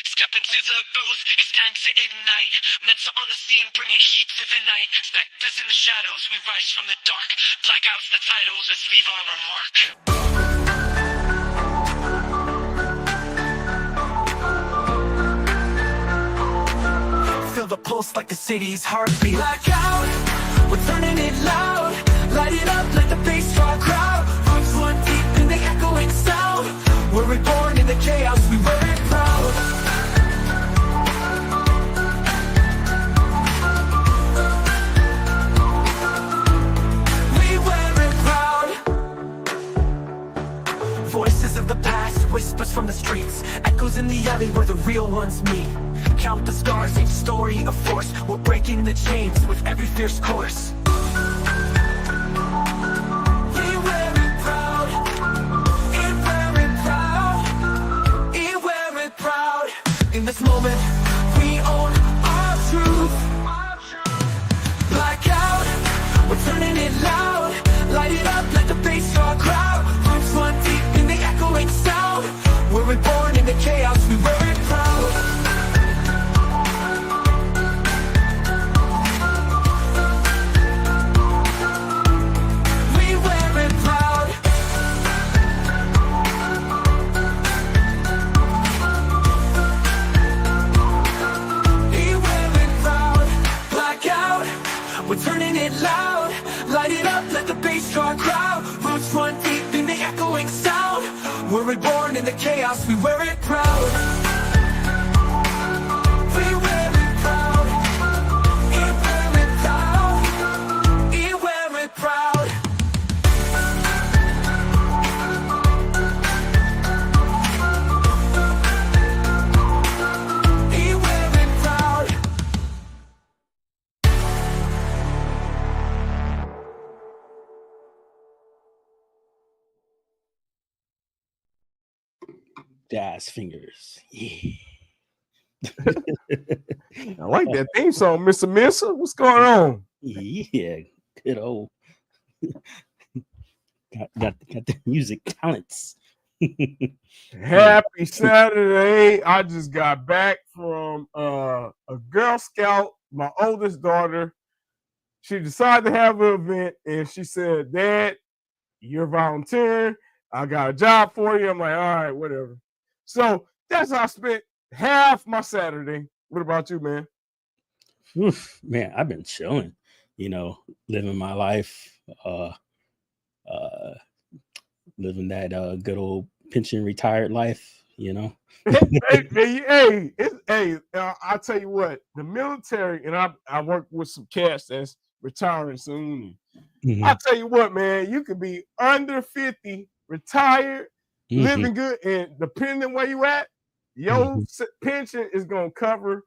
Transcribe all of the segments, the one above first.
Step into the booth, it's time to ignite. Mental on the scene, bringing heat to the night. Specters in the shadows, we rise from the dark. Blackouts the titles, let's leave our mark. Feel the pulse like the city's heartbeat. Blackout, we're turning it loud. Light it up, let the bass draw crowd. Roots one deep in the echoing sound. We're reborn in the chaos, we wear it proud. We wear it proud. Voices of the past, whispers from the streets. Echoes in the alley where the real ones meet. Count the stars, each story a force. We're breaking the chains with every fierce course. We wear it proud. We wear it proud. We wear it proud. In this moment, we own our truth. Blackout, we're turning it loud. Light it up, let the bass draw crowd. Roots run deep in the echoing sound. We're reborn in the chaos, we wear it proud. We're turning it loud, light it up, let the bass draw crowd. Roots run deep in the echoing sound. We're reborn in the chaos, we wear it proud. We wear it proud. We wear it proud. We wear it proud. We wear it proud. Jazz fingers. Yeah. I like that theme song, Mr. Missa. What's going on? Yeah, good old. got the music talents. Happy Saturday. I just got back from a Girl Scout, my oldest daughter. She decided to have an event and she said, Dad, you're volunteering. I got a job for you. I'm like, all right, whatever. So that's how I spent half my Saturday. What about you, man? Oof, man, I've been chilling, living my life, living that good old pension retired life, Hey, I'll tell you what, the military, and I work with some cats that's retiring soon. Mhm. I'll tell you what, man, you could be under 50, retired, living good, and depending on where you at, your pension is going to cover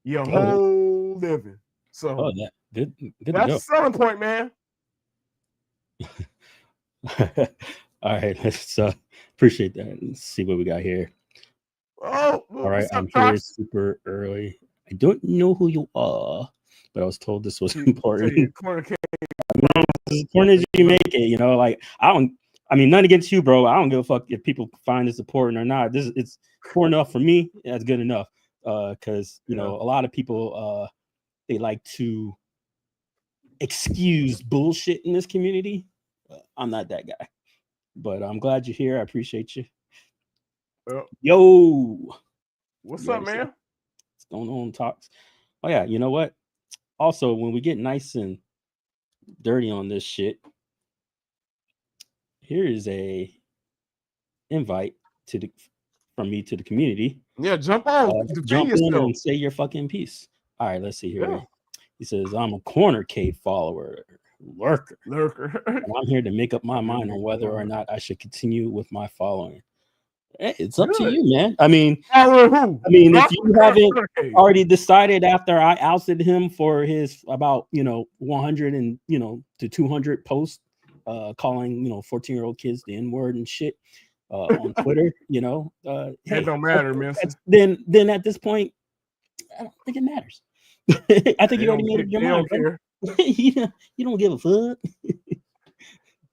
your whole living. So good that's to a selling point, man. go. All right, let's appreciate that. Let's see what we got here. Oh, all right, I'm here super early. I don't know who you are, but I was told this was important. As important as you make it, like nothing against you, bro. I don't give a fuck if people find this important or not. It's important enough for me. That's good enough. Because a lot of people they like to excuse bullshit in this community. I'm not that guy, but I'm glad you're here. I appreciate you. Yo, what's up, man? What's going on, Talks? Oh yeah, you know what? Also, when we get nice and dirty on this shit, here is a invite from me to the community. Yeah, jump on. Jump in and say your fucking piece. All right, let's see here. Yeah. He says, I'm a corner cave follower, lurker. And I'm here to make up my mind on whether or not I should continue with my following. Hey, it's up to you, man. If you haven't already decided after I ousted him for his about 100 and to 200 posts calling 14-year-old kids the N-word and shit on Twitter, it don't matter, man. Then at this point, I don't think it matters. I think you already made up your mind. You don't give a fuck.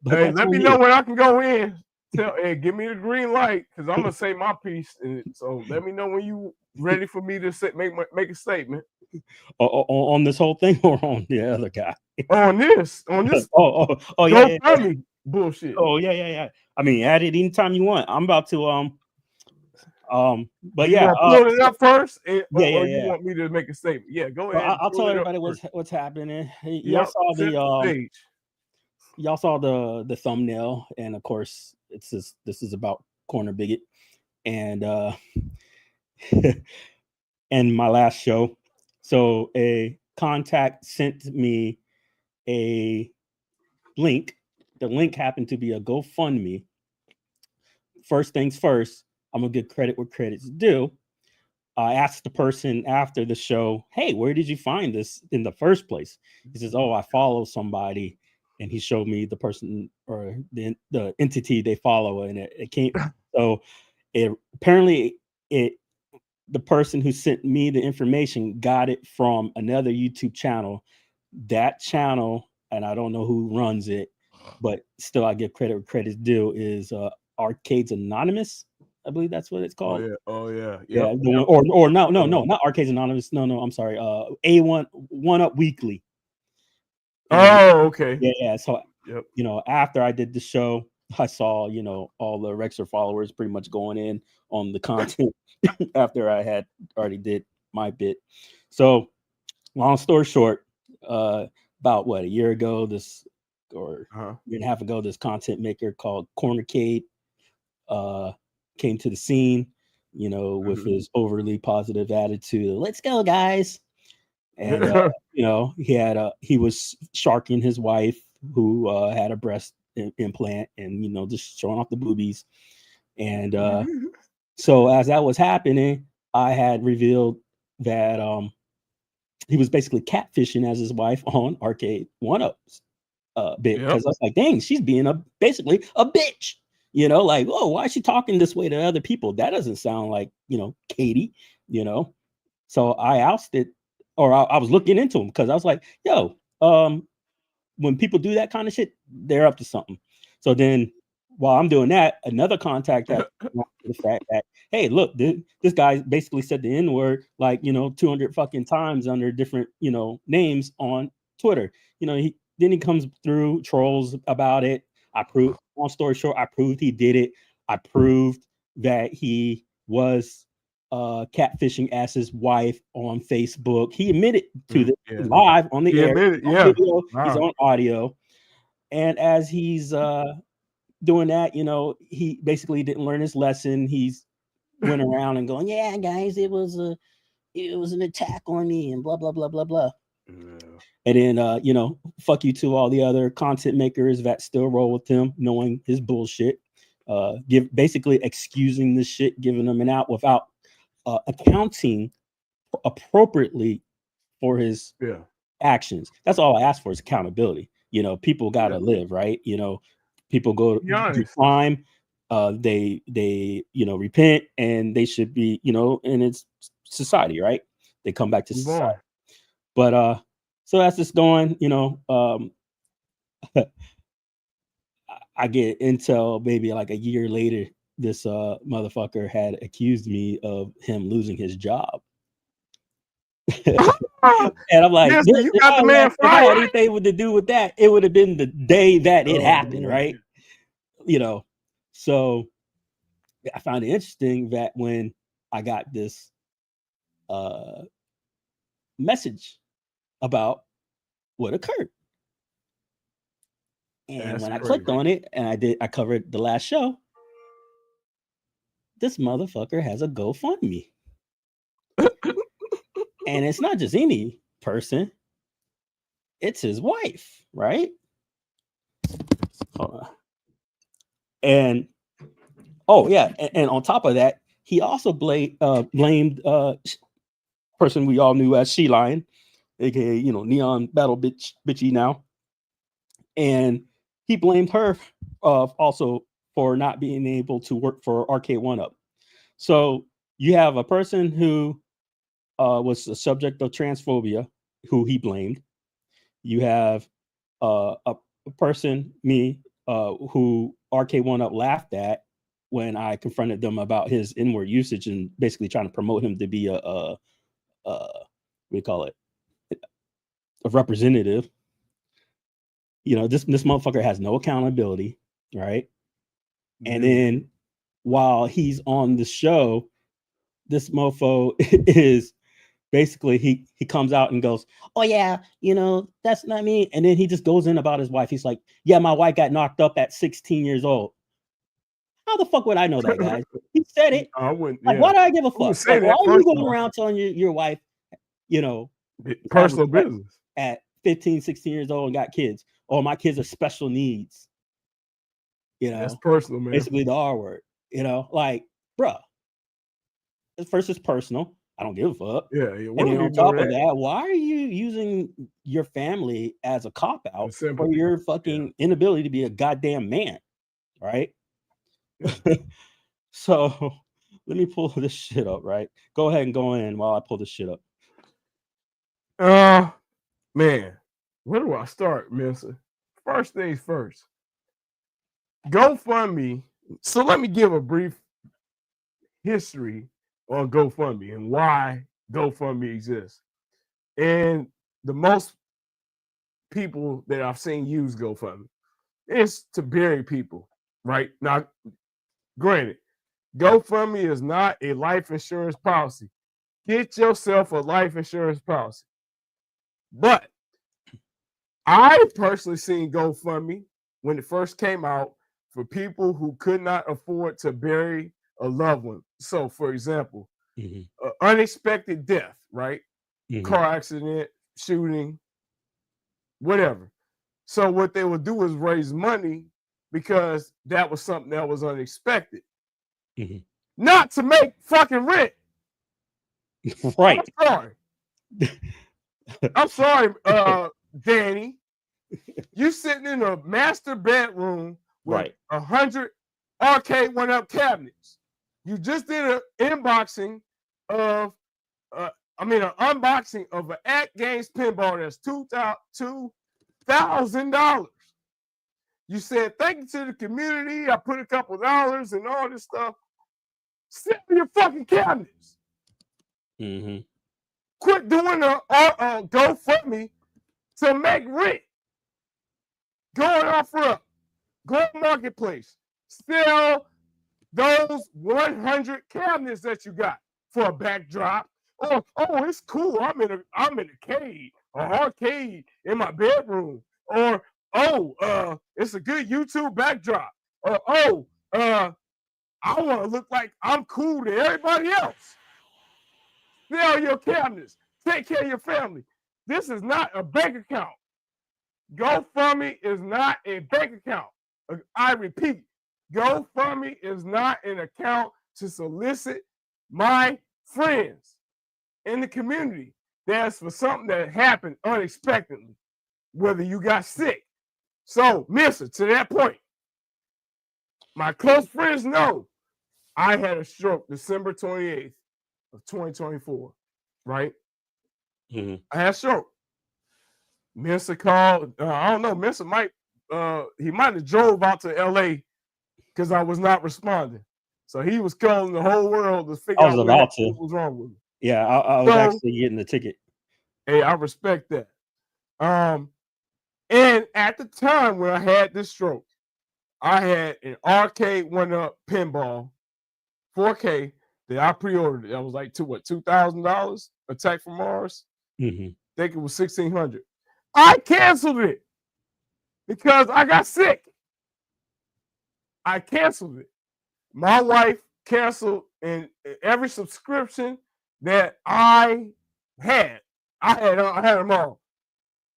Hey, let me know when I can go in Hey, give me the green light because I'm gonna say my piece. So let me know when you ready for me to make a statement on this whole thing or on the other guy. on this Yeah. GoFundMe bullshit. Oh yeah. I mean, add it anytime you want. I'm about to but You yeah, want to pull it up first, or you yeah. want me to make a statement? Yeah, go Well, ahead. I'll Pull tell it up everybody first. what's happening. Yep, set the stage. Y'all saw the thumbnail, and of course, this is about corner bigot, and and my last show. So a contact sent me a link. The link happened to be a GoFundMe. First things first, I'm gonna give credit where credit's due. I asked the person after the show, "Hey, where did you find this in the first place?" He says, "Oh, I follow somebody," and he showed me the person or the entity they follow, and it came. So it apparently the person who sent me the information got it from another YouTube channel. That channel, and I don't know who runs it, but still, I give credit where credit's due. Is Arcades Anonymous? I believe that's what it's called. Oh yeah. Yeah, or no, not Arcades Anonymous. No, I'm sorry. A1 One Up Weekly. And Okay. yeah. So after I did the show, I saw all the Rexer followers pretty much going in on the content after I had already did my bit. So long story short, about a year ago, year and a half ago, this content maker called Cornercade came to the scene, with his overly positive attitude. Let's go, guys. And he was sharking his wife who had a breast implant and just showing off the boobies. And so as that was happening, I had revealed that he was basically catfishing as his wife on Arcade One Ups bit, because I was like, dang, she's being basically a bitch. Like, oh, why is she talking this way to other people? That doesn't sound like, Katie, So I ousted, or I was looking into him because I was like, yo, when people do that kind of shit, they're up to something. So then while I'm doing that, another contact had the fact that, hey, look, this guy basically said the N-word 200 fucking times under different, names on Twitter. Then he comes through, trolls about it. Long story short, I proved he did it. I proved that he was catfishing as his wife on Facebook. He admitted to this live on the air. Video, he's on audio. And as he's doing that, he basically didn't learn his lesson. He's went around and going, yeah, guys, it was an attack on me and blah, blah, blah, blah, blah. And then, fuck you to all the other content makers that still roll with him, knowing his bullshit, basically excusing this shit, giving him an out without accounting appropriately for his actions. That's all I ask for is accountability. People got to live, right? People go do crime, they repent, and they should be, and it's society, right? They come back to society. But so that's just going, I get intel maybe like a year later, this motherfucker had accused me of him losing his job. And I'm like, you got the man fired. Anything to do with that, it would have been the day that it happened, right? So I found it interesting that when I got this message about what occurred, and when I clicked on it and I covered the last show, this motherfucker has a GoFundMe. And it's not just any person, it's his wife, right? And and on top of that, he also blamed person we all knew as She Lion, aka Neon Battle bitchy now, and he blamed her also for not being able to work for Arcade One Up. So you have a person who was the subject of transphobia, who he blamed. You have a person, me, who RK1 Up laughed at when I confronted them about his N-word usage and basically trying to promote him to be what do you call it? A representative. You know, this motherfucker has no accountability, right? And then while he's on the show, this mofo is basically he comes out and goes, oh yeah, you know, that's not me. And then he just goes in about his wife. He's like, yeah, my wife got knocked up at 16 years old. How the fuck would I know that, guys? He said it. I wouldn't. Like, why do I give a fuck? Like, why are you going around telling your wife, you know, personal business at 15, 16 years old and got kids? Oh, my kids are special needs. You know, that's personal, man. Basically the R word. You know, like, bruh. First, it's personal. I don't give a fuck. Yeah. And then on top of that, why are you using your family as a cop out for your fucking inability to be a goddamn man? Right. So let me pull this shit up. Right. Go ahead and go in while I pull this shit up. Man, where do I start, Mister? First things first. GoFundMe. So let me give a brief history on GoFundMe and why GoFundMe exists. And the most people that I've seen use GoFundMe is to bury people, right? Now, granted, GoFundMe is not a life insurance policy. Get yourself a life insurance policy. But I personally seen GoFundMe when it first came out for people who could not afford to bury a loved one. So, for example, unexpected death, right? Car accident, shooting, whatever. So what they would do is raise money because that was something that was unexpected. Not to make fucking rent. Right. I'm sorry, Danny. You sitting in a master bedroom with 100 RK1 Up cabinets. You just did an unboxing of an At Games pinball that's $2,000. You said thank you to the community. I put a couple dollars and all this stuff. Sell your fucking cabinets. Quit doing a GoFundMe to make rent. Go on OfferUp. Go on Marketplace. Sell those 100 cabinets that you got for a backdrop. Oh, it's cool. I'm in a cave, an arcade in my bedroom. Or it's a good YouTube backdrop. Or I want to look like I'm cool to everybody else. Sell your cabinets. Take care of your family. This is not a bank account. GoFundMe is not a bank account. I repeat, GoFundMe is not an account to solicit my friends in the community. That's for something that happened unexpectedly, whether you got sick. So, mister, to that point, my close friends know I had a stroke December 28th of 2024, right? I had a stroke. Mister called, I don't know, Mister might have drove out to LA because I was not responding. So he was calling the whole world to figure out what was wrong with me. Yeah, I was actually getting the ticket. Hey, I respect that. And at the time when I had this stroke, I had an arcade up pinball 4K that I pre-ordered. That was like $2,000? Attack from Mars. I think it was $1,600. I canceled it because I got sick. I canceled it. My wife canceled and every subscription that I had. I had them all.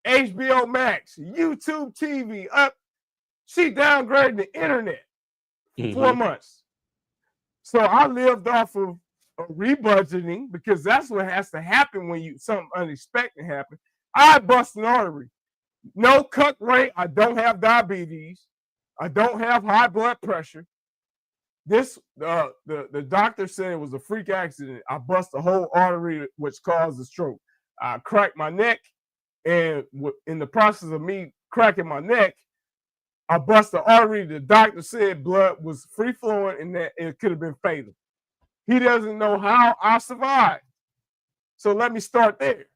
HBO Max, YouTube TV, up. She downgraded the internet for 4 months. So I lived off of rebudgeting because that's what has to happen when something unexpected happens. I bust an artery. No cut rate. I don't have diabetes. I don't have high blood pressure. This the doctor said it was a freak accident. I bust a whole artery which caused a stroke. I cracked my neck, and in the process of me cracking my neck, I bust the artery. The doctor said blood was free flowing and that it could have been fatal. He doesn't know how I survived. So let me start there.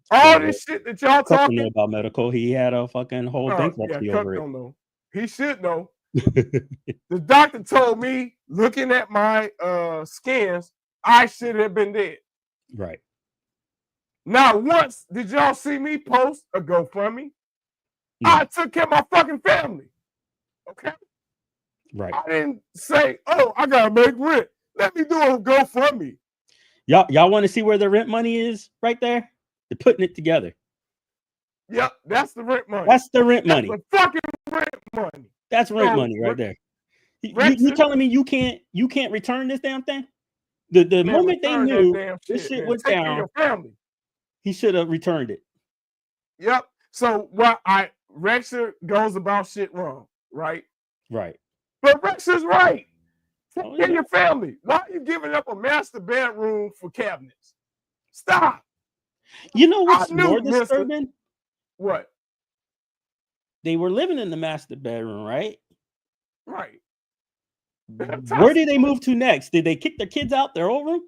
All this shit that y'all talking about medical, he had a fucking whole bankruptcy over it. Don't know. He should know. The doctor told me, looking at my scans, I should have been dead. Right. Not once did y'all see me post a GoFundMe. I took care of my fucking family. Okay? Right. I didn't say, oh, I gotta make rent. Let me do a GoFundMe. Y'all want to see where the rent money is right there? They're putting it together. Yep, that's the rent money. That's the rent money. That's the fucking rent money. That's rent money right there. You telling me you can't return this damn thing? The moment they knew this shit went down, he should have returned it. Yep. So Rexer goes about shit wrong, right? Right. But Rexer's right. Take care of your family. Why are you giving up a master bedroom for cabinets? Stop. You know what's more disturbing? What? They were living in the master bedroom, right? Right. Where did they move to next? Did they kick their kids out their old room?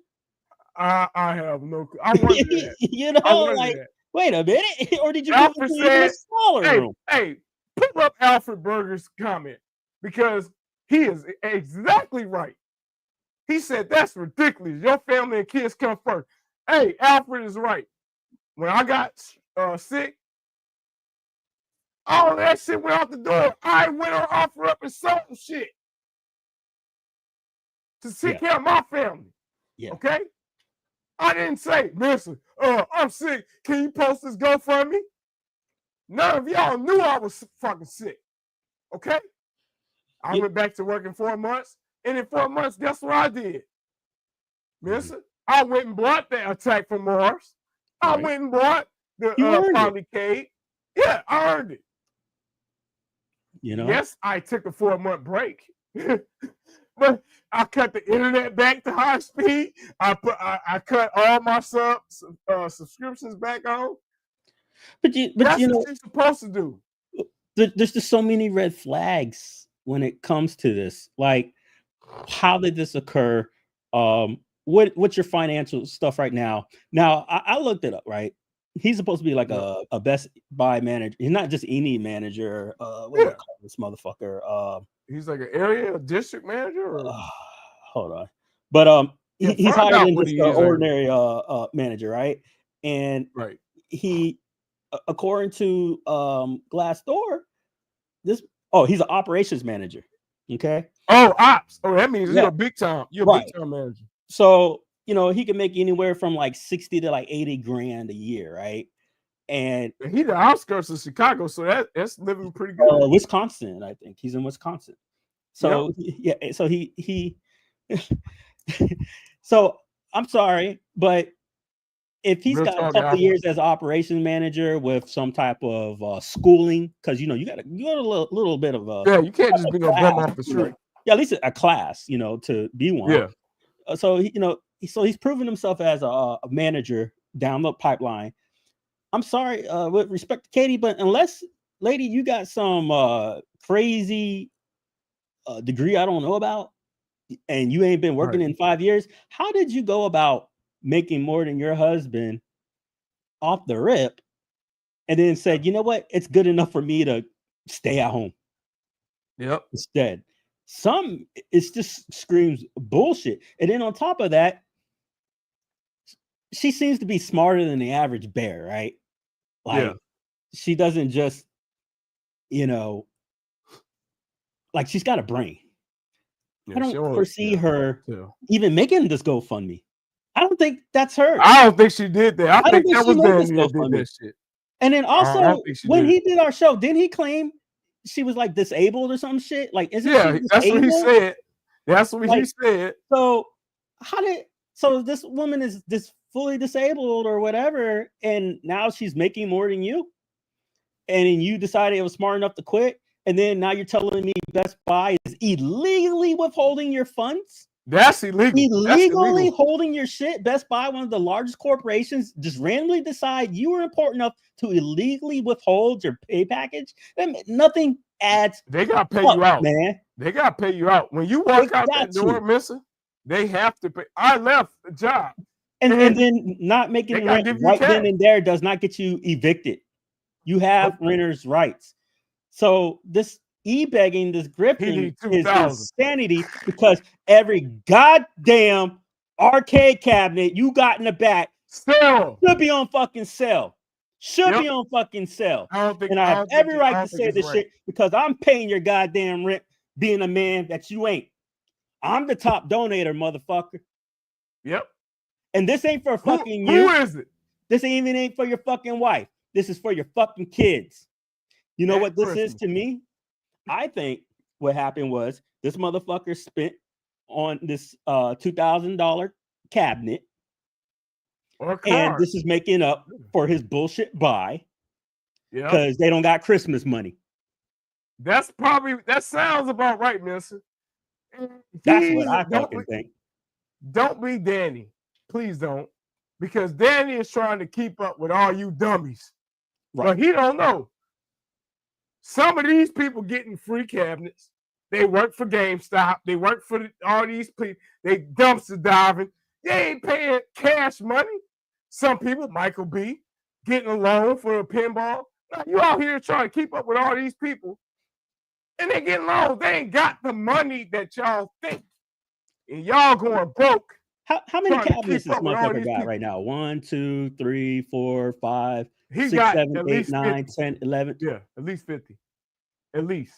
I have no clue. I wonder that. You know, like, wait a minute. Or did you move to a smaller room? Hey, pull up Alfred Berger's comment because he is exactly right. He said, that's ridiculous. Your family and kids come first. Hey, Alfred is right. When I got sick, all that shit went out the door. I went on offer up and sold shit to take care of my family. Yeah. Okay? I didn't say, listen, I'm sick. Can you post this GoFundMe? None of y'all knew I was fucking sick. Okay? I went back to working 4 months. And in 4 months, guess what I did? Listen, I went and bought that Attack from Mars. I went and bought the Polycade. Yeah, I earned it. You know? Yes, I took a 4-month break. But I cut the internet back to high speed. I cut all my subscriptions back on. But that's you know what you're supposed to do. There's just so many red flags when it comes to this. Like, how did this occur? What's your financial stuff right now? Now, I looked it up, right? He's supposed to be like a Best Buy manager. He's not just any manager. What do you call this motherfucker? He's like an area district manager. Hold on, but he's hired in just an ordinary manager, right? And he, according to Glassdoor, he's an operations manager. Okay. Oh, ops. Oh, that means you're a big time. You're a big time manager. So, you know, he can make anywhere from like 60 to like 80 grand a year, right? And he's the outskirts of Chicago, so that's living pretty good. Wisconsin, I think he's in Wisconsin. So so he so I'm sorry, but if he's got a couple of years as operations manager with some type of schooling, because you got a little bit of a you can't just be no bum off the street. Yeah, at least a class, to be one. Yeah. So he's proven himself as a manager down the pipeline. I'm sorry, with respect to Katie, but unless, lady, you got some crazy degree I don't know about, and you ain't been working in 5 years, how did you go about making more than your husband off the rip, and then said, you know what, it's good enough for me to stay at home? Yep. Instead, it just screams bullshit. And then on top of that, she seems to be smarter than the average bear, right? Like, she doesn't just, like, she's got a brain. I don't foresee her even making this GoFundMe. I don't think that's her. I don't think she did that. I think that was Danny that did that shit. And then also, when he did our show, didn't he claim she was like disabled or some shit? Like, isn't she that's what he said. That's what he said. So this woman is fully disabled or whatever, and now she's making more than you, and you decided it was smart enough to quit, and then now you're telling me Best Buy is illegally withholding your funds? That's illegal. Illegally holding your shit. Best Buy, one of the largest corporations, just randomly decide you were important enough to illegally withhold your pay package. That meant nothing as they got to pay fuck, you out, man. They got to pay you out when you walk out that door, Mister. They have to pay. I left the job, and then not making rent right then and there does not get you evicted. You have renters' rights. So this e-begging, this grifting is insanity because every goddamn arcade cabinet you got in the back should be on fucking sale. Should be on fucking sale. And I have every right to say this shit because I'm paying your goddamn rent being a man that you ain't. I'm the top donator, motherfucker. Yep. And this ain't for fucking you. Who is it? This even ain't for your fucking wife. This is for your fucking kids. You know what this is to me? I think what happened was this motherfucker spent on this $2,000 cabinet. And this is making up for his bullshit buy. Yeah. Because they don't got Christmas money. That sounds about right, Mister. That's what I fucking think. Don't be Danny. Please don't. Because Danny is trying to keep up with all you dummies. Right. But he don't know. Some of these people getting free cabinets. They work for GameStop. They work for all these people. They dumpster diving. They ain't paying cash money. Some people, Michael B, getting a loan for a pinball. Now, you out here trying to keep up with all these people. And they getting loans. They ain't got the money that y'all think. And y'all going broke. How many cabinets this motherfucker got right now? 1, 2, 3, 4, 5, 6, 7, 8, 9, 10, 11. Yeah, at least 50. At least.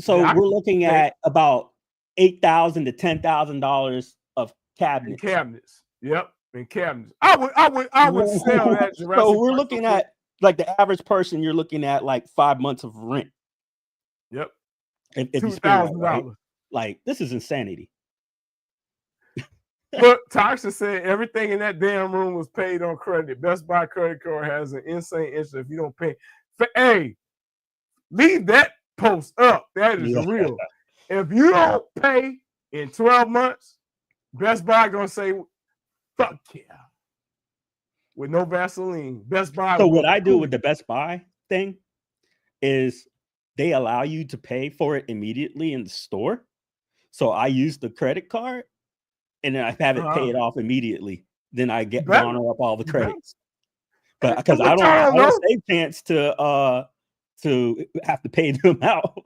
So we're looking at about $8,000 to $10,000 of cabinets. Cabinets. Yep. And cabinets. I would sell that. So we're looking at like the average person, you're looking at like 5 months of rent. Yep. If you spend $2,000. Right? Like this is insanity. Look, Tasha said everything in that damn room was paid on credit. Best Buy credit card has an insane interest if you don't pay. Hey, leave that post up. That is real. If you don't pay in 12 months, Best Buy gonna say, fuck yeah. With no Vaseline. Best Buy. So what I do with the Best Buy thing is they allow you to pay for it immediately in the store. So I use the credit card and then I have it paid off immediately. Then I get garner up all the credits. But because I don't take chance to have to pay them out.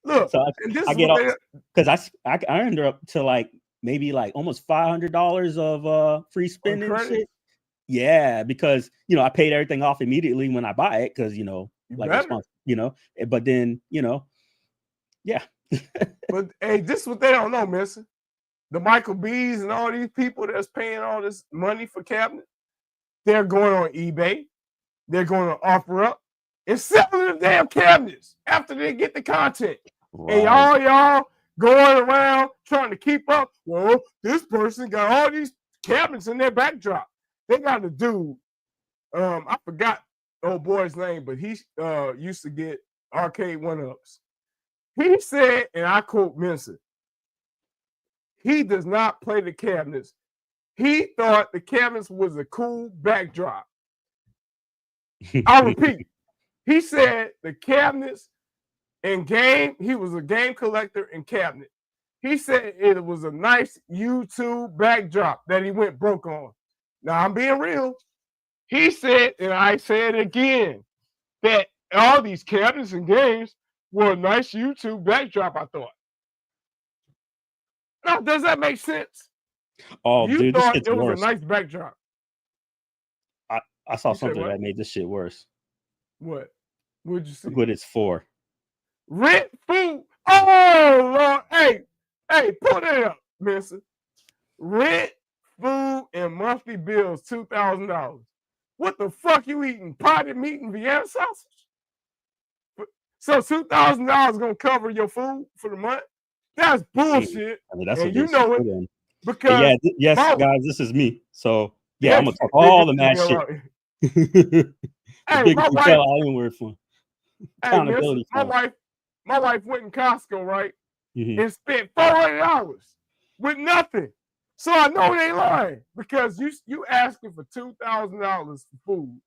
Look, so I get off because I earned up to like maybe like almost $500 of free spending shit. Yeah, because I paid everything off immediately when I buy it because but then yeah. But hey, this is what they don't know, Mister. The Michael B's and all these people that's paying all this money for cabinets, they're going on eBay. They're going to offer up and selling the damn cabinets after they get the content. Right. And y'all going around trying to keep up. Well, this person got all these cabinets in their backdrop. They got a dude. I forgot old boy's name, but he used to get arcade one-ups. He said, and I quote Mister, he does not play the cabinets. He thought the cabinets was a cool backdrop. I repeat, he said the cabinets and game, he was a game collector and cabinet. He said it was a nice YouTube backdrop that he went broke on. Now, I'm being real. He said, and I say it again, that all these cabinets and games were a nice YouTube backdrop, I thought. Now, does that make sense? Oh, you dude, thought this it was worse. a nice backdrop. I saw something that made this shit worse. What? What'd you see? What it's for. Rent, food. Oh, Lord. Hey, pull that up, Mister. Rent, food, and monthly bills, $2,000. What the fuck you eating? Potted meat and Vienna sausage? So $2,000 gonna cover your food for the month? That's bullshit. I mean, that's and what you know it in. because yes, guys, this is me. So I'm gonna talk all the mad shit. Hey, my wife. Accountability. My wife went in Costco, right, and spent $400 with nothing. So I know they lying because you asking for $2,000 for food,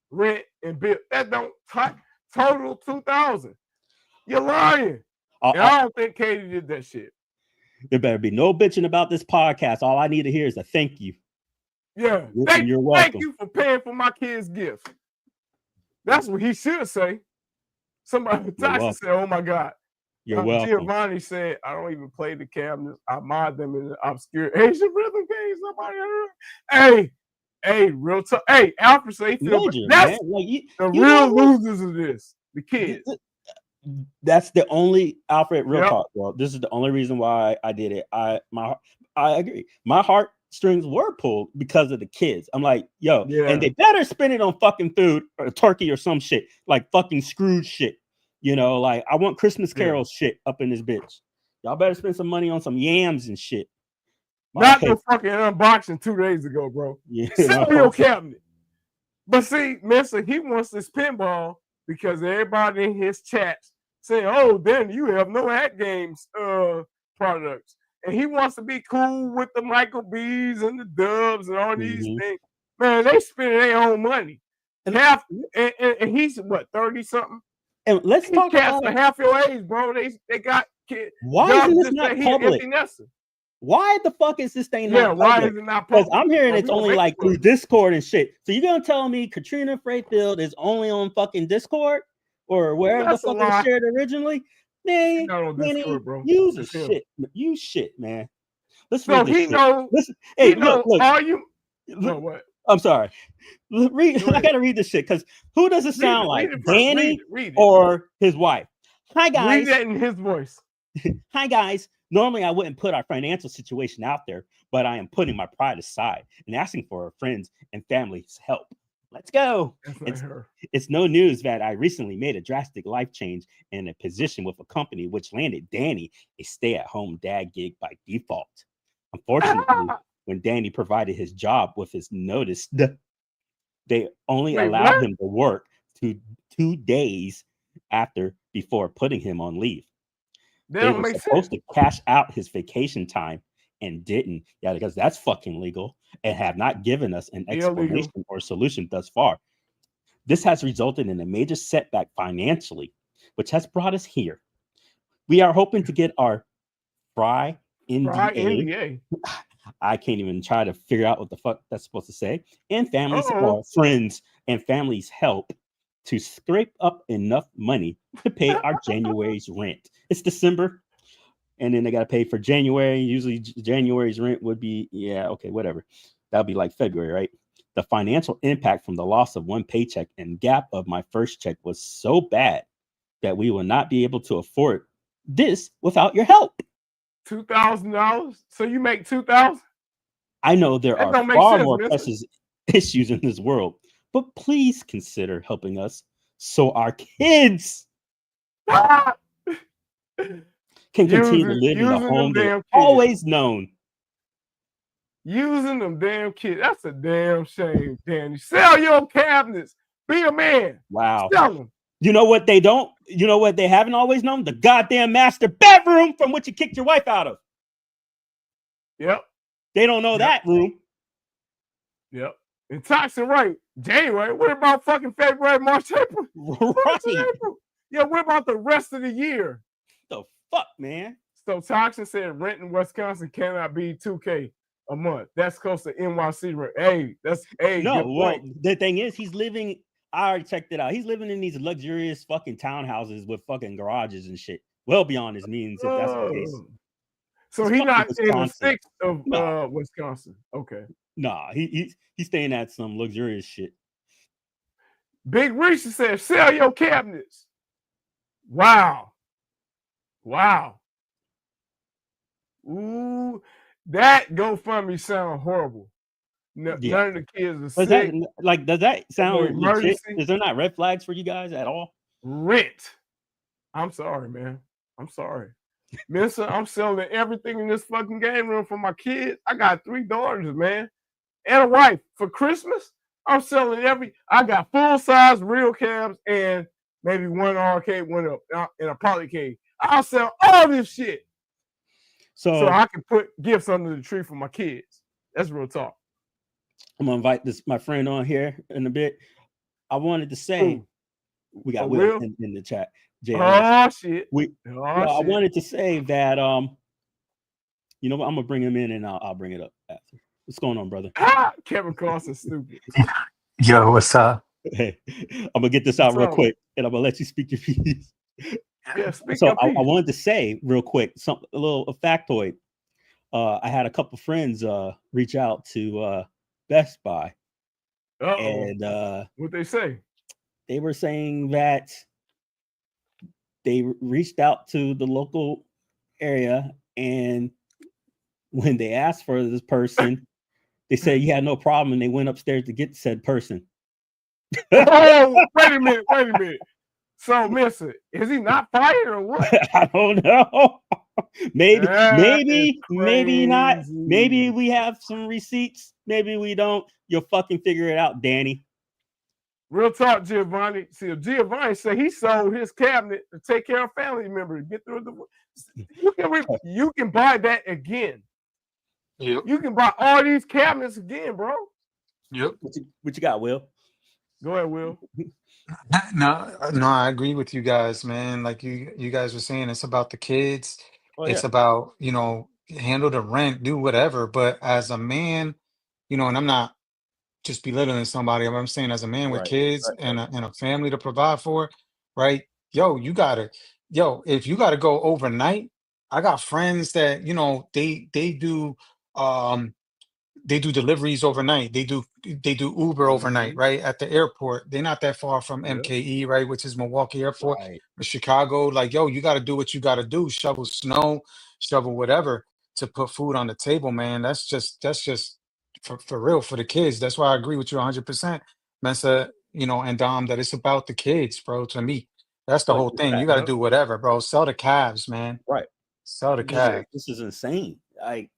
rent, and bill. That don't total $2,000. You're lying. And I don't think Katie did that shit. There better be no bitching about this podcast. All I need to hear is a thank you. Yeah. You're welcome. Thank you for paying for my kid's gift. That's what he should say. Somebody Tyson said, "Oh my God." You're welcome. Giovanni said, "I don't even play the cabinets. I mod them in the obscure Asian rhythm games." Somebody heard. Hey, real talk. Hey, Alfred say that's like the real losers of this. The kids. That's the only Alfred real talk, bro. This is the only reason why I did it. I agree. My heartstrings were pulled because of the kids. I'm like, yo, and they better spend it on fucking food or turkey or some shit, like fucking Scrooge shit. You know, like I want Christmas Carol shit up in this bitch. Y'all better spend some money on some yams and shit. Not the fucking unboxing 2 days ago, bro. Sell your cabinet. But see, Mister, he wants this pinball because everybody in his chats saying, "Oh, then you have no Hat Games products," and he wants to be cool with the Michael B's and the Dubs and all these things. Man, they spending their own money, and he's what 30 something. And let's talk about half your age, bro. They got kids. Why is this not public? Why the fuck is this thing not public? Why is it not public? Because I'm hearing it's only like through Discord and shit. So you gonna tell me Katrina Freyfield is only on fucking Discord or wherever the fuck it shared originally? Man, Discord, bro. Use shit. Use shit, man. Let's read this shit. Listen, hey, look. Are you? No, what? I'm sorry. I gotta read this shit because who does it sound like? Danny or his wife? Hi guys. Read that in his voice. Hi guys. Normally, I wouldn't put our financial situation out there, but I am putting my pride aside and asking for our friends and family's help. Let's go. It's no news that I recently made a drastic life change in a position with a company which landed Danny a stay-at-home dad gig by default. Unfortunately, when Danny provided his job with his notice, they only allowed him to work 2 days before putting him on leave. They were supposed to cash out his vacation time and didn't. Yeah, because that's fucking legal and have not given us an explanation or solution thus far. This has resulted in a major setback financially, which has brought us here. We are hoping to get our Fry NDA. I can't even try to figure out what the fuck that's supposed to say. And friends and family's help to scrape up enough money to pay our January's rent. It's December, and then they got to pay for January. Usually January's rent would be, whatever. That'll be like February, right? The financial impact from the loss of one paycheck and gap of my first check was so bad that we will not be able to afford this without your help. $2,000? So you make $2,000? I know there are far more precious issues in this world, but please consider helping us so our kids can continue to live in the home they've always known. Using them damn kids. That's a damn shame, Danny. Sell your cabinets. Be a man. Wow. Sell them. You know what they don't? You know what they haven't always known? The goddamn master bedroom from which you kicked your wife out of. Yep. They don't know that room. Yep. And Toxin, right? January. What about fucking February, March, April? Right. April? Yeah, what about the rest of the year? The fuck, man? So Toxin said rent in Wisconsin cannot be $2,000 a month. That's close to NYC rent. Hey, that's no. Well, the thing is, he's living. I already checked it out. He's living in these luxurious fucking townhouses with fucking garages and shit. Well beyond his means, if that's the case. So he's not in the sticks of Wisconsin. Okay. Nah, he's staying at some luxurious shit. Big Reese said, sell your cabinets. Wow. Ooh, that GoFundMe sound horrible. None of the kids are sick. Does that sound legit? Is there not red flags for you guys at all? Rent. I'm sorry, man. I'm sorry. Mister, I'm selling everything in this fucking game room for my kids. I got 3 daughters, man, and a wife. For Christmas, I'm selling I got full-size real cabs and maybe one arcade, one up, and a polycade. I'll sell all this shit so I can put gifts under the tree for my kids. That's real talk. I'm gonna invite my friend on here in a bit. I wanted to say we got Will in the chat. Oh shit. I wanted to say that you know what, I'm gonna bring him in and I'll bring it up after. What's going on, brother? Kevin Cross is stupid. Yo, what's up? Hey, I'm gonna get this out real quick and I'm gonna let you speak your piece. Yeah, speak so your piece. I wanted to say real quick a little factoid. I had a couple friends reach out to Best Buy. And what they say? They were saying that they reached out to the local area, and when they asked for this person, they said you had no problem, and they went upstairs to get said person. Oh, wait a minute. So, Mister, is he not fired or what? I don't know. maybe not. Maybe we have some receipts. Maybe we don't. You'll fucking figure it out, Danny. Real talk, Giovanni. See, Giovanni said he sold his cabinet to take care of family members. Get through the. You can buy that again. Yep. You can buy all these cabinets again, bro. Yep. What you got, Will? Go ahead, Will. No, I agree with you guys, man. Like you guys were saying, it's about the kids. It's about, handle the rent, do whatever. But as a man, and I'm not just belittling somebody. I'm saying as a man with kids and a family to provide for, right? If you gotta go overnight, I got friends that, they do deliveries overnight. They do Uber overnight, right? At the airport. They're not that far from MKE, right? Which is Milwaukee Airport or Chicago. Like, you got to do what you got to do. Shovel snow, shovel whatever to put food on the table, man. That's just for real for the kids. That's why I agree with you 100%, Mensa, and Dom, that it's about the kids, bro. To me, that's the whole thing. You got to do whatever, bro. Sell the calves, man. Right. Sell the calves. This is insane. Hey,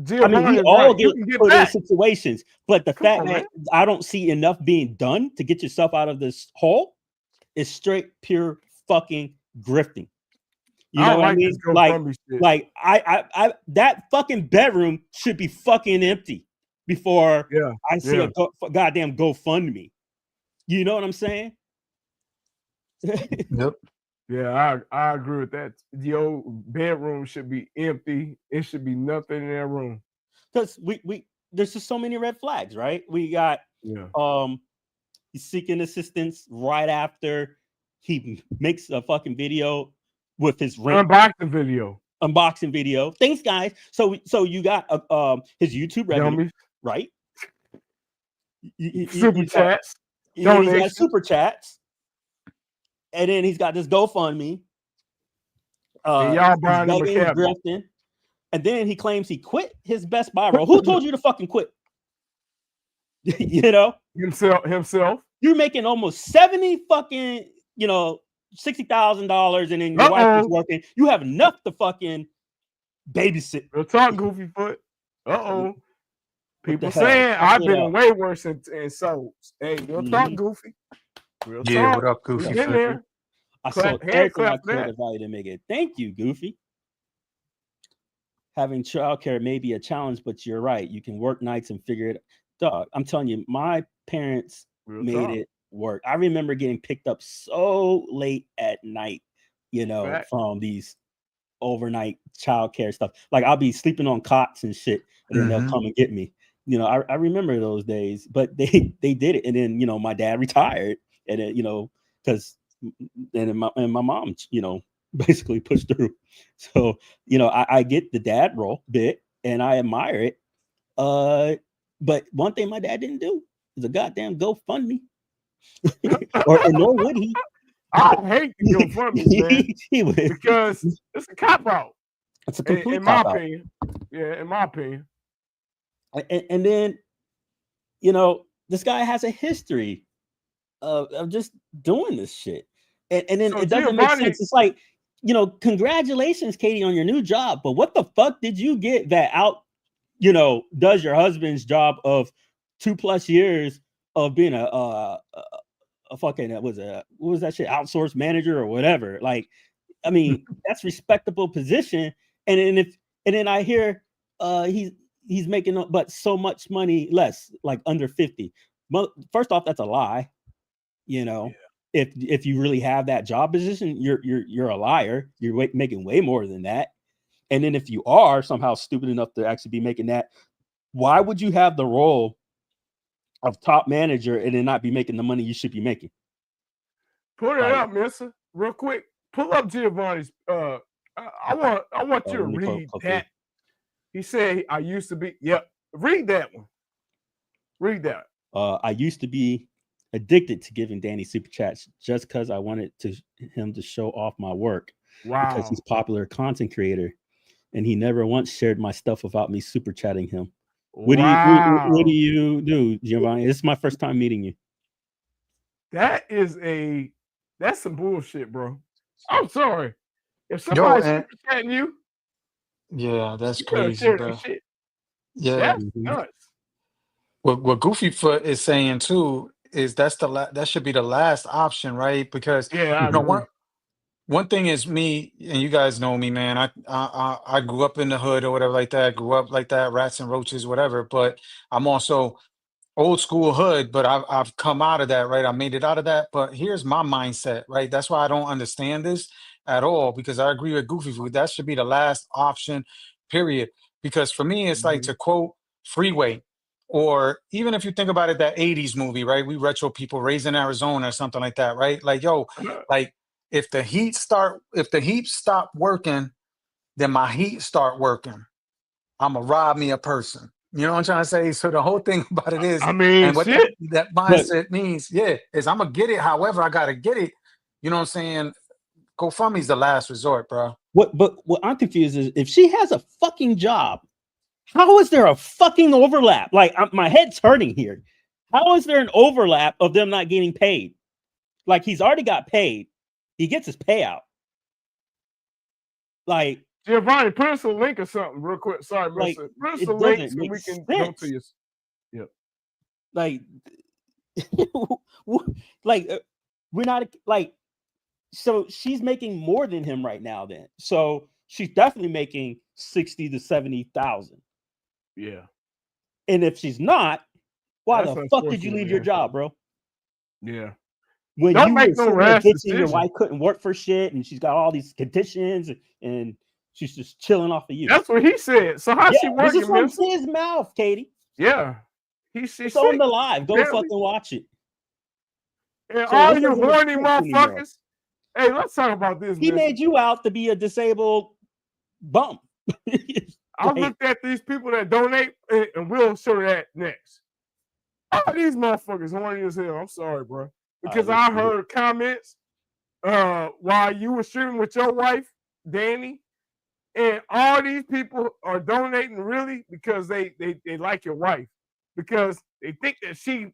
Giovanni, we all get put in situations, but the fact that I don't see enough being done to get yourself out of this hole is straight pure fucking grifting. You know what I mean? Like I that fucking bedroom should be fucking empty before I see a goddamn GoFundMe. You know what I'm saying? Yep. Yeah, I agree with that. Your bedroom should be empty. It should be nothing in that room. Because we there's just so many red flags, right? We got he's seeking assistance right after he makes a fucking video with his rent. Unboxing video. Thanks, guys. So you got his YouTube revenue, right? Super chats. He's got super chats. And then he's got this GoFundMe. Y'all buying him a cabinet. And then he claims he quit his Best Buy role. Who told you to fucking quit? Himself. You're making almost 70 fucking, $60,000, and then your wife is working. You have enough to fucking babysit. Real talk, Goofy Foot. People saying I've been way worse in souls. Hey, real talk, Goofy. Real talk. What up, Goofy? I sold everything I could if I didn't make it. Thank you, Goofy. Having childcare may be a challenge, but you're right. You can work nights and figure it out. Dog, I'm telling you, my parents made it work. I remember getting picked up so late at night, from these overnight childcare stuff. Like I'll be sleeping on cots and shit, and then they'll come and get me. I remember those days, but they did it. And then, my dad retired, and then, because my mom, basically pushed through. So, I get the dad role bit and I admire it. But one thing my dad didn't do is a goddamn GoFundMe. or nor would he. I hate the GoFundMe, man. He would. Because it's a cop out. It's a complete in my opinion. Yeah, in my opinion. And then, this guy has a history of just doing this shit. And then it doesn't make sense. It's like, congratulations, Katie, on your new job. But what the fuck did you get that does your husband's job of 2+ years of being a fucking, what was that shit? Outsourced manager or whatever. Like, I mean, that's respectable position. And then I hear he's making but so much money less, like under 50. Well, first off, that's a lie. if you really have that job position, you're a liar. You're making way more than that. And then if you are somehow stupid enough to actually be making that, why would you have the role of top manager and then not be making the money you should be making? Put it up, mister, real quick. Pull up Giovanni's. I want you to read that. He said, "I used to be." Yep, read that one. Read that. I used to be addicted to giving Danny super chats just because I wanted him to show off my work. Wow. Because he's a popular content creator, and he never once shared my stuff without me super chatting him. What do you do, Giovanni? This is my first time meeting you. That's some bullshit, bro. I'm sorry. If somebody's super chatting you, yeah, that's crazy, bro. Shit. Yeah, that's nuts. What Goofy Foot is saying too is that should be the last option, right? Because one thing is me, and you guys know me, man. I grew up in the hood or whatever like that. Grew up like that, rats and roaches, whatever. But I'm also old school hood, but I've come out of that, right? I made it out of that. But here's my mindset, right? That's why I don't understand this at all, because I agree with Goofy Food. That should be the last option, period. Because for me, it's like, to quote Freeway, or even if you think about it, that 80s movie, right? We retro people, Raised in Arizona or something like that, right? Like, yo, like if the heat stop working, then my heat start working. I'ma rob me a person. You know what I'm trying to say? So the whole thing about it is, and what that mindset means, is I'm gonna get it however I gotta get it. You know what I'm saying? GoFundMe's the last resort, bro. What I'm confused is, if she has a fucking job, how is there a fucking overlap? Like, my head's hurting here. How is there an overlap of them not getting paid? Like, he's already got paid. He gets his payout. Like, Giovanni, put us a link or something real quick. Sorry, like, put us a link so we can go to you. Yep. Like, we're not like, so she's making more than him right now then. So she's definitely making 60 to 70,000. Yeah. And if she's not, why the fuck did you leave your job, bro? Yeah. When don't you make no rash decision. Your wife couldn't work for shit, and she's got all these conditions, and she's just chilling off of you. That's what he said. So how's she working? This is from his mouth, Katie. Yeah. It's on the live. Go fucking watch it. And so all you horny motherfuckers. Hey, let's talk about this. He made you out to be a disabled bum. I looked at these people that donate, and we'll show that next. All these motherfuckers horny as hell. I'm sorry, bro. Because I heard comments while you were streaming with your wife, Danny, and all these people are donating really because they like your wife, because they think that she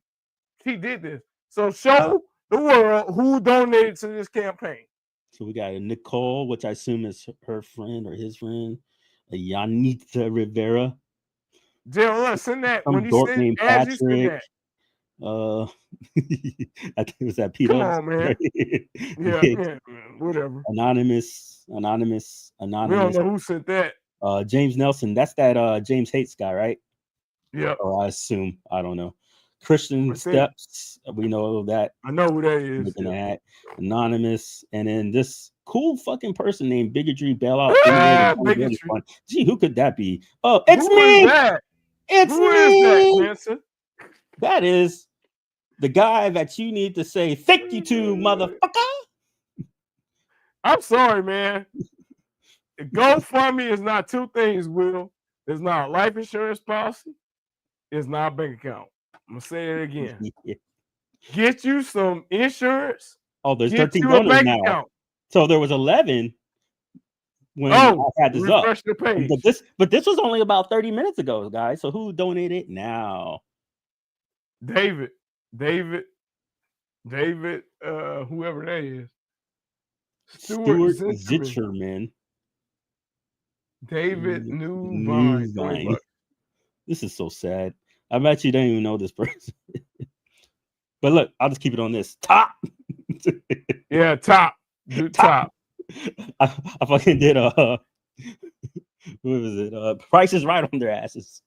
did this. So show the world who donated to this campaign. So we got a Nicole, which I assume is her friend or his friend, a Yanita Rivera. Jill, send that. When you send Patrick, send that. I think it was that Peter. Come on, man. yeah, whatever. Anonymous. We don't know who sent that. James Nelson. That's that James Hates guy, right? Yeah. Or I assume. I don't know. Christian Steps. We know that. I know who that is. Yeah. Anonymous, and then this cool fucking person named Bigotry Bailout. Gee, who could that be? Oh, it's me. It's me. Is that, that is the guy that you need to say thank you to, motherfucker. I'm sorry, man. GoFundMe is not two things, Will. It's not a life insurance policy. It's not a bank account. I'm gonna say it again. Get you some insurance. Oh, there's 13 donors now. Account. So there was 11 when I had this up. The page. But this was only about 30 minutes ago, guys. So who donated now? David, whoever that is. Stuart Zitcherman. David Newvine. This is so sad. I bet you don't even know this person. But look, I'll just keep it on this. Top. Yeah, top. Do top. I fucking did what was it? Price is Right on their asses.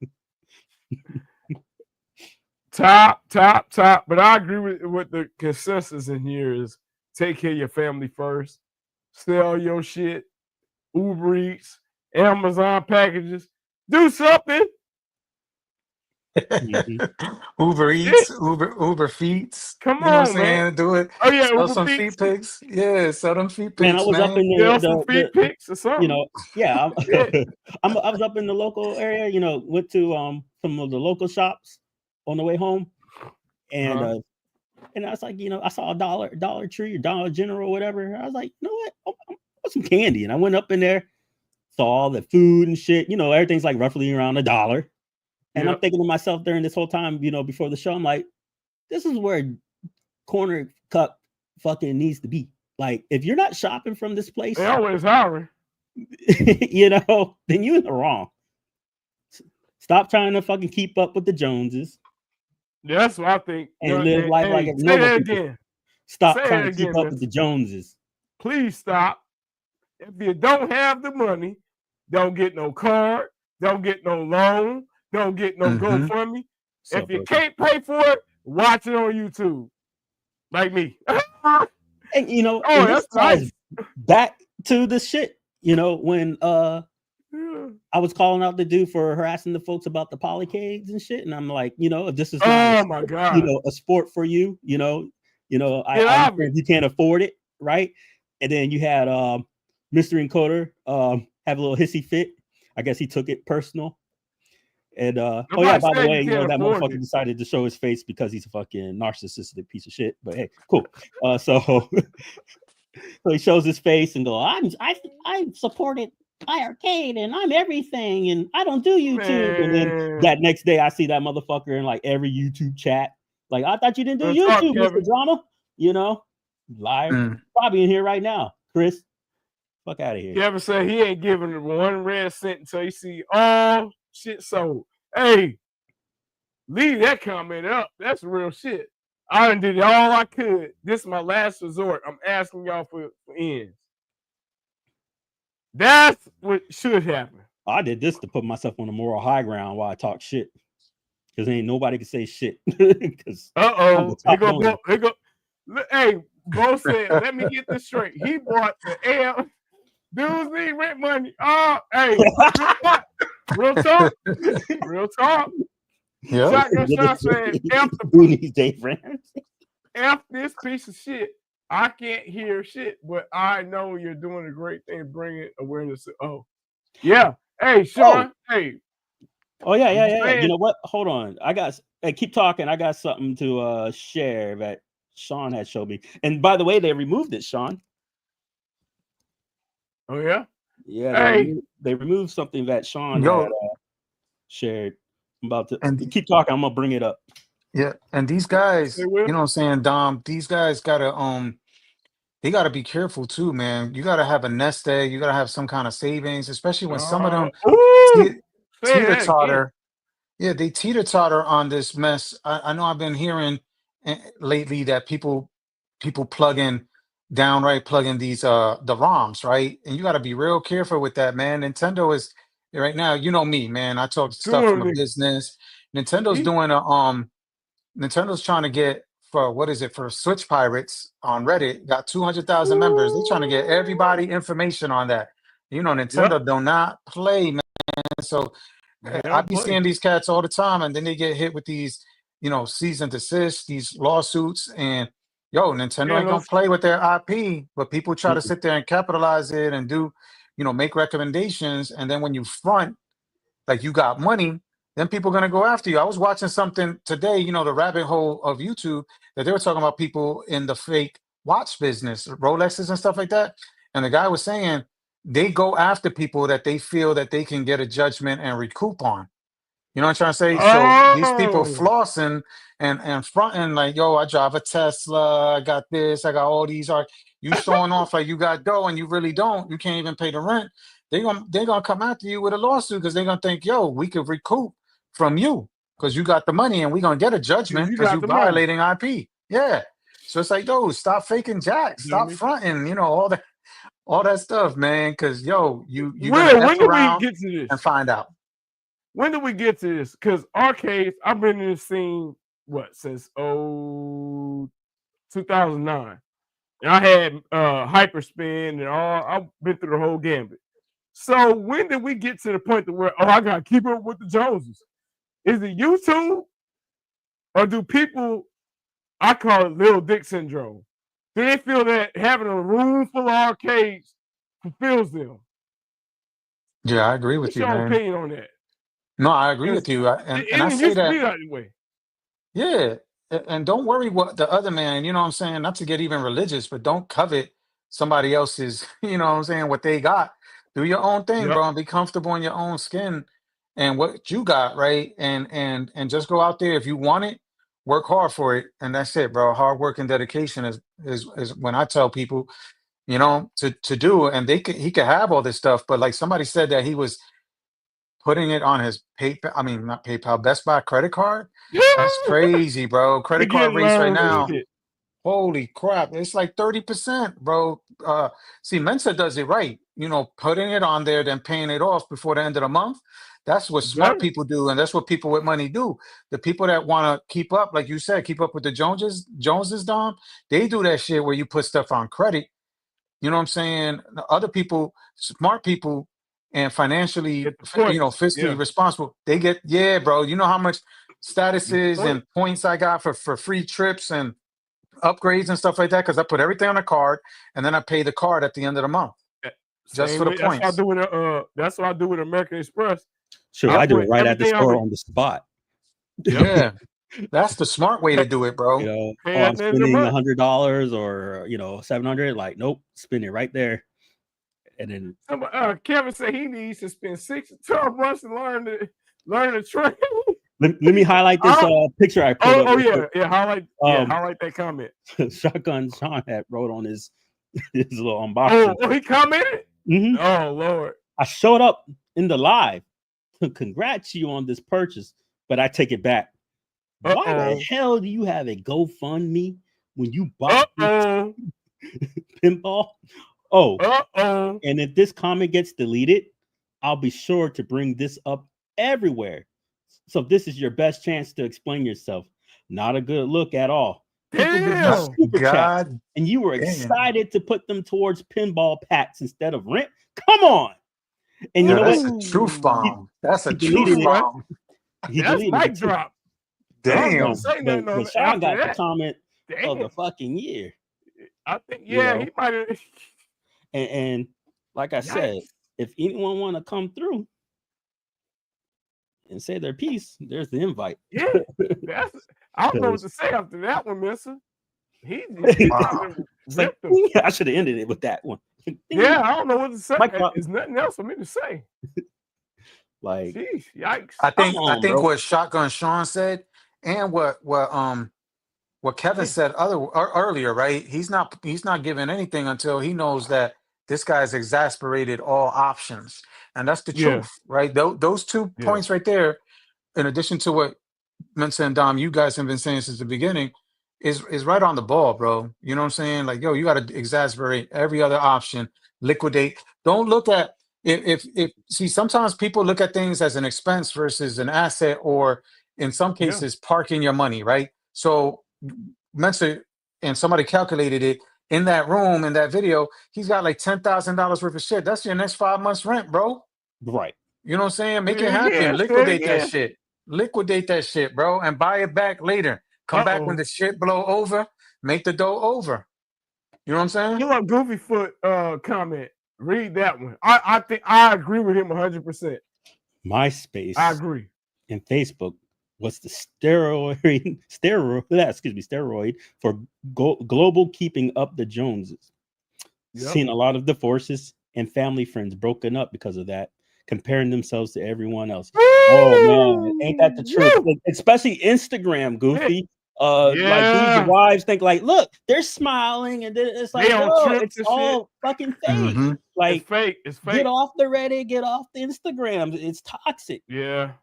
Top. But I agree with what the consensus in here is. take care of your family first. Sell your shit. Uber Eats, Amazon packages. Do something. Uber Eats, Uber Feeds. Come You know what I'm on, man. saying? Do it. Oh yeah, Sell Uber some Feet. feet pics. Yeah, sell them feet Man, I pics, was up man. in Sell some feet pics or something. you know, yeah, Yeah. I was up in the local area. You know, went to some of the local shops on the way home, and and I was like, you know, I saw a Dollar Tree or Dollar General or whatever. I was like, you know what? I want some candy, and I went up in there, saw all the food and shit. You know, everything's like roughly around $1. And I'm thinking to myself during this whole time, you know, before the show, I'm like, this is where corner cup fucking needs to be. Like, if you're not shopping from this place, they always hiring. you know, then you're in the wrong. Stop trying to fucking keep up with the Joneses. Yeah, that's what I think. And live life like it's say that normal. again. Stop Say trying it to keep again, up with the Joneses. Please stop. If you don't have the money, don't get no card, don't get no loan, don't get no GoFundMe. So if you can't pay for it, watch it on YouTube. Like me. And you know, oh, that's nice. Back to the shit. You know, when I was calling out the dude for harassing the folks about the polycades and shit, and I'm like, you know, if this is not my god, you know, a sport for you, you know, I you can't afford it, right? And then you had Mr. Encoder have a little hissy fit. I guess he took it personal. And oh yeah, by the way, you know, that motherfucker decided to show his face because he's a fucking narcissistic piece of shit. But hey, cool. So he shows his face and go, I supported iArcade and I'm everything and I don't do YouTube. Man. And then that next day I see that motherfucker in like every YouTube chat. Like, I thought you didn't do YouTube, Mr. Drama. You know, live. Probably in here right now, Chris. Fuck out of here. Kevin said he ain't giving one red cent until you see all shit sold. Hey, leave that comment up. That's real shit. I done did all I could. This is my last resort. I'm asking y'all for ends. That's what should happen. I did this to put myself on a moral high ground while I talk shit. Because ain't nobody can say shit. Because Here go. Hey, Bo said, let me get this straight. He bought the air. Dudes need rent money. Oh, hey, real talk. Real talk. Yeah. Shotgun Shot said, F this piece of shit. I can't hear shit, but I know you're doing a great thing bringing awareness. Oh, yeah. Hey, Sean. Hey. Oh, yeah. You know what? Hold on. Keep talking. I got something to share that Sean had showed me. And by the way, they removed it, Sean. Oh, yeah? Yeah. They removed something that Sean had shared. I'm about to keep talking. I'm gonna bring it up. Yeah, and these guys, you know what I'm saying, Dom, these guys gotta they gotta be careful too, man. You gotta have a nest egg, you gotta have some kind of savings, especially when some of them teeter-totter. Yeah, they teeter-totter on this mess. I know I've been hearing lately that people plug in these the ROMs, right? And you gotta be real careful with that, man. Nintendo is right now, you know me, man. I talk stuff from a business. Nintendo's doing Nintendo's trying to get for Switch Pirates on Reddit, got 200,000 members. They're trying to get everybody information on that. You know, Nintendo do not play, man. So I be seeing these cats all the time, and then they get hit with these, you know, cease and desist, these lawsuits, and Nintendo ain't gonna play with their IP, but people try to sit there and capitalize it and do, you know, make recommendations, and then when you front like you got money, then people are going to go after you. I was watching something today, you know, the rabbit hole of YouTube, that they were talking about people in the fake watch business, Rolexes and stuff like that. And the guy was saying they go after people that they feel that they can get a judgment and recoup on. You know what I'm trying to say? So these people flossing and fronting like, yo, I drive a Tesla, I got this, I got all these. You showing off like you got dough and you really don't. You can't even pay the rent. They're gonna come after you with a lawsuit because they're gonna think, yo, we could recoup from you because you got the money and we're gonna get a judgment because you're violating IP. Yeah. So it's like, yo, stop faking jack, stop fronting, you know, all that stuff, man. Because you gonna F around get to this and find out. When do we get to this? Because arcades, I've been in this scene since 2009. And I had hyperspin and all. I've been through the whole gambit. So when did we get to the point to where I gotta keep up with the Joneses? Is it YouTube or do people? I call it little dick syndrome. Do they feel that having a room full of arcades fulfills them? Yeah, I agree with What's you, your man. opinion on that? No, I agree with you, and I It say used to that. be that way. Yeah, and don't worry what the other man, you know what I'm saying, not to get even religious, but don't covet somebody else's, you know what I'm saying, what they got. Do your own thing, Yep. bro, and be comfortable in your own skin and what you got, right? And just go out there if you want it, work hard for it, and that's it, bro. Hard work and dedication is when I tell people, you know, to do, and he could have all this stuff, but like somebody said that he was putting it on his PayPal, I mean, not PayPal, Best Buy credit card. That's crazy, bro. They Credit card getting rates right loans and now. shit. Holy crap. It's like 30%, bro. See, Mensa does it right. You know, putting it on there, then paying it off before the end of the month. That's what smart Better. people do, and that's what people with money do. The people that want to keep up, like you said, keep up with the Joneses, Dom, they do that shit where you put stuff on credit. You know what I'm saying? The other people, smart people, and financially, Get the points. fiscally Yeah. responsible, they get, yeah, bro. You know how much statuses Point. and points I got for free trips and upgrades and stuff like that because I put everything on a card and then I pay the card at the end of the month just Same for the way. That's what I points. do with that's what I do with American Express. Sure, I I do put it right at the everything store on on the spot. Yeah, that's the smart way to do it, You bro. know, pay oh, at I'm the end of the spending month. $100 or 700. Like, nope, spend it right there, and then Kevin said he needs to spend 6 to 12 months to learn the trade. let me highlight this picture I pulled up. Yeah, highlight that comment. Shotgun Sean had wrote on his little unboxing. Oh, he commented. Mhm. Oh Lord, I showed up in the live to congrats you on this purchase, but I take it back. Why the hell do you have a GoFundMe when you bought this pinball? And if this comment gets deleted, I'll be sure to bring this up everywhere. So this is your best chance to explain yourself. Not a good look at all. People give you super chats, and you were excited to put them towards pinball packs instead of rent. Come on. And you know that's what? a truth bomb. That's a deleted truth bomb. That's mic drop. Damn. But Sean got the comment of the fucking year. I think, he might have. And like I said, if anyone want to come through and say their piece, there's the invite. Yeah, I don't know what to say after that one, Mister. I should have ended it with that one. Yeah, I don't know what to say. There's nothing else for me to say. Like, jeez, yikes! I think what Shotgun Sean said and what Kevin said earlier, right? He's not giving anything until he knows that this guy's exasperated all options, and that's the truth, right? Those 2 points right there, in addition to what Mensa and Dom, you guys have been saying since the beginning, is right on the ball, bro. You know what I'm saying? Like, yo, you got to exasperate every other option, liquidate. Don't look at if see, sometimes people look at things as an expense versus an asset, or in some cases, parking your money, right? So Mensa and somebody calculated it in that room, in that video, he's got like $10,000 worth of shit. That's your next 5 months rent, bro. Right. You know what I'm saying? Make it happen. Liquidate that shit. Liquidate that shit, bro, and buy it back later. Come back when the shit blow over. Make the dough over. You know what I'm saying? You want Goofy Foot comment. Read that one. I think I agree with him 100%. MySpace. I agree. And Facebook was the steroid for global keeping up the Joneses. Seen a lot of divorces and family friends broken up because of that, comparing themselves to everyone else. Oh man, ain't that the truth? Especially Instagram, Goofy. Like these wives think like, look, they're smiling, and then it's like, it's all fucking fake. Mm-hmm. Like, it's fake. It's fake. Get off the Reddit, get off the Instagram. It's toxic. Yeah.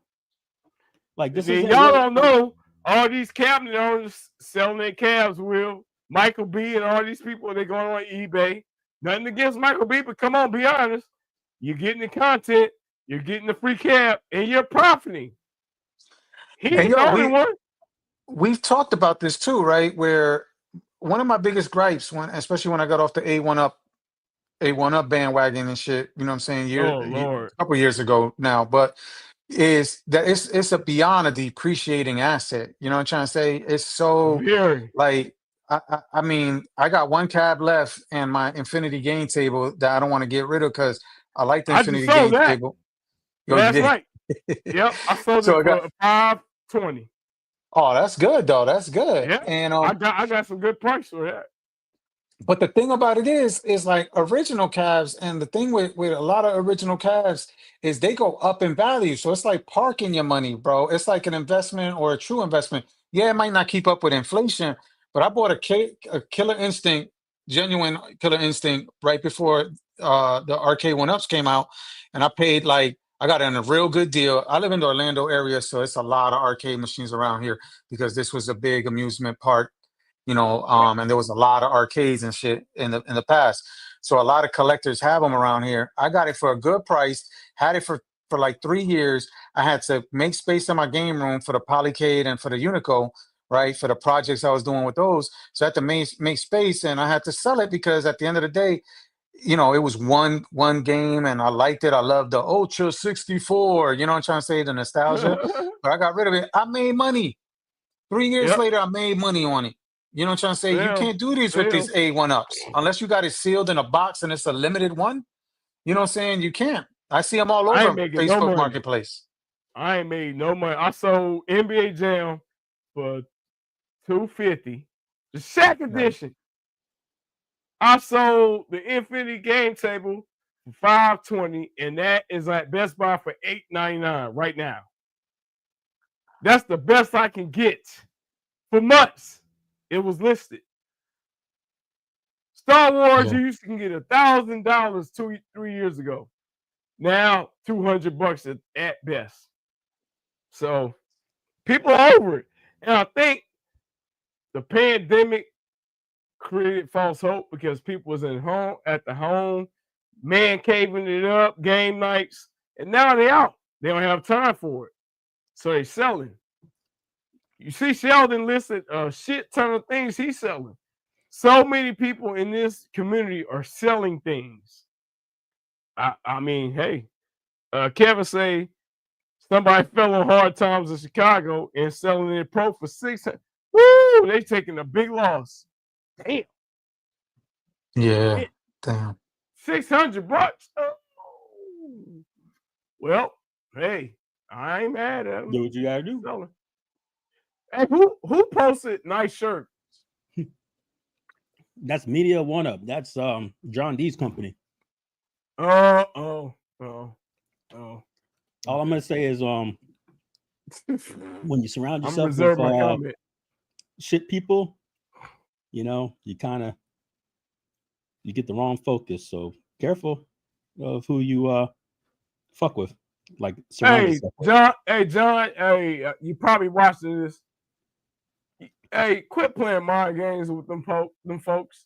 Like this is y'all don't know all these cabinet owners selling their cabs. Will Michael B and all these people, they going on eBay. Nothing against Michael B, but come on, be honest. You're getting the content, you're getting the free cab, and you're profiting. He's the only one. We've talked about this too, right? Where one of my biggest gripes, especially when I got off the A1 up bandwagon and shit, you know what I'm saying, Oh a Lord. couple years ago now, but is that it's a beyond a depreciating asset. You know what I'm trying to say? It's so Very. like I mean, I got one cab left and my infinity gain table that I don't want to get rid of because I like the I just infinity sold gain that table. Yo, you last did. night. Yep, I sold So it I got, for 520. oh, that's good though. That's good. Yeah, And I got some good price for that. but the thing about it is like original calves, and the thing with a lot of original calves is they go up in value. So it's like parking your money, bro. It's like an investment or a true investment. Yeah, it might not keep up with inflation, but I bought a Killer Instinct, genuine Killer Instinct, right before the Arcade One Ups came out, and I paid like I got it in a real good deal. I live in the Orlando area, so it's a lot of arcade machines around here because this was a big amusement park, and there was a lot of arcades and shit in the past. So a lot of collectors have them around here. I got it for a good price, had it for like 3 years. I had to make space in my game room for the Polycade and for the Unico, right? For the projects I was doing with those. So I had to make space, and I had to sell it because at the end of the day, it was one game and I liked it. I loved the Ultra 64, you know what I'm trying to say, the nostalgia. But I got rid of it. I made money. 3 years Yep. later, I made money on it. You know what I'm trying to say? You Well, can't do these with these well, A1 ups unless you got it sealed in a box and it's a limited one. You know what I'm saying? You can't. I see them all I ain't over making no Facebook money. Marketplace. I ain't made no money. I sold NBA Jam for 250. The Shaq Right. edition. I sold the Infinity Game Table for 520, and that is at Best Buy for $8.99 right now. That's the best I can get for months. It was listed. Star Wars, Yeah. you used to get $1,000 3 years ago. Now $200 at best. So people are over it, and I think the pandemic created false hope because people was at the home, man caving it up, game nights, and now they out. They don't have time for it, so they selling. You see, Sheldon listed a shit ton of things he's selling. So many people in this community are selling things. I mean, hey, Kevin say somebody fell on hard times in Chicago and selling it pro for 600. Woo! They taking a big loss. Damn. Yeah. Damn. $600. Oh. Well, hey, I ain't mad at them. Do what you gotta do. Selling. Hey, who posted nice shirt? That's Media One Up. That's John D's company. Oh. All I'm gonna say is when you surround I'm yourself reserve with my comment. shit people, you get the wrong focus. So careful of who you fuck with. Like surround Hey, yourself with. John, you probably watching this. Hey, quit playing mind games with them folks.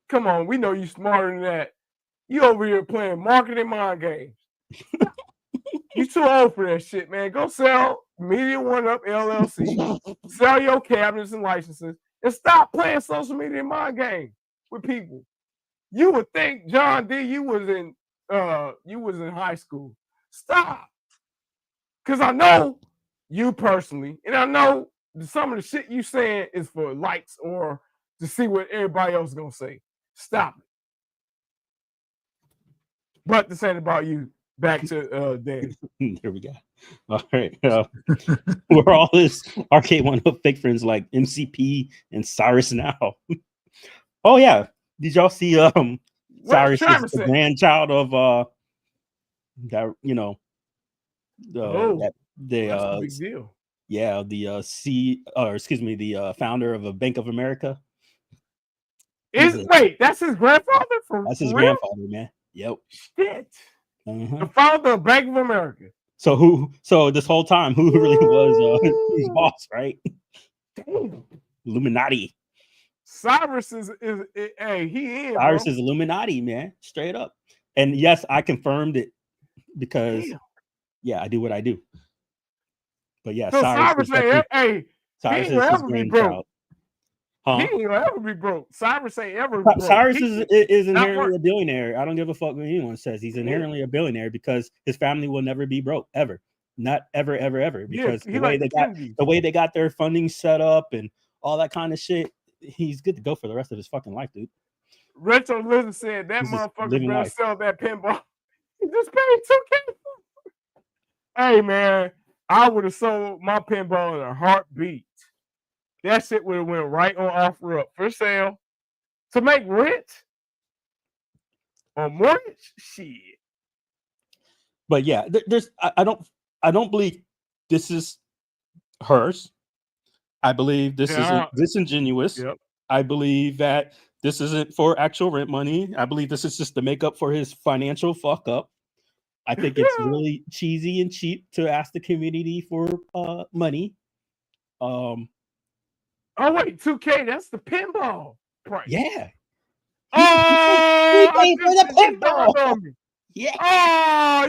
Come on, we know you smarter than that. You over here playing marketing mind games. You too old for that shit, man. Go sell Media One Up LLC, sell your cabinets and licenses, and stop playing social media mind games with people. You would think, John D, you was in high school. Stop. Because I know you personally, and I know some of the shit you saying is for likes or to see what everybody else is gonna say. Stop it. But this ain't about you. Back to Dan. There we go. All right. We're all his Arcade One Up fake friends like MCP and Cyrus now. Oh yeah. Did y'all see Cyrus is the grandchild of that that's a big deal. Yeah, the the founder of a Bank of America. Wait, that's his grandfather? That's his real? grandfather, man. Yep. Shit. The founder of Bank of America. So this whole time, who really was his boss, right? Damn. Illuminati. Cyrus is he in, Cyrus bro. is Illuminati, man. Straight up. And yes, I confirmed it because I do what I do. But yeah, so Cyrus is his grandchild. Huh? He ain't gonna ever be broke. Cyrus ain't ever broke. Cyrus is inherently work. a billionaire. I don't give a fuck what anyone says. He's inherently a billionaire because his family will never be broke ever, not ever, ever, ever. Because the way they got their funding set up and all that kind of shit, he's good to go for the rest of his fucking life, dude. Retro Lizard said that motherfucker better sell that pinball. He just paid $2K. Hey man, I would have sold my pinball in a heartbeat. That shit would have went right on offer up for sale to make rent or mortgage. Shit. But yeah, I don't believe this is hers. I believe this isn't disingenuous. Yep. I believe that this isn't for actual rent money. I believe this is just to make up for his financial fuck up. I think it's really cheesy and cheap to ask the community for money. Oh wait, $2K, that's the pinball price. Yeah. Oh, he paid for the pinball. Yeah. Oh,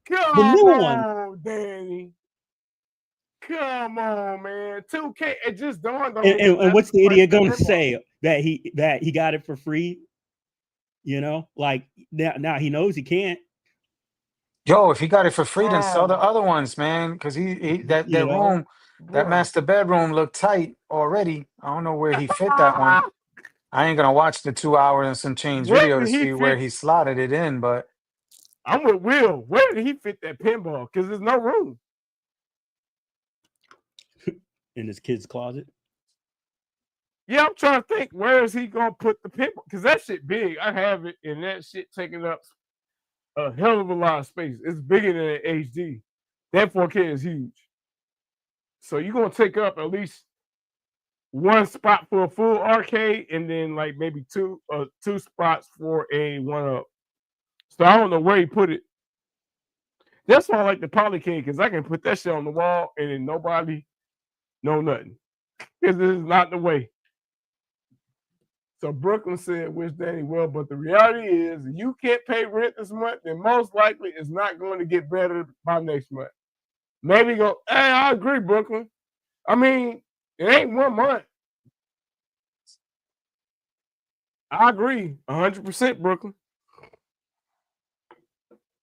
come the new on, one. Danny. Come on, man. $2K. It just dawned on me. And what's the idiot gonna say? That he got it for free? You know, like now he knows he can't. Yo, if he got it for free, then sell the other ones, man. Because that room, that master bedroom looked tight already. I don't know where he fit that one. I ain't gonna watch the 2 hours and some change video to see where he slotted it in, but I'm with Will. Where did he fit that pinball? Because there's no room. In his kid's closet. Yeah, I'm trying to think. Where is he gonna put the pinball? Because that shit big. I have it, and that shit taking up a hell of a lot of space. It's bigger than an HD. That 4K is huge. So you're gonna take up at least one spot for a full arcade, and then like maybe two spots for a 1-up. So I don't know where he put it. That's why I like the polycade, because I can put that shit on the wall and then nobody know nothing. Because this is not the way. So Brooklyn said, wish Danny well, but the reality is you can't pay rent this month, then most likely it's not going to get better by next month. Maybe go, hey, I agree, Brooklyn. I mean, it ain't 1 month. I agree 100%, Brooklyn.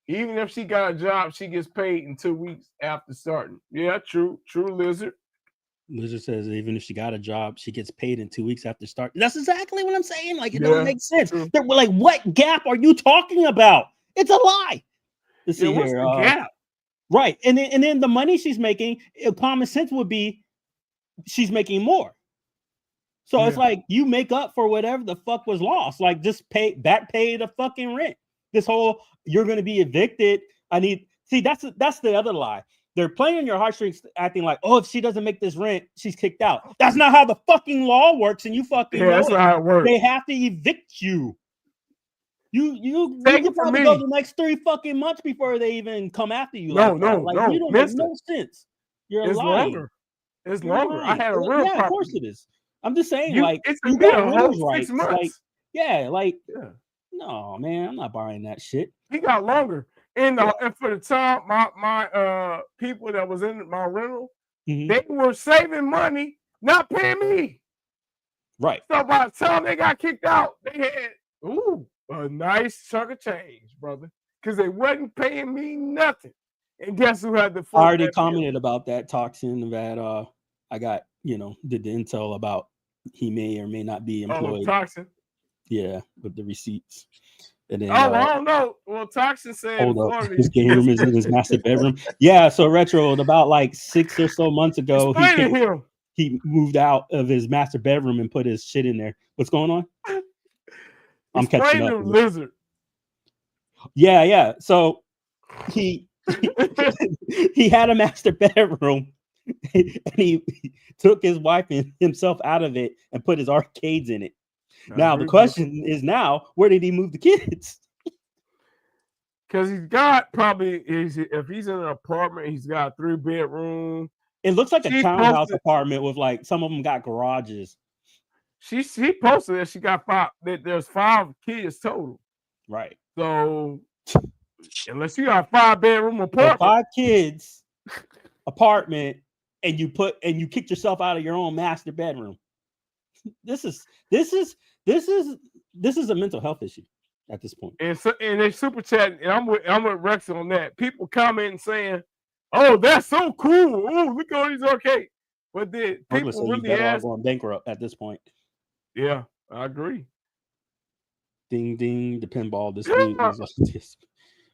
Even if she got a job, she gets paid in 2 weeks after starting. Yeah, true, Lizard. Lizard says even if she got a job, she gets paid in 2 weeks after starting. That's exactly what I'm saying. Like, it doesn't make sense. They're like, what gap are you talking about? It's a lie. Let's see what's here. The gap? Right. And then the money she's making, common sense would be she's making more. So it's like you make up for whatever the fuck was lost. Like, just pay the fucking rent. This whole you're gonna be evicted. That's the other lie. They're playing your heartstrings, acting like, oh, if she doesn't make this rent, she's kicked out. That's not how the fucking law works, and you fucking know that's it. Not how it works. They have to evict you. You can probably go the next 3 fucking months before they even come after you. No, you don't make no sense. You're lying. Longer. It's longer. I had a real of course it is. I'm just saying, you got renters rights. No, man, I'm not buying that shit. He got longer. And for the time, my people that was in my rental, they were saving money, not paying me. Right. So by the time they got kicked out, they had a nice chunk of change, brother, because they wasn't paying me nothing. And guess who had the? I already commented about that toxin that I got. Did the intel about he may or may not be employed. Oh, toxin. Yeah, with the receipts. And then, I don't know. Well, Toxin said hold up. His game room is in his master bedroom. Yeah, so Retro, about like 6 or so months ago, he moved out of his master bedroom and put his shit in there. What's going on? I'm catching up. Lizard. Yeah. So he had a master bedroom and he took his wife and himself out of it and put his arcades in it. Now the question is where did he move the kids? Because he's got if he's in an apartment, he's got a 3-bedroom. It looks like a townhouse apartment with like some of them got garages. She posted that she got 5. That there's 5 kids total. Right. So unless you got a 5-bedroom apartment, 5 kids apartment, and you kicked yourself out of your own master bedroom. This is a mental health issue at this point. And they super chatting, and I'm with Rex on that. People commenting saying, "Oh, that's so cool! Oh, look at all these arcades." But then people really ask, going bankrupt at this point. Yeah, I agree. Ding ding, the pinball. This dude is like this,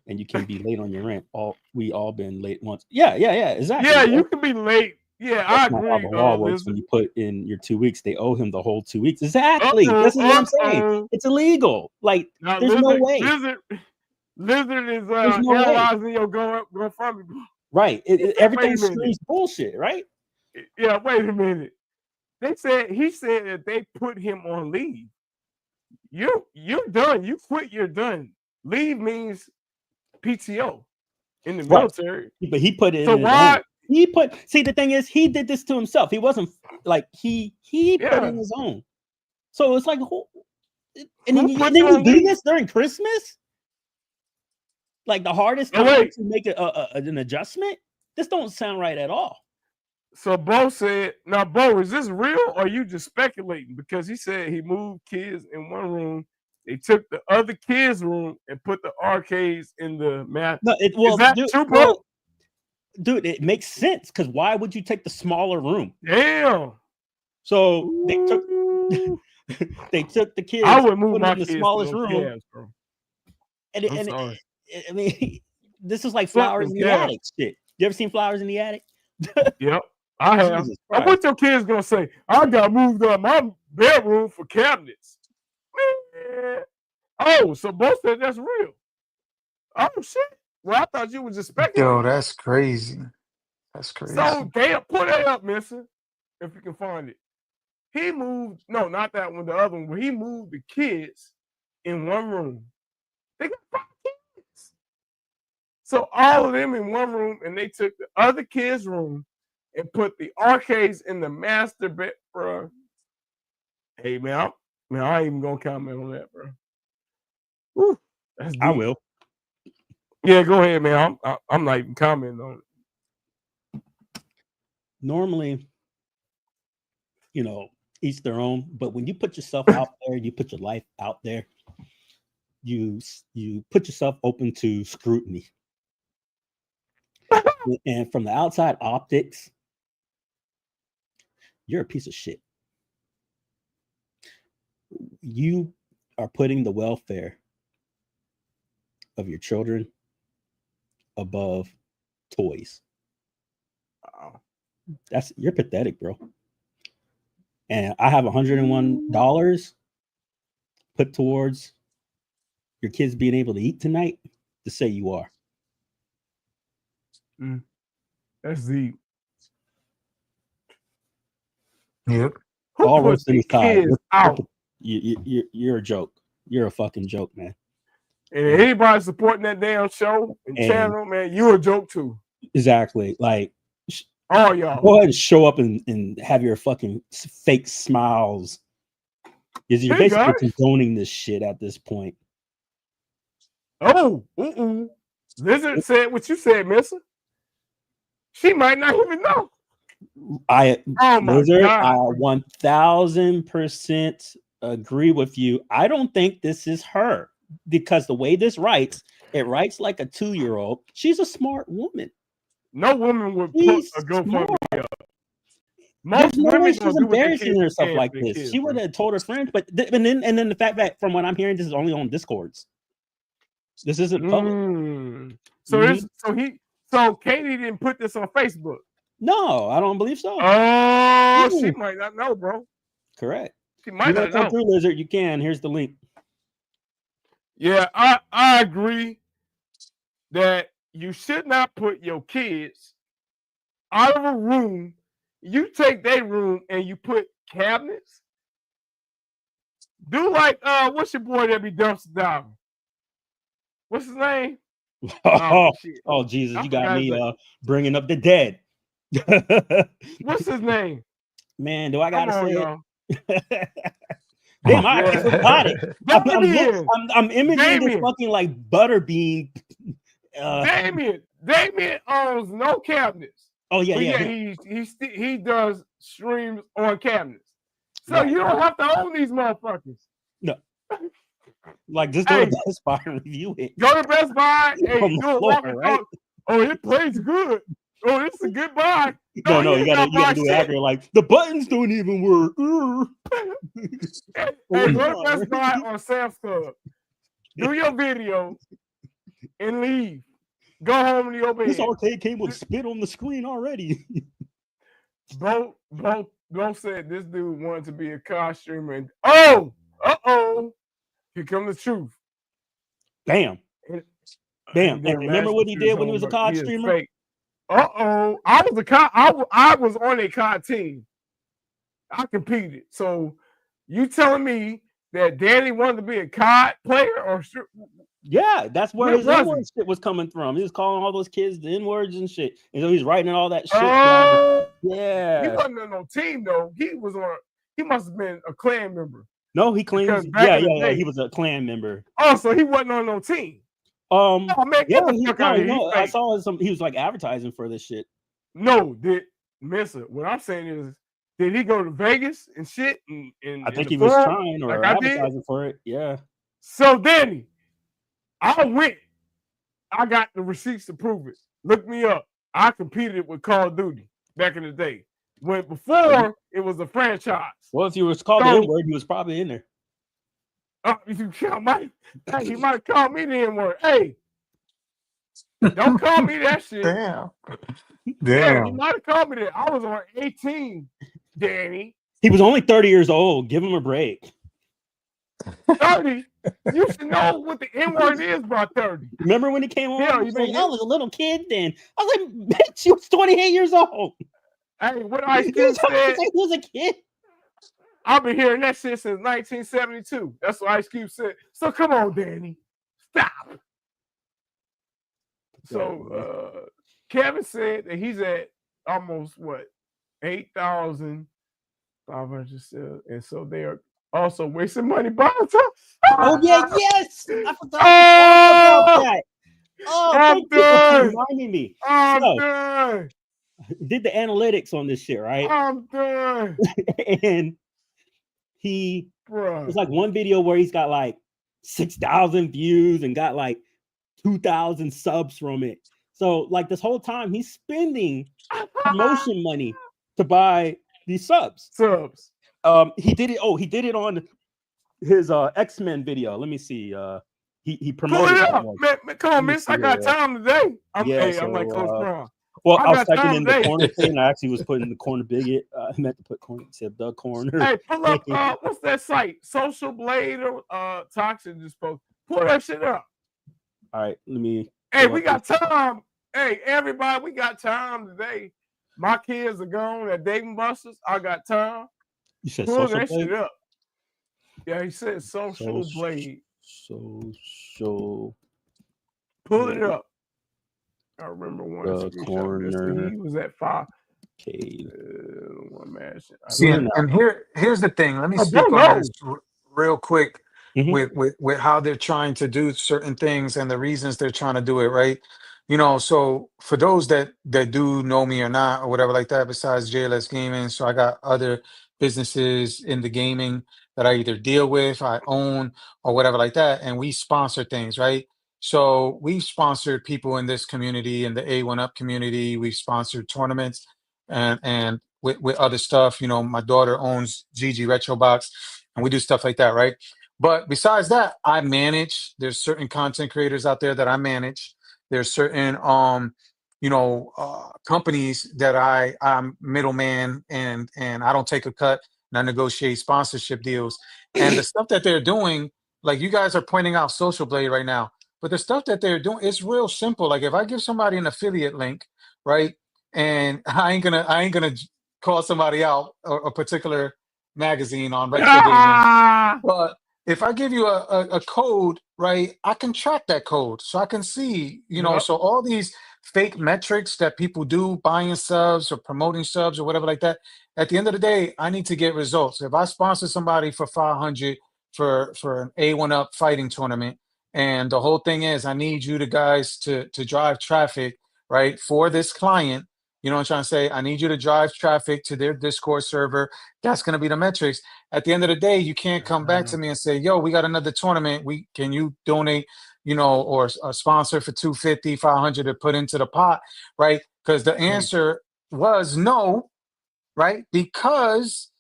and you can't be late on your rent. We all been late once. Yeah, exactly. Yeah, you can be late. Yeah, I agree. How the law works when you put in your 2 weeks, they owe him the whole 2 weeks. Exactly. This is what I'm saying. It's illegal. Like, now, there's no way. Lizard is analyzing your GoFundMe. Right. Everything screams bullshit, right? Yeah, wait a minute. He said that they put him on leave. You're done. You quit, you're done. Leave means PTO in the military. But he put it so in why see, the thing is, he did this to himself. He wasn't like he put in his own. So it's like, and then you do this during Christmas? Like the hardest time to make an adjustment? This don't sound right at all. So Bo said, now Bo, is this real or are you just speculating? Because he said he moved kids in one room. They took the other kids' room and put the arcades in the math. No, is that true, Bo? Dude, it makes sense because why would you take the smaller room? Damn. So they took the kids. I would move my in the smallest room. Cabs, bro. And I mean, this is like Flowers in the Attic shit. You ever seen Flowers in the Attic? Yep, I have. What your kids gonna say? I got moved up my bedroom for cabinets. Man. Oh, so both said that's real. Oh shit. Well, I thought you were just speculating. Yo, that's crazy. That's crazy. So damn, put that up, mister, if you can find it. He moved, no, not that one, the other one, where he moved the kids in one room. They got 5 kids. So all of them in one room, and they took the other kids' room and put the arcades in the master bed, bro. Hey, man, I ain't even gonna comment on that, bro. Woo, that's deep. I will. Yeah, go ahead, man. I'm not even commenting on it. Normally, each their own. But when you put yourself out there, you put your life out there, you put yourself open to scrutiny. And from the outside optics, you're a piece of shit. You are putting the welfare of your children above toys. Wow. You're pathetic, bro. And I have $101 put towards your kids being able to eat tonight to say you are. That's deep. Yep. All roads in the out. You're a joke. You're a fucking joke, man. And anybody supporting that damn show and channel, man, you're a joke too. Exactly. Like, all y'all. Go ahead and show up and have your fucking fake smiles. You're basically condoning this shit at this point. Oh, Lizard said what you said, mister. She might not even know. Lizard, I 1000% agree with you. I don't think this is her because the way this writes, it writes like a 2-year-old. She's a smart woman. No woman would put a GoFundMe up. Most women she's embarrassing herself like this. She would have told her friends, but and then the fact that from what I'm hearing, this is only on Discords. This isn't public. So Katie didn't put this on Facebook. No, I don't believe so. Oh, she might not know, bro. Correct. She might not know. Through, Lizard, you can. Here's the link. Yeah, I agree that you should not put your kids out of a room. You take their room and you put cabinets. Do like what's your boy that be dumpster diving? What's his name? Oh Jesus, you got me bringing up the dead. What's his name? Man, do I gotta say it? Damn, I forgot it. I'm imaging this fucking like butterbean. Damien owns no cabinets. Oh yeah. He does streams on cabinets. So you don't have to own these motherfuckers. No. Like, just go to Best Buy and review it. Go to Best Buy. Hey, On the do it floor, walk and right? talk. Oh, it plays good. Oh, this is a good buy. No, you gotta do it accurate. Like, the buttons don't even work. Hey, go to Best Buy or Sam's Club. Do your video and leave. Go home to your bed. This arcade came with spit on the screen already. Bo said this dude wanted to be a car streamer. And, uh-oh. Here come the truth. Damn. And Remember what he did when he was a COD streamer? Uh-oh. I was on a COD team. I competed. So you telling me that Danny wanted to be a COD player or yeah, that's where his N-word shit was coming from. He was calling all those kids the N-words and shit. And so he's writing all that shit down. Yeah. He wasn't on no team though. He must have been a clan member. No, he claims he was a clan member. Oh, so he wasn't on no team. I saw he was like advertising for this shit. No, what I'm saying is, did he go to Vegas and shit? I think he was trying or advertising for it. Yeah. So Danny, I went. I got the receipts to prove it. Look me up. I competed with Call of Duty back in the day. Before it was a franchise. Well, if you was called the N-word, he was probably in there. If you he might have called me the N-word. Hey, don't call me that shit. Damn. Yeah, he might have called me that. I was on 18, Danny. He was only 30 years old. Give him a break. 30? You should know what the N-word is by 30. Remember when he came on? Yeah, I was a little kid then. I was like, bitch, he was 28 years old. Hey, what Ice Cube said? He was a kid. I've been hearing that shit since 1972. That's what Ice Cube said. So come on, Danny. Stop. So Kevin said that he's at almost 8,500 sales. And so they are also wasting money buying stuff. Oh, yeah, yes. I forgot about that. Oh, I'm done. Reminding me. I'm done. Did the analytics on this shit, right? I'm done. And it's like one video where he's got like 6,000 views and got like 2,000 subs from it. So like this whole time he's spending promotion money to buy these subs. He did it on his X-Men video. Let me see. He promoted it. Man, come on, miss. I got time today. I'm like Coach Brown. Well, I was typing in the corner thing. I actually was putting the corner bigot. I meant to put corner, said the corner. Hey, pull up. What's that site? Social Blade or Toxic just post. Pull that shit up. All right, let me. Hey, we got time. Hey, everybody, we got time today. My kids are gone at Dave and Buster's. I got time. You said pull Social that Blade? shit up. Yeah, he said Social Blade. Social. Pull it up. I remember one corner. He was at 5. One match. See, and here's the thing. Let me speak on this real quick with how they're trying to do certain things and the reasons they're trying to do it, right? You know, so for those that do know me or not or whatever like that, besides JLS Gaming, so I got other businesses in the gaming that I either deal with, I own, or whatever like that, and we sponsor things, right? So we've sponsored people in this community, in the A1 Up community. We've sponsored tournaments and with other stuff. You know, my daughter owns GG Retro Box, and we do stuff like that, right? But besides that, I manage. There's certain content creators out there that I manage. There's certain companies that I'm middleman and I don't take a cut and I negotiate sponsorship deals. And the stuff that they're doing, like you guys are pointing out Social Blade right now. But the stuff that they're doing, it's real simple. Like if I give somebody an affiliate link, right, and I ain't gonna call somebody out or a particular magazine on retro gaming, but if I give you a code, right, I can track that code, so I can see, so all these fake metrics that people do, buying subs or promoting subs or whatever like that. At the end of the day, I need to get results. If I sponsor somebody for 500 for an A1 Up fighting tournament. And the whole thing is, I need you guys to drive traffic, right, for this client, You know what I'm trying to say? I need you to drive traffic to their Discord server. That's going to be the metrics. At the end of the day, you can't come back to me and say, yo, we got another tournament. Can you donate, or a sponsor for 250, 500 to put into the pot, right? Because the answer was no, right? Because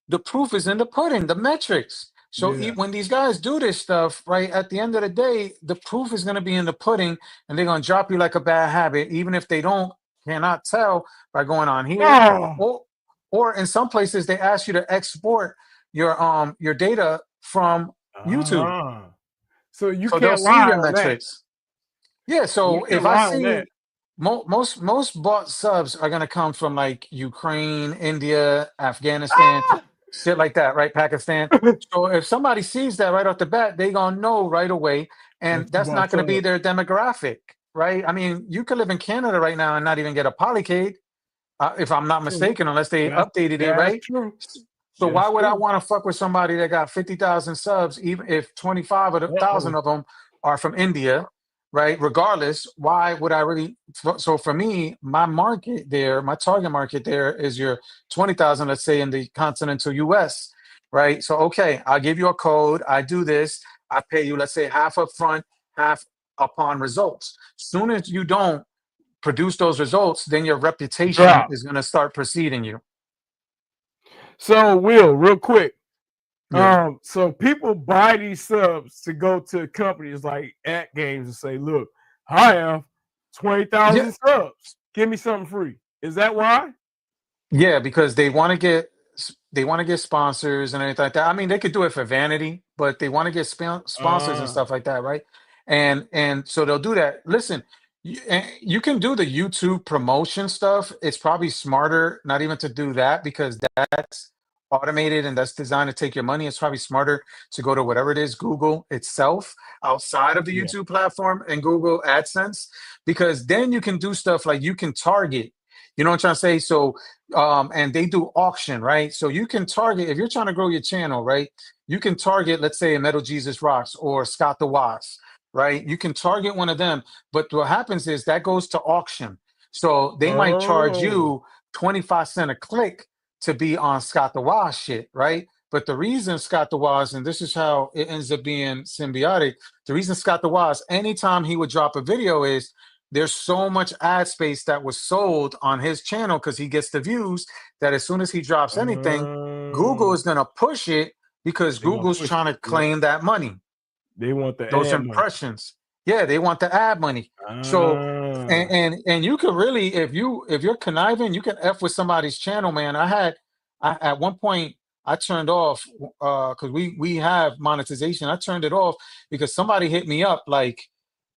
the proof is in the pudding, the metrics. So when these guys do this stuff, right, at the end of the day, the proof is going to be in the pudding, and they're going to drop you like a bad habit, even if they cannot tell by going on here. Or in some places, they ask you to export your data from YouTube. So you so can't they'll see lie your on metrics. That. Yeah, so if I see that. most bought subs are gonna come from like Ukraine, India, Afghanistan, shit like that, right? Pakistan. So if somebody sees that right off the bat, they gonna know right away, and that's not gonna be their demographic, right? I mean, you could live in Canada right now and not even get a polycade, if I'm not mistaken, unless they updated it, right? True. So why would I want to fuck with somebody that got 50,000 subs, even if 25,000 of them are from India, right? Regardless, why would I really? So for me, my target market there is your 20,000, let's say in the continental US, right? So, okay, I'll give you a code. I do this. I pay you, let's say half up front, half upon results. Soon as you don't produce those results, then your reputation is going to start preceding you. So, Will, real quick. Yeah. So people buy these subs to go to companies like At Games and say, look, I have 20,000 subs. Give me something free. Is that why? Yeah, because they want to get sponsors and anything like that. I mean, they could do it for vanity, but they want to get sponsors and stuff like that, right? And so they'll do that. Listen, you can do the YouTube promotion stuff. It's probably smarter not even to do that, because that's automated and that's designed to take your money. It's probably smarter to go to whatever it is, Google itself, outside of the YouTube platform, and Google AdSense, because then you can do stuff like you can target. You know what I'm trying to say? So, and they do auction, right? So you can target, if you're trying to grow your channel, right? You can target, let's say, a Metal Jesus Rocks or Scott the Wasp, right? You can target one of them, but what happens is that goes to auction. So they might charge you 25 cents a click to be on Scott the Wasp shit, right? But the reason Scott the Wasp, and this is how it ends up being symbiotic, the reason Scott the Wasp, anytime he would drop a video, is there's so much ad space that was sold on his channel because he gets the views, that as soon as he drops anything, Google is going to push it, because Google's trying to claim that money. They want those impressions. Money. Yeah, they want the ad money. So and you could really, if you're conniving, you can F with somebody's channel, man. I at one point I turned off because we have monetization. I turned it off because somebody hit me up like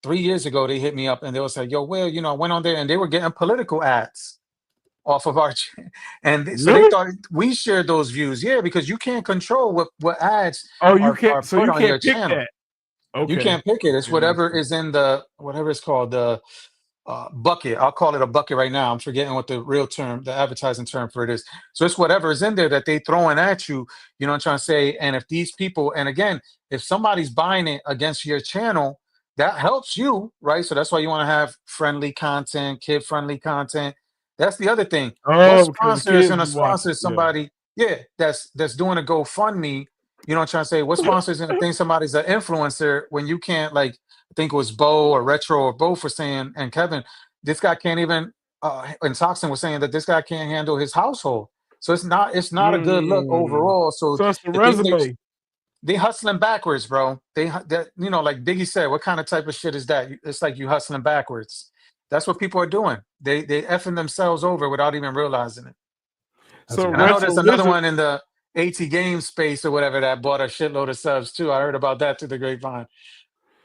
3 years ago. They hit me up and they was like, yo, Will, I went on there and they were getting political ads off of our channel. And so they thought we shared those views. Yeah, because you can't control what ads are put on your channel. That. Okay. You can't pick it. It's whatever is in whatever it's called, the bucket. I'll call it a bucket right now. I'm forgetting what the real term, the advertising term for it is. So it's whatever is in there that they throwing at you. You know what I'm trying to say? And if these people, and again, if somebody's buying it against your channel, that helps you, right? So that's why you want to have friendly content, kid-friendly content. That's the other thing. What sponsor is going to sponsor somebody? Yeah, that's doing a GoFundMe. You know what I'm trying to say? What sponsors going to think somebody's an influencer when you can't, like, I think it was Bo or Retro or both were saying, and Kevin, this guy can't even, and Toxin was saying that this guy can't handle his household. So it's not a good look overall. So it's the resume. They hustling backwards, bro. Like Biggie said, what kind of type of shit is that? It's like you hustling backwards. That's what people are doing. They effing themselves over without even realizing it. So I know there's another one in the AT game space or whatever that bought a shitload of subs too. I heard about that through the grapevine,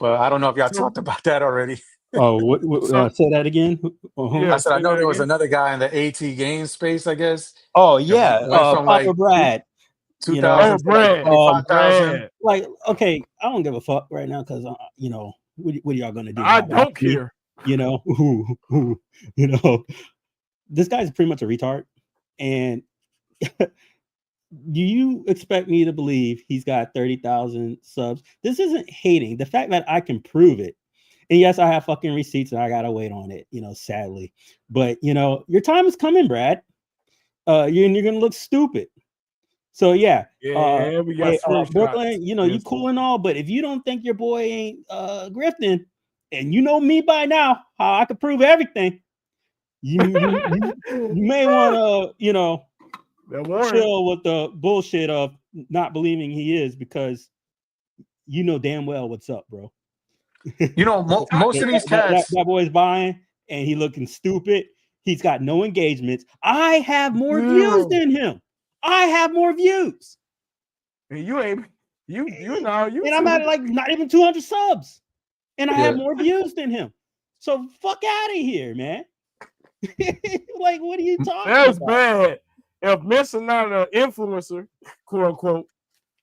but I don't know if y'all talked about that already. Oh, what say that again? I said I know there was another guy in the AT game space, I guess. Oh yeah, from Papa Brad. 2,000 to like 25,000. Like, okay, I don't give a fuck right now because what are y'all gonna do? I don't care. This guy's pretty much a retard, and do you expect me to believe he's got 30,000 subs? This isn't hating. The fact that I can prove it And yes, I have fucking receipts and I gotta wait on it, sadly. But your time is coming, Brad. You're gonna look stupid. So yeah, we got Brooklyn, you cool and all, but if you don't think your boy ain't grifting, and you know me by now, how I could prove everything, you may want to, chill with the bullshit of not believing he is, because you know damn well what's up, bro. Most of these cats, that boy's buying and he looking stupid. He's got no engagements. I have more views than him. I have more views. And you ain't and I'm at like not even 200 subs. And I have more views than him. So fuck out of here, man. Like, what are you talking about? That's bad. If Mensa not an influencer, quote unquote,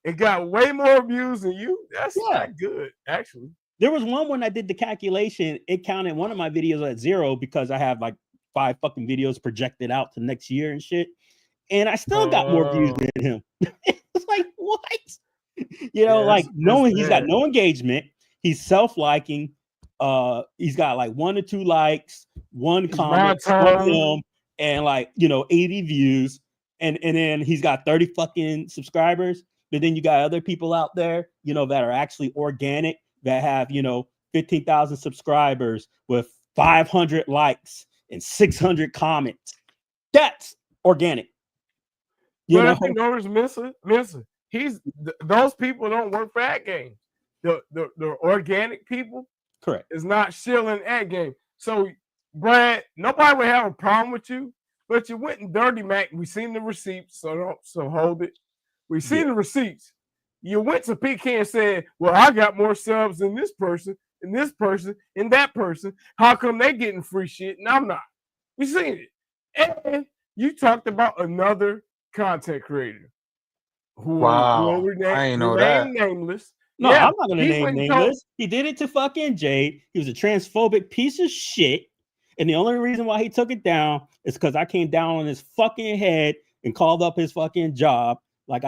it got way more views than you, that's not good, actually. There was one when I did the calculation, it counted one of my videos at 0 because I have like 5 fucking videos projected out to next year and shit. And I still got more views than him. It's like, what? Knowing he's got no engagement, he's self-liking, he's got like 1 or 2 likes, 1 comment from him, and 80 views, and then he's got 30 fucking subscribers. But then you got other people out there, that are actually organic, that have 15,000 subscribers with 500 likes and 600 comments. That's organic. If you notice, Mensa, those people don't work for ad game. The organic people, correct, is not shilling ad game. So, Brad, nobody would have a problem with you, but you went and Dirty Mac. We seen the receipts, so hold it. We seen the receipts. You went to PK and said, "Well, I got more subs than this person, and this person, and that person. How come they getting free shit and I'm not?" We seen it, and you talked about another content creator who I ain't know that. Nameless. No, I'm not gonna name nameless. He did it to fucking Jade. He was a transphobic piece of shit, and the only reason why he took it down is because I came down on his fucking head and called up his fucking job like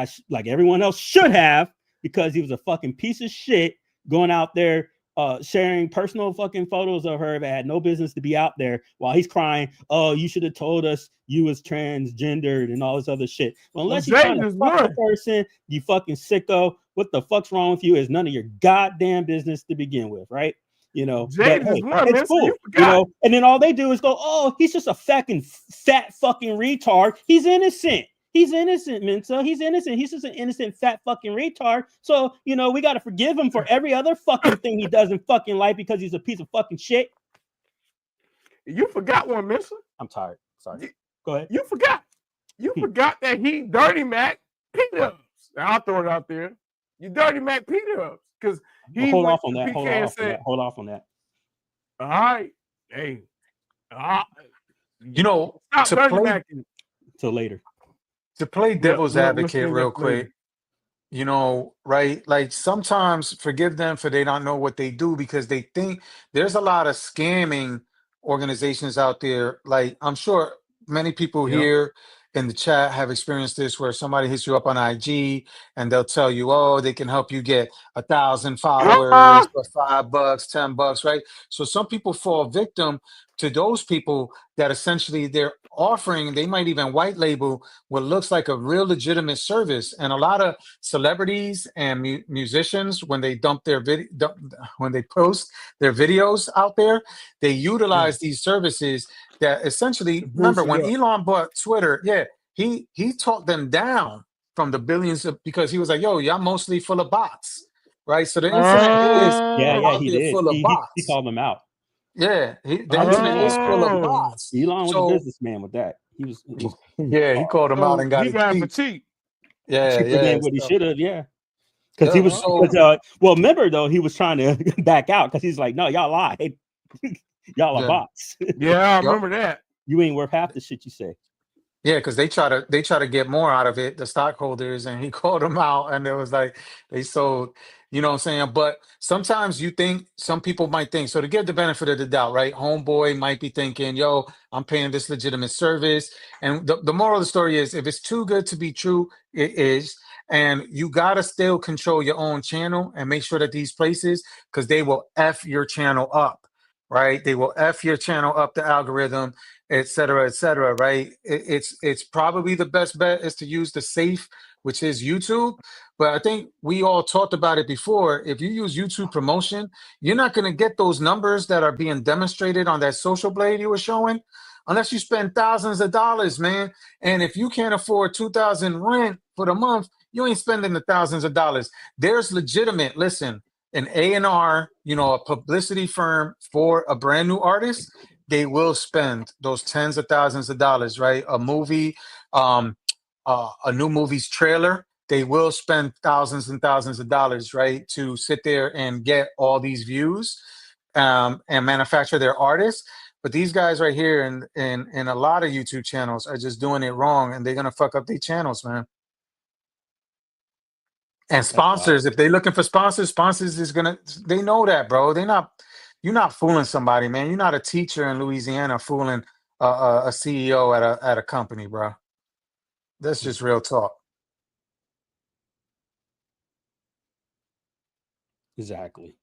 everyone else should have, because he was a fucking piece of shit going out there sharing personal fucking photos of her that had no business to be out there, while he's crying, "Oh, you should have told us you was transgendered," and all this other shit. Well, unless you're trying to fuck a person, you fucking sicko, what the fuck's wrong with you is none of your goddamn business to begin with, right? It's cool, and then all they do is go, "Oh, he's just a fucking fat fucking retard. He's innocent. He's innocent, Mensa. He's innocent. He's just an innocent fat fucking retard. So, we got to forgive him for every other fucking thing he does in fucking life because he's a piece of fucking shit." You forgot one, Mensa. I'm tired. Sorry. Go ahead. You forgot. You forgot that he Dirty Mac P-Dubs. I'll throw it out there. You Dirty Mac P-Dubs. Because he hold off on that. Hold off on that. All right. Hey. Stop Dirty Macking till later. To play devil's advocate real quick, right? Like, sometimes forgive them for they don't know what they do, because they think there's a lot of scamming organizations out there. Like, I'm sure many people here in the chat have experienced this, where somebody hits you up on IG and they'll tell you, "Oh, they can help you get 1,000 followers for $5, $10, right? So some people fall victim to those people that essentially they're offering, they might even white label what looks like a real legitimate service. And a lot of celebrities and musicians, when they when they post their videos out there, they utilize these services that essentially, remember when Elon bought Twitter, he talked them down from the billions because he was like, "Yo, y'all mostly full of bots," right? So the internet is full of bots. He called them out. Yeah, the internet is full of bots. Elon was a businessman with that. He was he called him out and got it cheap. Yeah, what he should have, because he was. Remember though, he was trying to back out because he's like, "No, y'all lied. Y'all are bots." Yeah, I remember that. You ain't worth half the shit you say. Yeah, because they try to get more out of it, the stockholders, and he called them out, and it was like they sold. You know what I'm saying? But sometimes some people might think, so to give the benefit of the doubt, right? Homeboy might be thinking, "Yo, I'm paying this legitimate service." And the moral of the story is, if it's too good to be true, it is. And you gotta still control your own channel and make sure that these places, because they will F your channel up, right? They will F your channel up, the algorithm, et cetera, right? It's probably the best bet is to use the safe, which is YouTube. But I think we all talked about it before. If you use YouTube promotion, you're not going to get those numbers that are being demonstrated on that social blade you were showing unless you spend thousands of dollars, man. And if you can't afford 2,000 rent for the month, you ain't spending the thousands of dollars. There's legitimate, listen, an A&R, you know, a publicity firm for a brand new artist, they will spend those tens of thousands of dollars, right? A movie, a new movie's trailer, they will spend thousands and thousands of dollars, right, to sit there and get all these views and manufacture their artists. But these guys right here in a lot of YouTube channels are just doing it wrong, and they're gonna fuck up their channels, man. And sponsors, if they're looking for sponsors is gonna, they know that, bro. You're not fooling somebody, man. You're not a teacher in Louisiana fooling a CEO at a company, bro. That's just real talk. Exactly.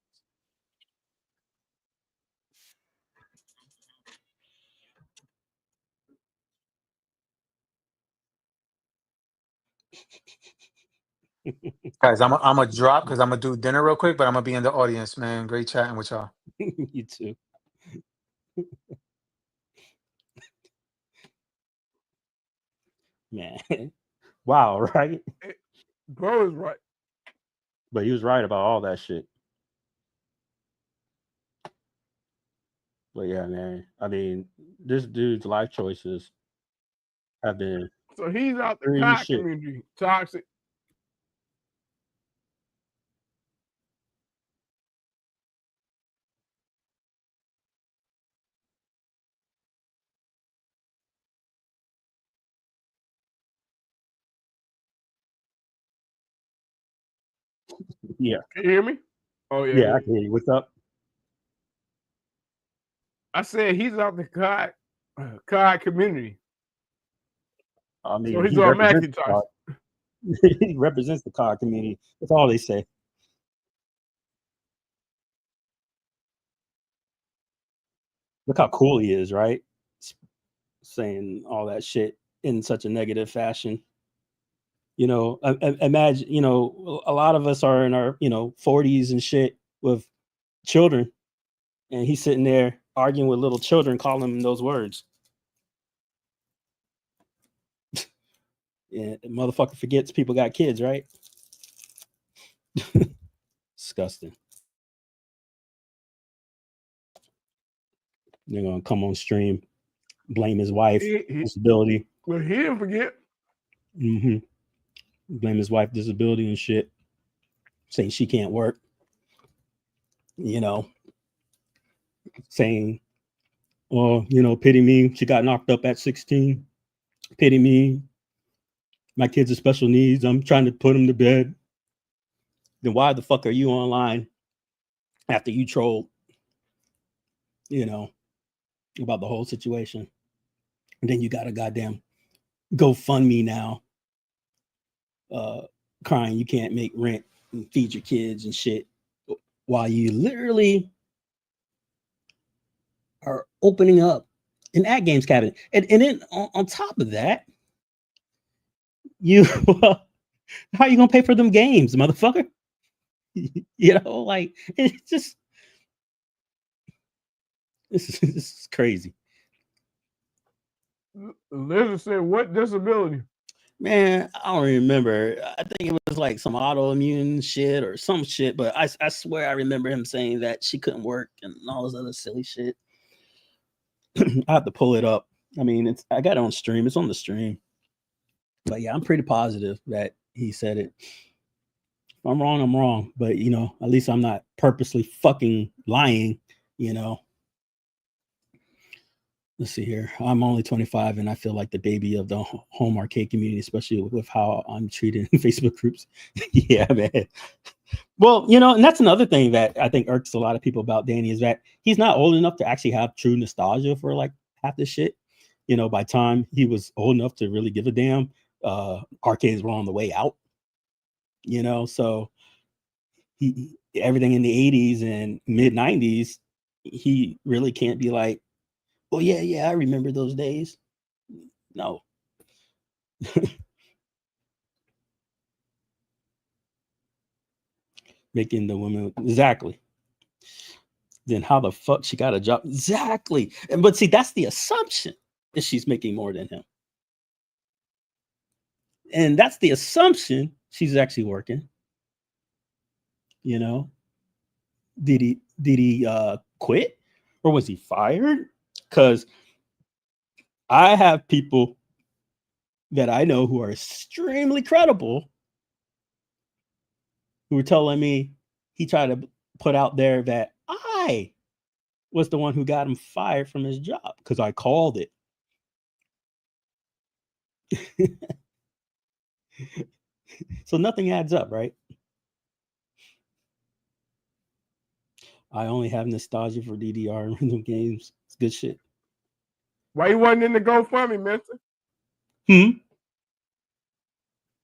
Guys, I'm a drop because I'm gonna do dinner real quick, but I'm gonna be in the audience, man. Great chatting with y'all. You too. Man. Wow, right? Bro is right. But he was right about all that shit. But yeah, man. I mean, this dude's life choices have been So he's out the crazy COD shit. community. Toxic. Yeah. Can you hear me? Oh yeah. Yeah, I can hear you. What's up? I said he's out the COD community. I mean, So he's he on represents the Macintosh. COD. He represents the COD community. That's all they say. Look how cool he is, right? Saying all that shit in such a negative fashion. You know, imagine, you know, a lot of us are in our, you know, 40s and shit with children, and he's sitting there arguing with little children, calling them those words. Yeah, motherfucker forgets people got kids, right? Disgusting. They're gonna come on stream, blame his wife, disability. Well, he didn't forget. Mm-hmm. Blame his wife, disability and shit, saying she can't work. You know, saying, "Oh, you know, pity me. She got knocked up at 16. Pity me. My kids are special needs. I'm trying to put them to bed." Then why the fuck are you online after you trolled, you know, about the whole situation? And then you got a goddamn GoFundMe now, crying you can't make rent and feed your kids and shit, while you literally are opening up an ad games cabinet. And then on top of that, you how are you gonna pay for them games, motherfucker? You know, like, it's just, this is crazy. Liz said, "What disability?" Man, I don't remember. I think it was like some autoimmune shit or some shit, but I swear I remember him saying that she couldn't work and all this other silly shit. I have to pull it up. I mean, I got it on stream. It's on the stream. But yeah, I'm pretty positive that he said it. If I'm wrong, I'm wrong. But, you know, at least I'm not purposely fucking lying, you know. Let's see here. I'm only 25 and I feel like the baby of the home arcade community, especially with how I'm treated in Facebook groups. Yeah, man. Well, you know, and that's another thing that I think irks a lot of people about Danny, is that he's not old enough to actually have true nostalgia for like half this shit. You know, by time he was old enough to really give a damn, arcades were on the way out. you know, so everything in the 80s and mid 90s, he really can't be like, oh yeah, I remember those days. No. Making the woman exactly. Then how the fuck she got a job? Exactly. But see, that's the assumption that she's making more than him. And that's the assumption she's actually working. You know, did he quit or was he fired? Because I have people that I know who are extremely credible who were telling me he tried to put out there that I was the one who got him fired from his job because I called it. So nothing adds up, right? I only have nostalgia for DDR and rhythm games. It's good shit. Why you wasn't in the GoFundMe, mister?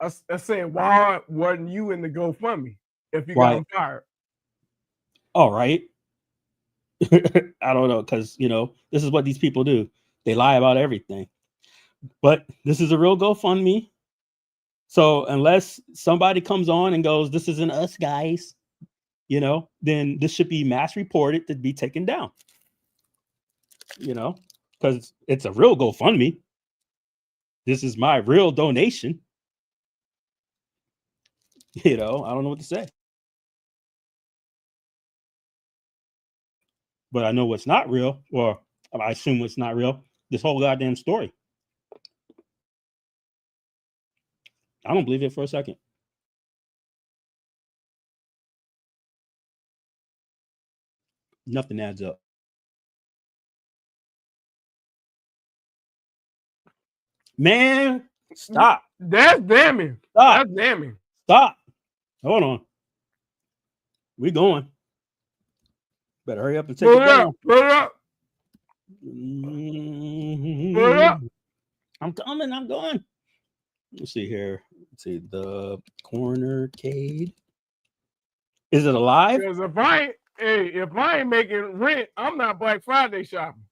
I saying, why wasn't you in the GoFundMe if you got him fired? All right. I don't know, because, you know, this is what these people do. They lie about everything. But this is a real GoFundMe. So unless somebody comes on and goes, this isn't us, guys, you know, then this should be mass reported to be taken down. You know, because it's a real GoFundMe. This is my real donation. You know, I don't know what to say. But I know what's not real, or I assume what's not real, this whole goddamn story. I don't believe it for a second. Nothing adds up. Man, stop. That's damning. Stop. That's damning. Stop. Hold on. We going. Better hurry up and take it down. Put it up. Put it up. I'm coming. I'm going. Let's see here. Let's see. The cornercade. Is it alive? Because if I ain't making rent, I'm not Black Friday shopping.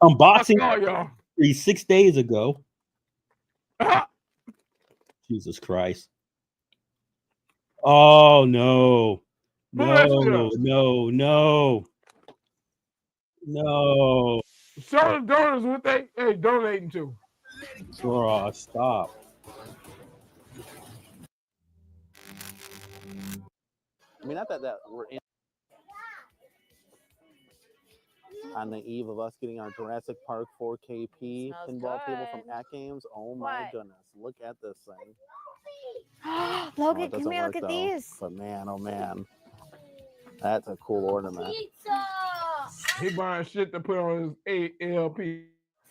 Unboxing 6 days ago. Jesus Christ. Oh no. No. Show the donors what they donating to. Bro, stop. I mean, not that we're in on the eve of us getting our Jurassic Park 4KP pinball table from At Games. Oh my goodness. Look at this thing. Logan, come here, look at these. But man, oh man. That's a cool ornament. He buying shit to put on his ALP.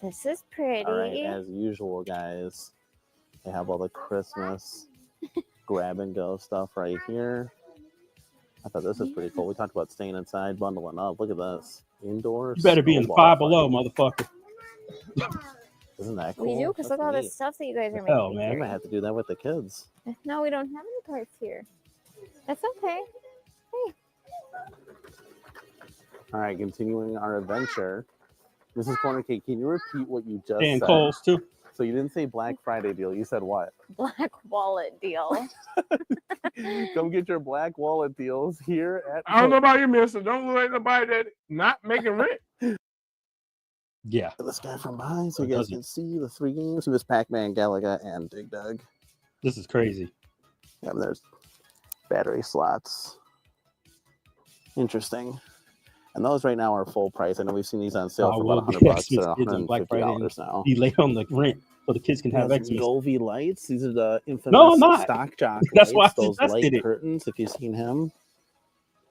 This is pretty. All right, as usual, guys, they have all the Christmas grab and go stuff right here. I thought this was pretty cool. We talked about staying inside, bundling up. Look at this. Indoors. You better be in the Five Below, motherfucker. Isn't that cool? We do, because look at all this stuff that you guys are making. Hell, man. We might have to do that with the kids. No, we don't have any parts here. That's okay. Hey. All right, continuing our adventure. Mrs. Corner Cake, can you repeat what you just and said? Coles, too. So you didn't say Black Friday deal. You said what? Black wallet deal. Come get your black wallet deals here at... I don't know about you, mister. Don't let nobody that not making rent. Yeah. This guy from behind so you guys can see the 3 games. Miss Pac-Man, Galaga, and Dig Dug. This is crazy. Yeah, there's battery slots. Interesting. And those right now are full price. I know we've seen these on sale for about $100. They're $150 now. Be late on the rent so the kids can have Xmas. Golvy lights. These are the infamous stock jock That's lights. why Those light curtains, if you've seen him.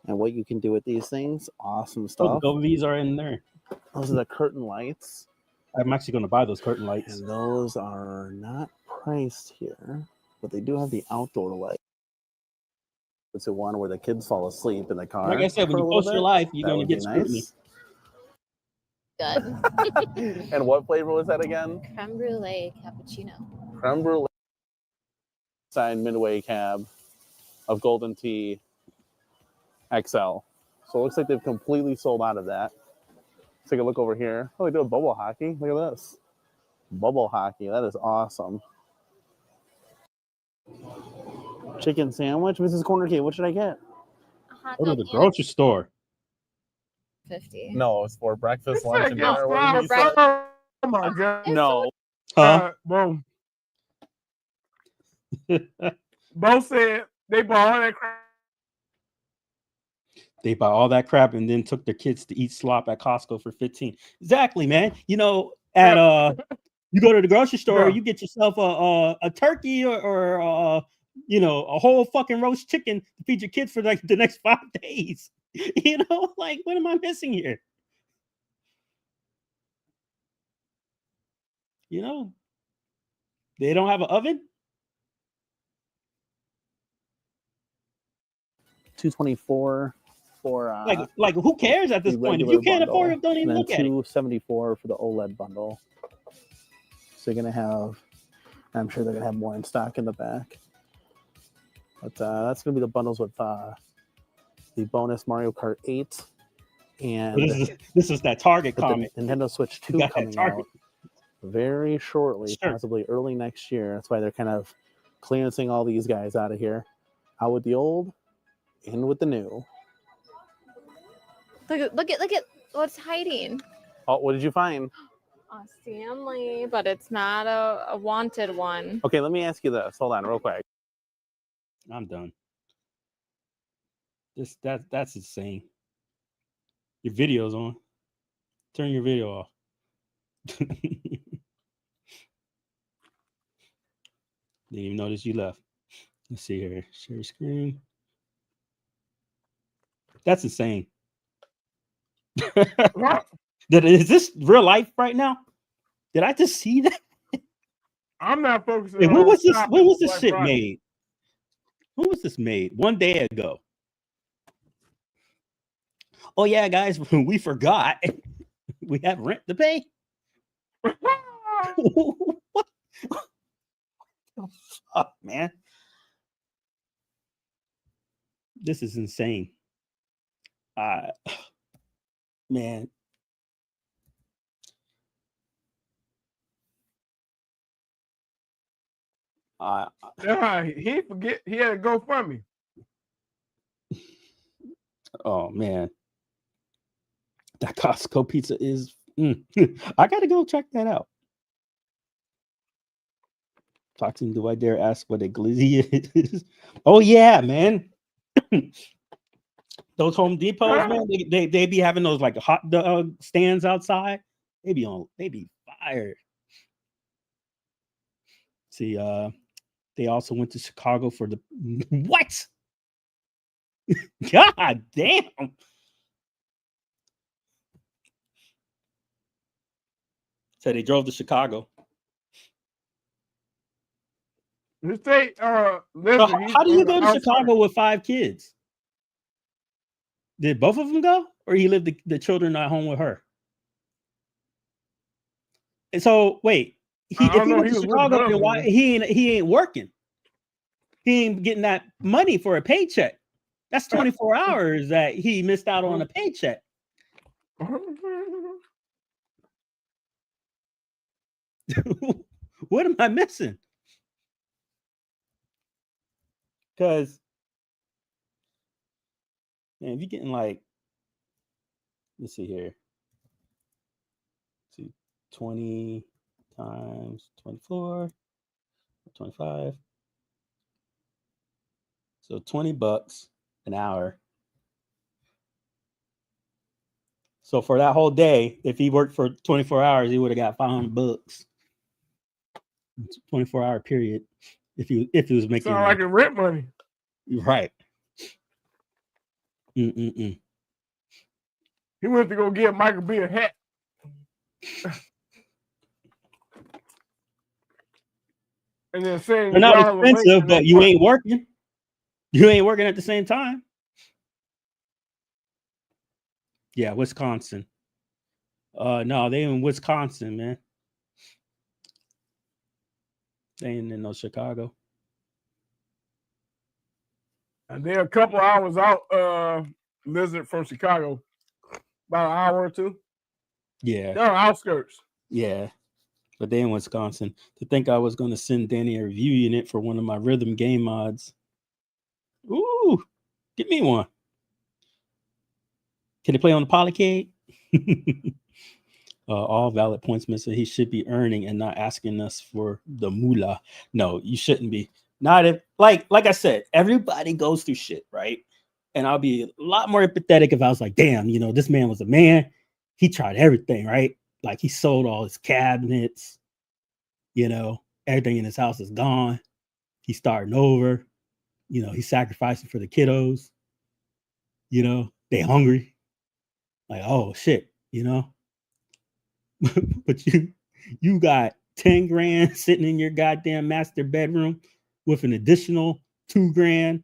And what you can do with these things. Awesome stuff. Oh, the Golvies are in there. Those are the curtain lights. I'm actually going to buy those curtain lights. And those are not priced here, but they do have the outdoor light. It's the one where the kids fall asleep in the car. Like I said, when you post your life, you're going to get scrutiny. Good. And what flavor was that again? Creme brulee cappuccino. Creme brulee. side midway cab of Golden Tee XL. So it looks like they've completely sold out of that. Let's take a look over here. Oh, they do a bubble hockey. Look at this. Bubble hockey. That is awesome. Chicken sandwich. Mrs. Corner Cake, what should I get? Hot Go to dog the and grocery store. 50. No, it's for breakfast, He lunch, said and get dinner. What did for he say? breakfast. Oh my god. It's No. Huh? Bo said they bought all that crap. They buy all that crap and then took their kids to eat slop at Costco for 15. Exactly, man. You know, at you go to the grocery store, Yeah. you get yourself a turkey or you know, a whole fucking roast chicken to feed your kids for like the next 5 days. You know, like what am I missing here? You know, they don't have an oven. $224 for Like who cares at this the point? If regular you can't bundle, afford it, don't and even then look at it. $274 for the OLED bundle. So you're gonna have, I'm sure they're gonna have more in stock in the back. But that's gonna be the bundles with the bonus Mario Kart 8 and This is that Target with the comment. Nintendo Switch 2 got that coming Target. out very shortly, Sure. possibly early next year. That's why they're kind of clearancing all these guys out of here. Out with the old, in with the new. Look at what's hiding. Oh, what did you find? A Stanley, but it's not a wanted one. Okay, let me ask you this. Hold on, real quick. I'm done. That's insane. Your video's on. Turn your video off. Didn't even notice you left. Let's see here. Share screen. That's insane. Is this real life right now? Did I just see that? I'm not focusing Hey, on when was this? shopping When was this Black shit Friday. made? When was this made? 1 day ago. Oh yeah, guys, we forgot. We have rent to pay. What the fuck, man? This is insane. Man. Yeah, he forget he had to GoFundMe. Oh man. That Costco pizza is I gotta go check that out. Toxin, do I dare ask what a glizzy is? Oh yeah, man. Those Home Depots, man, they be having those like hot dog stands outside. They be fired. See, they also went to Chicago for the what? God damn. So they drove to Chicago. Just say, So listen, he's how do you on the go to outside. Chicago with 5 kids? Did both of them go, or he lived the children at home with her? And so wait, I if don't he know, went he to was with Chicago, the then why husband. he ain't working? He ain't getting that money for a paycheck. That's 24 hours that he missed out on a paycheck. What am I missing? Because man, if you're getting like, let's see here, see 20 times 24, 25. So $20 an hour. So for that whole day, if he worked for 24 hours, he would have got $500. 24-hour period. If he was making Sound like a rent money. right. He went to go get Michael B a hat. And then saying They're not y'all are expensive, linking but up you front. ain't working. You ain't working at the same time. Yeah, Wisconsin. No, they in Wisconsin, man. They ain't in no Chicago. And then a couple hours out, Lizard from Chicago, about an hour or two. Yeah. They're outskirts. Yeah. But they in Wisconsin. To think I was going to send Danny a review unit for one of my rhythm game mods. Ooh, give me one. Can they play on the Polycade? All valid points missing. He should be earning and not asking us for the moolah. No, you shouldn't be. Not if like I said, everybody goes through shit, right? And I'll be a lot more empathetic if I was like, damn, you know, this man was a man. He tried everything, right? Like he sold all his cabinets, you know, everything in his house is gone. He's starting over, you know, he's sacrificing for the kiddos, you know, they hungry. Like, oh shit, you know. But you got 10 grand sitting in your goddamn master bedroom with an additional 2 grand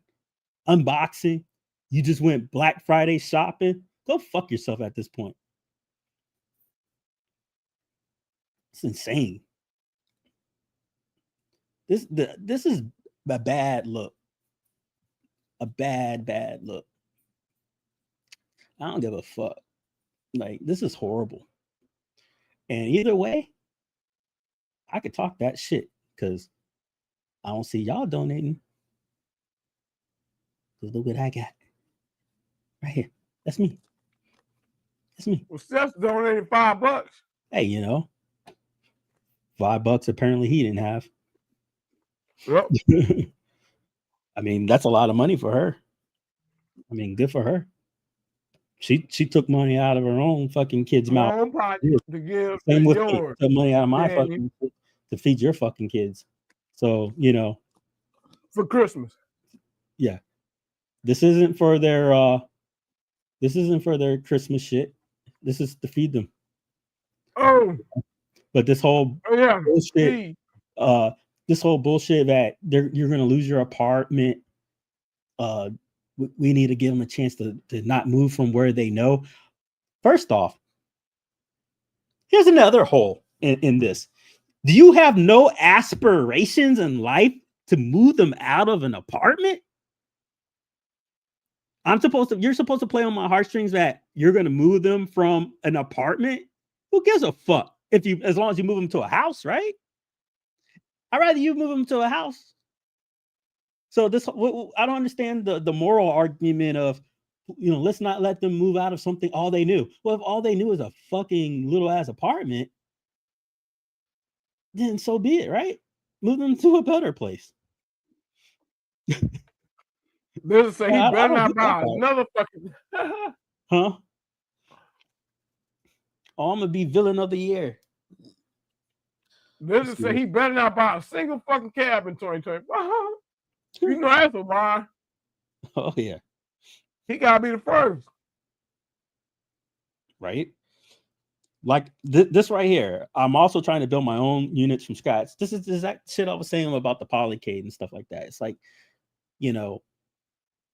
unboxing. You just went Black Friday shopping. Go fuck yourself at this point. It's insane. This is a bad look. A bad look. I don't give a fuck. Like, this is horrible. And either way, I could talk that shit because I don't see y'all donating. Because look what I got. Right here. That's me. That's me. Well, Steph's donated $5. Hey, you know, $5 apparently he didn't have. Yep. I mean, that's a lot of money for her. I mean, good for her. She took money out of her own fucking kid's mouth. To give Same with yours. me. Took money out of my Yeah. fucking to feed your fucking kids. So, you know. For Christmas. Yeah. This isn't for their Christmas shit. This is to feed them. Oh. But this whole bullshit, this whole bullshit that you're gonna lose your apartment. We need to give them a chance to not move from where they know. First off, here's another hole in this. Do you have no aspirations in life to move them out of an apartment? You're supposed to play on my heartstrings that you're gonna move them from an apartment. Who gives a fuck as long as you move them to a house, right? I'd rather you move them to a house. So I don't understand the moral argument of, you know, let's not let them move out of something all they knew. Well, if all they knew is a fucking little ass apartment, then so be it, right? Move them to a better place. This say he better not buy another fucking huh? Oh, I'm gonna be villain of the year. This say he better not buy a single fucking cab in 2020. You know that's a lie. Oh yeah. He gotta be the first. Right? Like this right here. I'm also trying to build my own units from scratch. This is that shit I was saying about the Polycade and stuff like that. It's like, you know,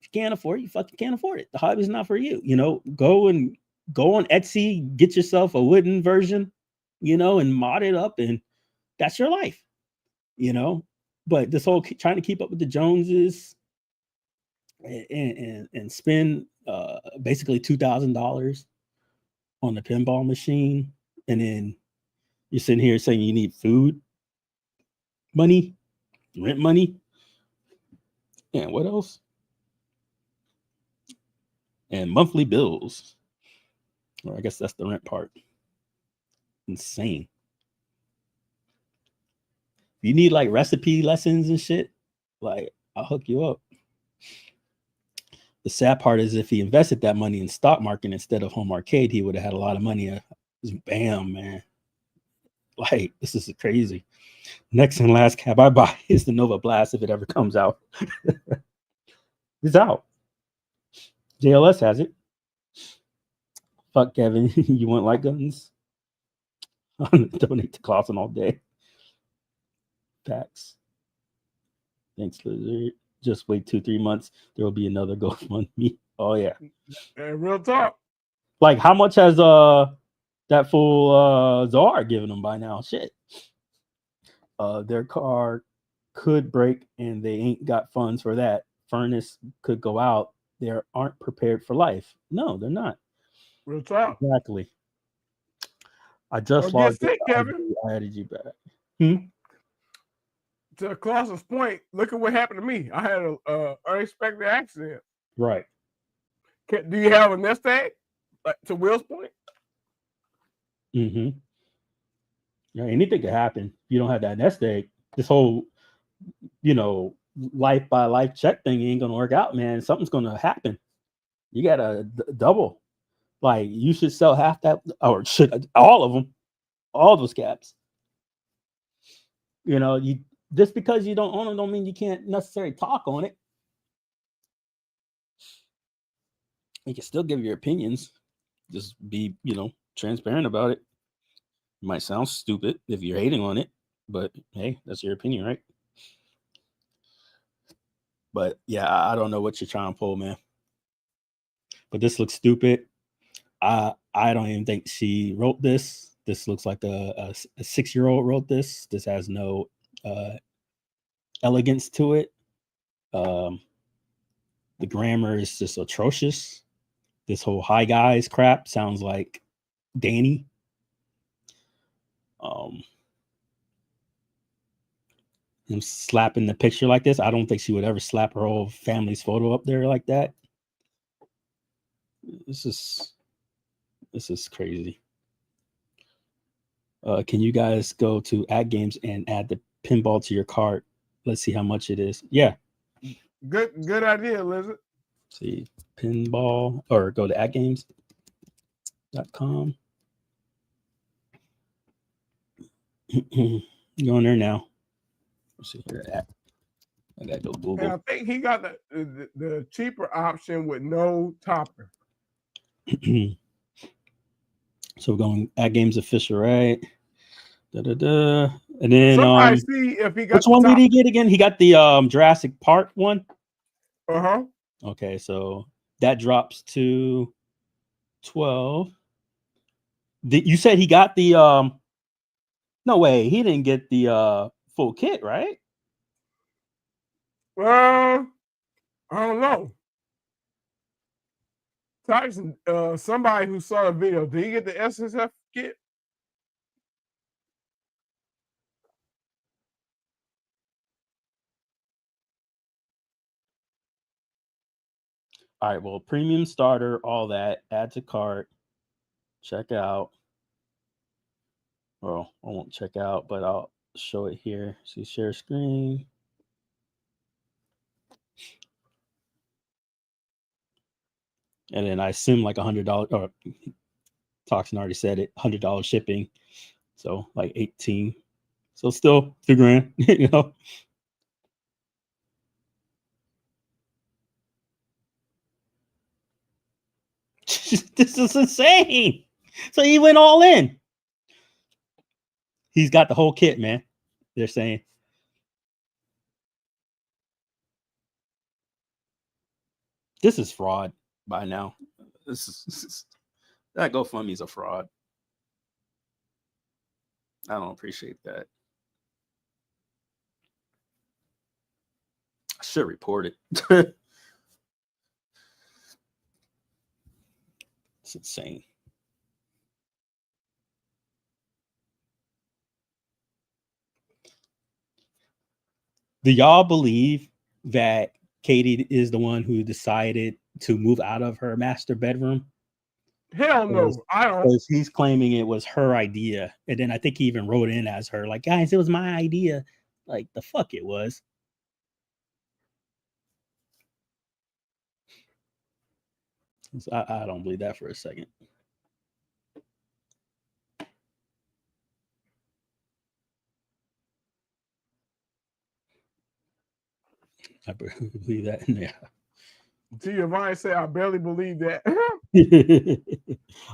if you can't afford it, you fucking can't afford it. The hobby's not for you. You know, go on Etsy, get yourself a wooden version, you know, and mod it up, and that's your life, you know. But this whole trying to keep up with the Joneses and spend basically $2,000 on the pinball machine, and then you're sitting here saying you need food money, rent money, and what else? And monthly bills. Or I guess that's the rent part. Insane. If you need like recipe lessons and shit, like I'll hook you up. The sad part is if he invested that money in stock market instead of home arcade, he would have had a lot of money. Bam, man. Like, this is crazy. Next and last cab I buy is the Nova Blast if it ever comes out. It's out. JLS has it. Fuck Kevin. You want light guns? Donate to Clausen all day. Facts. Thanks, Lizard. Just wait 2-3 months. There will be another GoFundMe. Oh yeah. And real talk. Like, how much has that fool Czar given them by now? Shit. Their car could break and they ain't got funds for that. furnace could go out, they aren't prepared for life. No, they're not. Real talk. Exactly. I just Or get logged sick, in. Kevin. I added you back. To Claus's point, look at what happened to me. I had a unexpected accident. Right. Do you have a nest egg? Like, to Will's point? Mm-hmm. Yeah, anything could happen. You don't have that nest egg. This whole, life by life check thing ain't gonna work out, man. Something's gonna happen. You gotta double. Like, you should sell half that, or should all of them, all those caps. You just because you don't own them don't mean you can't necessarily talk on it. You can still give your opinions. Just be, transparent about it. It might sound stupid if you're hating on it, but hey, that's your opinion, right? But yeah, I don't know what you're trying to pull, man. But this looks stupid. I don't even think she wrote this. This looks like a 6-year-old wrote this. This has no elegance to it. The grammar is just atrocious. This whole "hi guys" crap sounds like Danny. Him slapping the picture like this. I don't think she would ever slap her whole family's photo up there like that. This is crazy. Can you guys go to Ad Games and add the pinball to your cart? Let's see how much it is. Yeah. Good idea, Lizard. See, pinball, or go to adgames.com. Go in there now. Let's see here. I gotta go Google. And I think he got the cheaper option with no topper. So we're going Ad Games official, right? And then somebody see if he got which one did he get again? He got the Jurassic Park one. Uh-huh. Okay, so that drops to 12. You said he got the no way, he didn't get the full kit, right? Well, I don't know. Tyson, somebody who saw the video, did he get the SSF kit? All right, well, premium starter, all that, add to cart, check out. Well, I won't check out, but I'll show it here. See, share screen. And then I assume like $100, or Toxin already said it, $100 shipping. So like 18. So still $2,000, This is insane. So he went all in. He's got the whole kit, man. They're saying. This is fraud by now. That GoFundMe is a fraud. I don't appreciate that. I should report it. It's insane. Do y'all believe that Katie is the one who decided to move out of her master bedroom? Hell no, I don't. Because he's claiming it was her idea. And then I think he even wrote in as her, like, guys, it was my idea. Like, the fuck it was. So I don't believe that for a second. I believe that in there. Giovanni said, I barely believe that.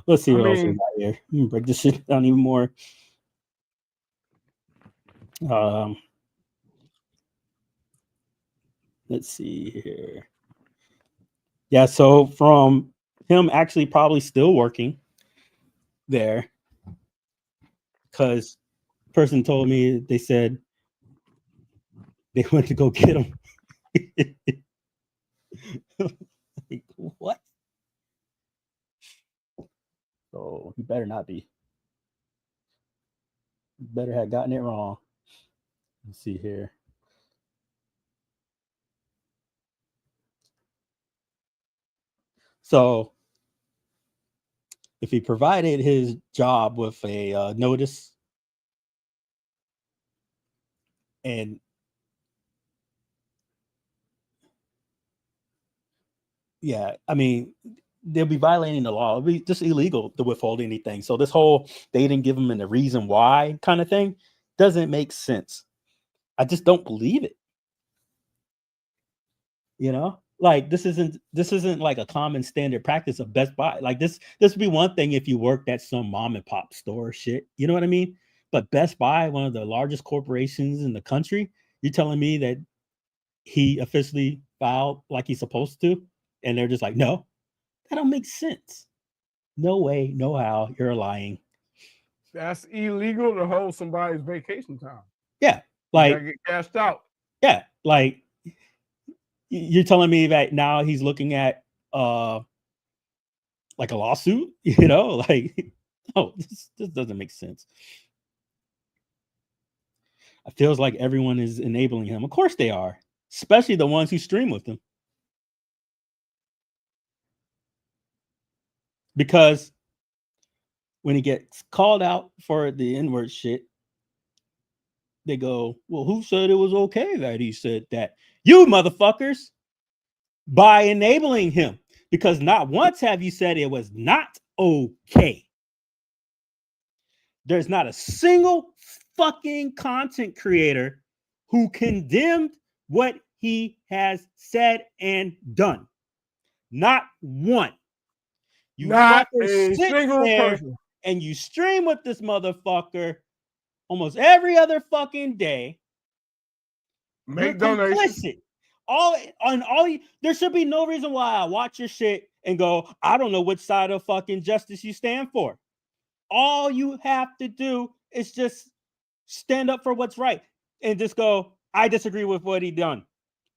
Let's see what else we got here. Break this shit down even more. Let's see here. Yeah, so from him actually probably still working there, because person told me they said they went to go get him. Like, what? So he better not be. He better have gotten it wrong. Let's see here. So if he provided his job with a notice and yeah, I mean, they'll be violating the law. It'll be just illegal to withhold anything. So this whole they didn't give him a reason why kind of thing doesn't make sense. I just don't believe it. You know, like this isn't like a common standard practice of Best Buy. Like this would be one thing if you worked at some mom and pop store shit. You know what I mean? But Best Buy, one of the largest corporations in the country, you're telling me that he officially filed like he's supposed to, and they're just like, no, that don't make sense. No way, no how. You're lying. That's illegal to hold somebody's vacation time. Yeah, You like gotta get cashed out. yeah, like you're telling me that now he's looking at like a lawsuit, you know, like oh, this doesn't make sense. It feels like everyone is enabling him. Of course they are, especially the ones who stream with him. Because when he gets called out for the N-word shit, they go, well, who said it was okay that he said that? You motherfuckers, by enabling him. Because not once have you said it was not okay. There's not a single fucking content creator who condemned what he has said and done. Not one. You Not a fuckers sit single there person. and you stream with this motherfucker almost every other fucking day. Make You're donations. complicit. There should be no reason why I watch your shit and go, I don't know which side of fucking justice you stand for. All you have to do is just stand up for what's right and just go, I disagree with what he done.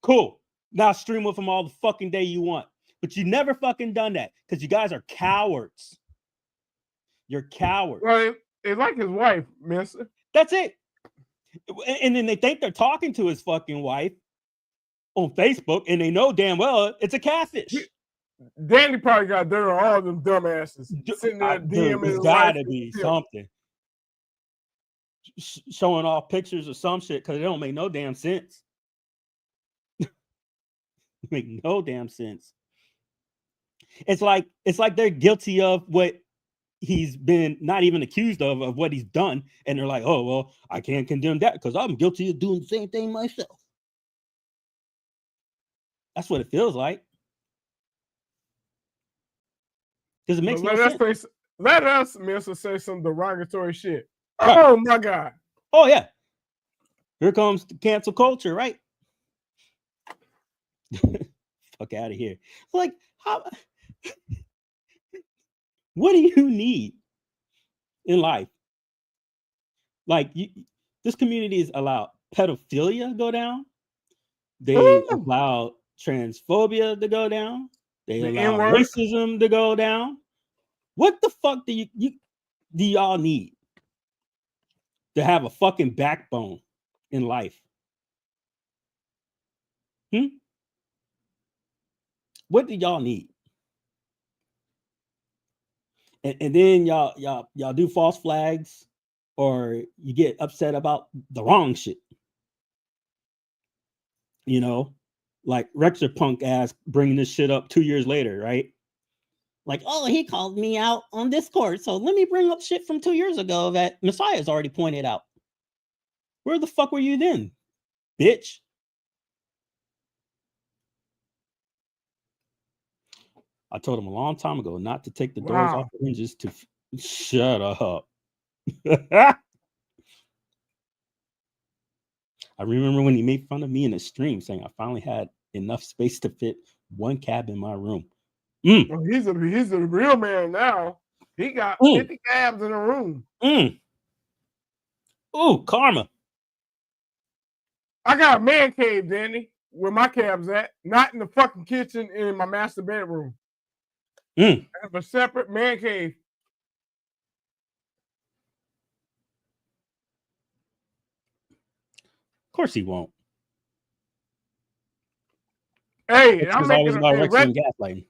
Cool. Now stream with him all the fucking day you want. But you never fucking done that because you guys are cowards. You're cowards. Well, it's like his wife, mister. That's it. And then they think they're talking to his fucking wife on Facebook and they know damn well it's a catfish. Danny probably got dirt on all them dumbasses sitting there DMing his There's wife. gotta be something. Showing off pictures of some shit because it don't make no damn sense. Make no damn sense. It's like they're guilty of what he's been not even accused of what he's done, and they're like, oh well, I can't condemn that because I'm guilty of doing the same thing myself. That's what it feels like. Because it makes no sense. Let us, mister, say some derogatory shit. Right. Oh my God. Oh yeah. Here comes the cancel culture, right? Fuck out of here. Like, how what do you need in life? Like, this community is allowed pedophilia to go down. They allow transphobia to go down. They allow racism to go down. What the fuck do y'all need to have a fucking backbone in life? What do y'all need? And then y'all do false flags, or you get upset about the wrong shit. You know, like Rexer punk ass bringing this shit up 2 years later, right? Like, oh, he called me out on Discord, so let me bring up shit from 2 years ago that Messiah's already pointed out. Where the fuck were you then, bitch? I told him a long time ago not to take the doors off the hinges to shut up. I remember when he made fun of me in the stream saying I finally had enough space to fit one cab in my room. Well, he's a real man now. He got 50 cabs in a room. Oh, karma. I got a man cave, Danny. where my cab's at, not in the fucking kitchen in my master bedroom. Mm. I have a separate man cave. Of course he won't. Hey, It's I'm always making about a Rexer and gaslighting.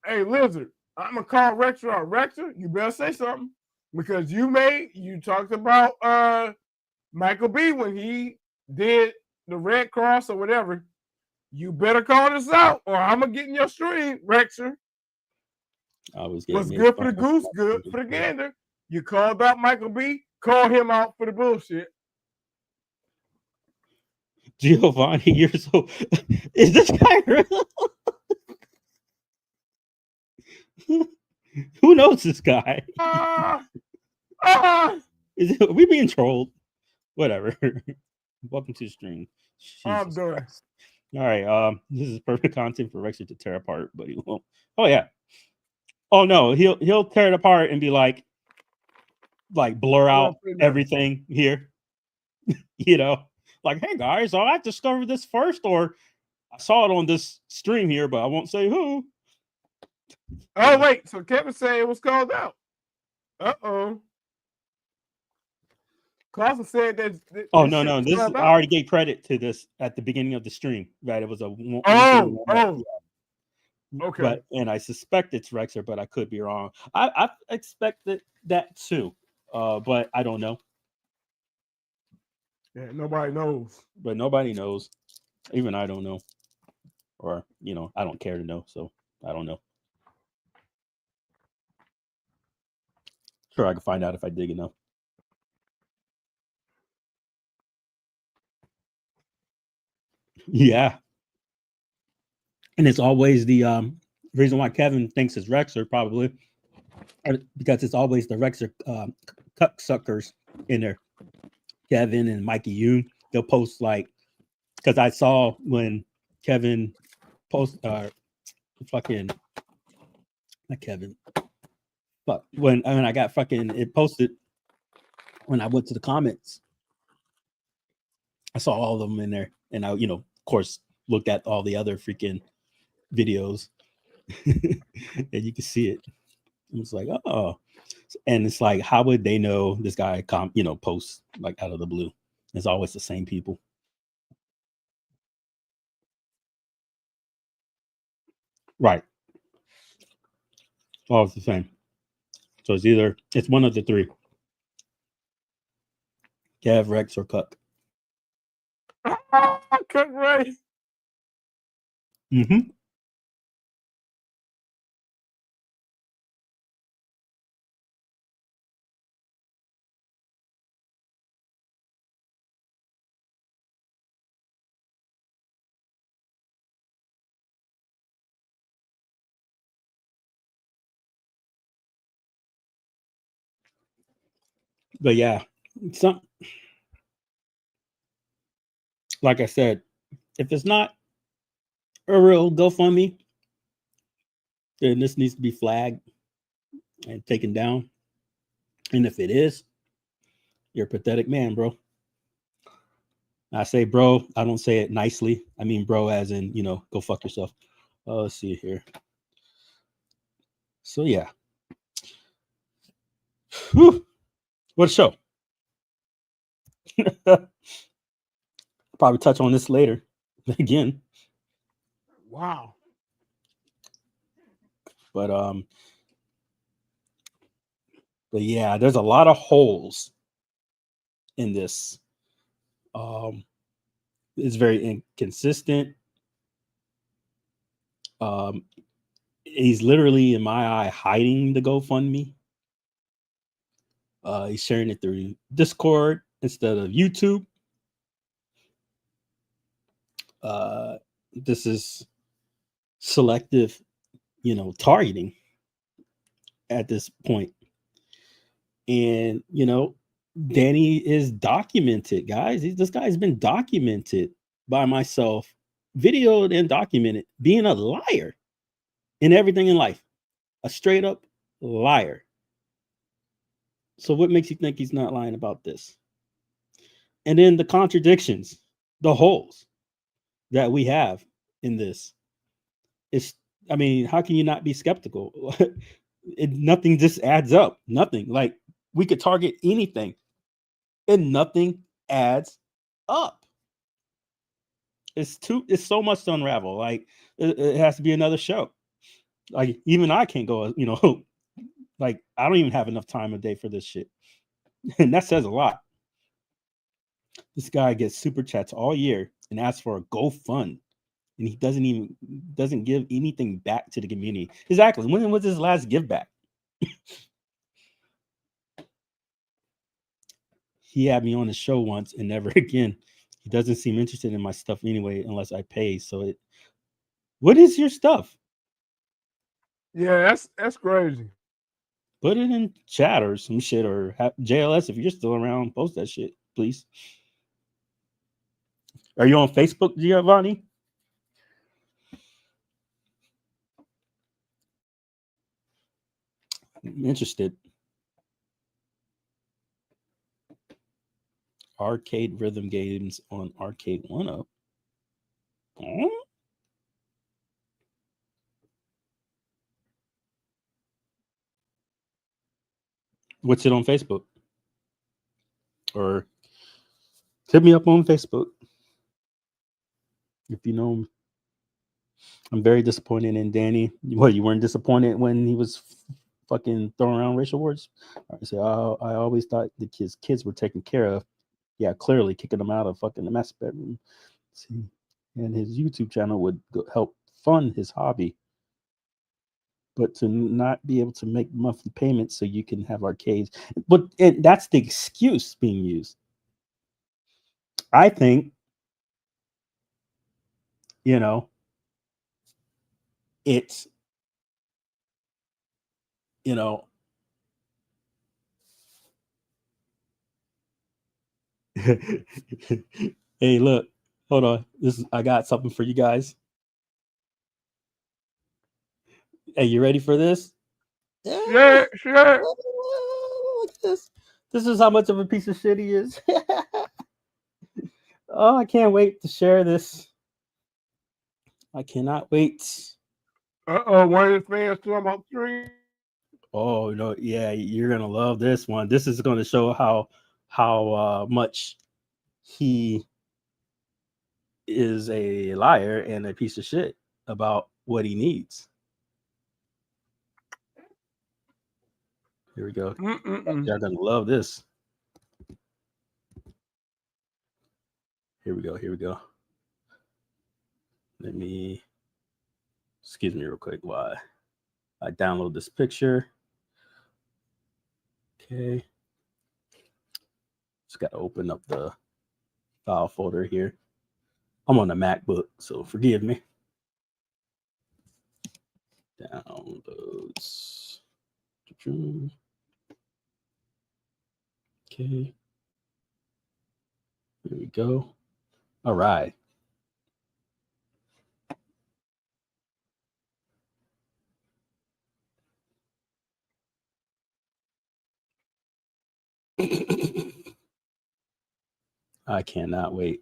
Hey, Lizard, I'm gonna call Rexer out. Rexer, you better say something because you talked about Michael B when he did the Red Cross or whatever. You better call this out, or I'm gonna get in your stream, Rexer. I was What's getting good for the goose, good for the gander. You called out Michael B. Call him out for the bullshit. Giovanni, you're so. Is this guy real? Who knows this guy? Is it, are we being trolled? Whatever. Welcome to the stream. I'm done. Christ. All right. This is perfect content for Rexer to tear apart, but he won't. Oh yeah. Oh no, he'll tear it apart and be like blur out everything here. You know, like, hey guys, I discovered this first, or I saw it on this stream here, but I won't say who. Oh wait, so Kevin said it was called out. Uh-oh. Clausen said that. Oh no! This I already gave credit to this at the beginning of the stream. Right, it was a okay. But and I suspect it's Rexer, but I could be wrong. I expected that too, but I don't know. Yeah, nobody knows. But nobody knows. Even I don't know, or I don't care to know. So I don't know. Sure, I can find out if I dig enough. Yeah. And it's always the reason why Kevin thinks it's Rexer, probably because it's always the Rexer cuck suckers in there. Kevin and Mikey Yoon, they'll post because I saw when Kevin post fucking not Kevin, but when I got it posted when I went to the comments, I saw all of them in there, and I of course looked at all the other freaking videos and you can see it. It's like, oh, and it's like, how would they know this guy posts out of the blue? It's always the same people. Right. Always the same. So it's one of the three. Kev, Rex, or Cuck. Cuck Ray. Mm-hmm. But yeah, like I said, if it's not a real GoFundMe, then this needs to be flagged and taken down. And if it is, you're a pathetic man, bro. I say bro, I don't say it nicely. I mean bro as in, go fuck yourself. Let's see here. So yeah. Whew. What a show. Probably touch on this later again. Wow. But yeah, there's a lot of holes in this. It's very inconsistent. He's literally, in my eye, hiding the GoFundMe. He's sharing it through Discord instead of YouTube. This is selective, targeting at this point. And, Danny is documented, guys. This guy's been documented by myself, videoed and documented, being a liar in everything in life, a straight up liar. So what makes you think he's not lying about this? And then the contradictions, the holes. that we have in this. It's, I mean, how can you not be skeptical? Nothing just adds up. Nothing. Like, we could target anything and nothing adds up. It's so much to unravel. Like, it has to be another show. Like, even I can't go, like, I don't even have enough time a day for this shit. And that says a lot. This guy gets super chats all year and asks for a GoFund, and he doesn't give anything back to the community. Exactly. When was his last give back? He had me on the show once and never again. He doesn't seem interested in my stuff anyway, unless I pay. So what is your stuff? Yeah, that's crazy. Put it in chat or some shit, or JLS, if you're still around, post that shit, please. Are you on Facebook, Giovanni? I'm interested. Arcade rhythm games on Arcade 1-Up. Huh? What's it on Facebook? Or hit me up on Facebook. If you know him. I'm very disappointed in Danny. What, you weren't disappointed when he was fucking throwing around racial words? I say, oh, I always thought the kids were taken care of. Yeah, clearly kicking them out of fucking the master bedroom. See, and his YouTube channel would help fund his hobby. But to not be able to make monthly payments so you can have arcades, but that's the excuse being used. I think, it's, hey, look, hold on. I got something for you guys. Hey, you ready for this? Sure. Look at this. This is how much of a piece of shit he is. Oh, I can't wait to share this. I cannot wait. One of the fans talking about 3. Oh no, yeah, you're gonna love this one. This is gonna show how much he is a liar and a piece of shit about what he needs. Here we go. Y'all gonna love this. Here we go. Let me, excuse me real quick while I download this picture. Okay. Just gotta open up the file folder here. I'm on the MacBook, so forgive me. Downloads. Okay. Here we go. All right. I cannot wait.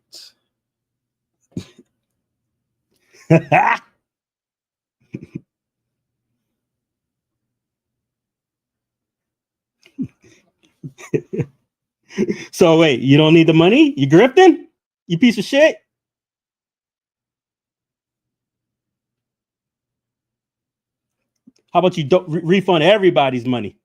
So wait, you don't need the money? You grifting? You piece of shit? How about you don't refund everybody's money?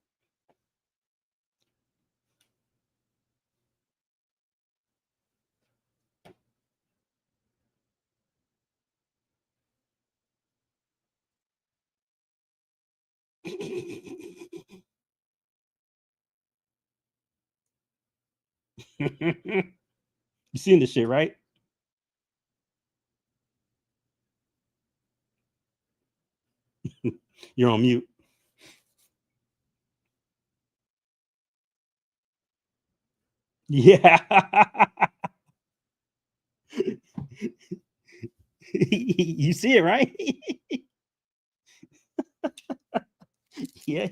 You seen this shit, right? You're on mute. Yeah. You see it, right? Yeah.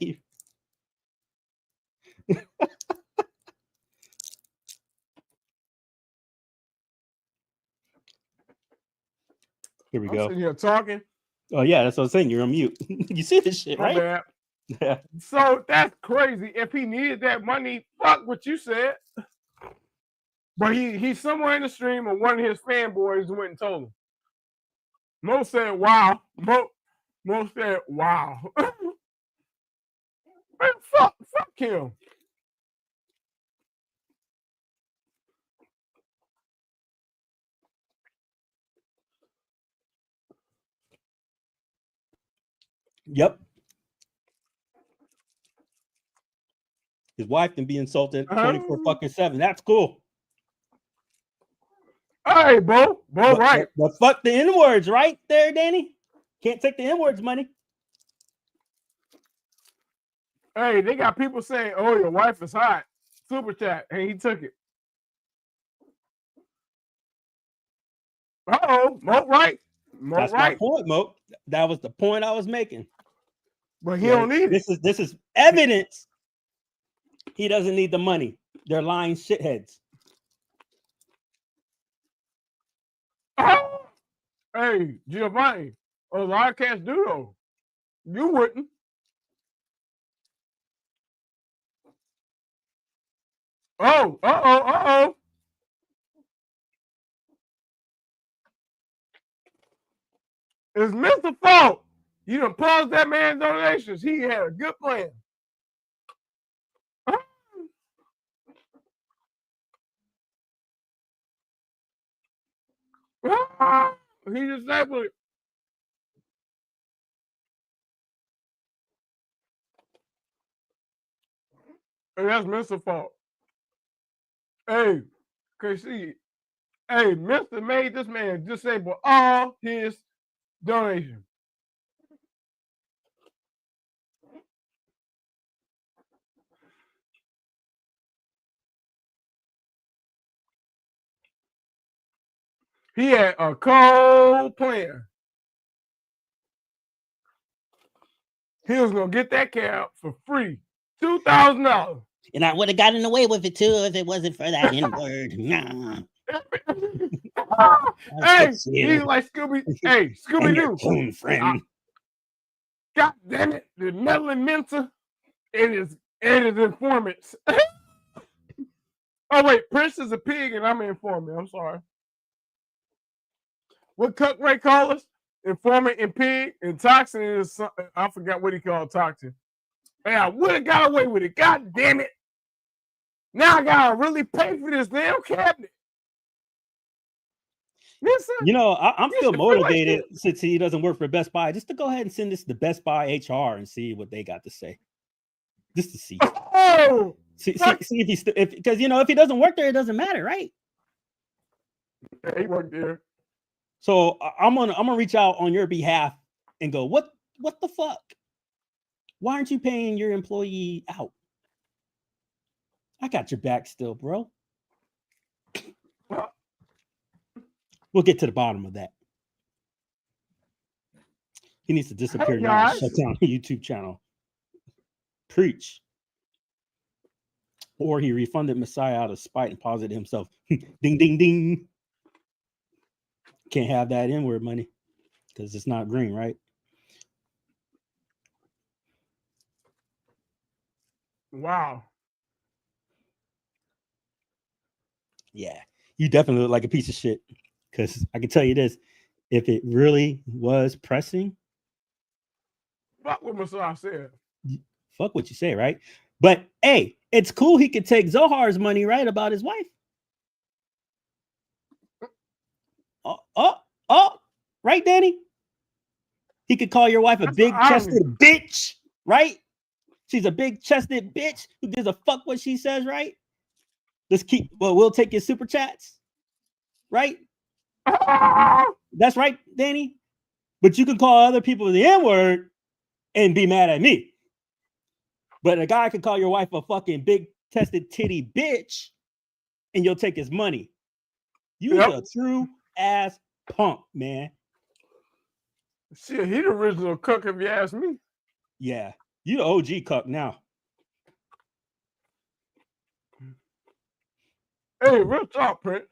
Here we I'm go. sitting here talking. Oh yeah, that's what I'm saying. You're on mute. You see this shit, My right? bad. Yeah. So that's crazy. If he needed that money, fuck what you said. But he's somewhere in the stream, and one of his fanboys went and told him. Mo said, "Wow." Mo said, "Wow." Man, fuck him. Yep. His wife can be insulted 24/7. That's cool. Hey, Bo, right. But fuck the N-words, right there, Danny. Can't take the N-words money. Hey, they got people saying, "Oh, your wife is hot." Super chat, and he took it. Mo right. That's my point, Mo. That was the point I was making. But he don't need it. This is evidence. He doesn't need the money. They're lying shitheads. Oh, hey, Giovanni, a lot of cats do though. You wouldn't. Oh. It's Mr. Fault. You done paused that man's donations. He had a good plan. He disabled it. And that's Mr. Fault. Hey, see, hey, Mr. made this man disable all his donations. He had a cold plan. He was gonna get that cab for free, $2,000. And I would have gotten away with it too if it wasn't for that N-word. Nah. Hey, he's like Scooby. Hey, Scooby Doo, friend. God damn it, the meddling mentor and his informants. Oh wait, Prince is a pig and I'm an informant. I'm sorry. What Cuck Ray call us? Informant and pig, and toxin is I forgot what he called toxin. Hey, I would have got away with it. God damn it! Now I gotta really pay for this damn cabinet. Listen, you know, I'm still motivated since he doesn't work for Best Buy, just to go ahead and send this to Best Buy HR and see what they got to say. Just to see. Oh, see if he's because you know, if he doesn't work there, it doesn't matter, right? Yeah, he worked there. So I'm gonna reach out on your behalf and go, what the fuck? Why aren't you paying your employee out? I got your back still, bro. We'll get to the bottom of that. He needs to disappear now and shut down the YouTube channel. Preach. Or he refunded Messiah out of spite and paused it himself. Ding, ding, ding. Can't have that N-word money because it's not green, right? Wow. Yeah, you definitely look like a piece of shit. Because I can tell you this, if it really was pressing, fuck what Messiah said. Fuck what you say, right? But hey, it's cool he could take Zohar's money, right, about his wife. Right, Danny? He could call your wife a big-chested bitch, right? She's a big-chested bitch who gives a fuck what she says, right? We'll take your super chats, right? That's right, Danny. But you can call other people the N-word and be mad at me. But a guy can call your wife a fucking big tested titty bitch and you'll take his money. You's a true ass punk, man. Shit, he the original cuck if you ask me. Yeah, you the OG cuck now. Hey, real talk, Prince.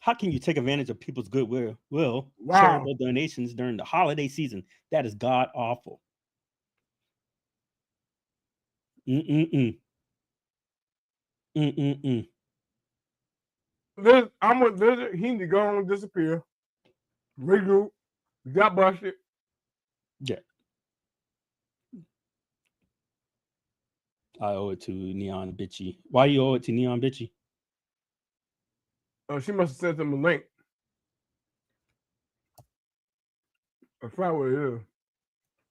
How can you take advantage of people's goodwill? Wow. Charitable donations during the holiday season. That is god awful. Mm-mm-mm. Mm-mm-mm. I'm with Lizard. He need to go and disappear. Regroup. Got busted. Yeah. I owe it to Neon Bitchy. Why you owe it to Neon Bitchy? Oh, she must have sent him a link. I forgot what it is.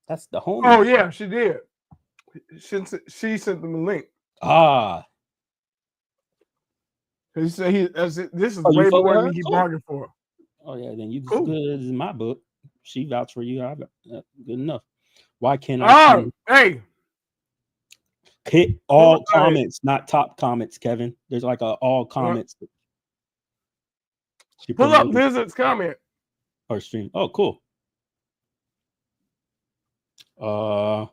That's the homie. Oh yeah, she did. She sent them a link. Ah. He said this is Oh, you way fuck more with than her? he Cool. bargained for. Oh yeah, then you Cool. good in my book. She vouched for you. Good enough. Why can't I hey. hit all comments, not top comments, Kevin? There's like all comments. She Pull up Lizard's comment. Or stream. Oh, cool. No,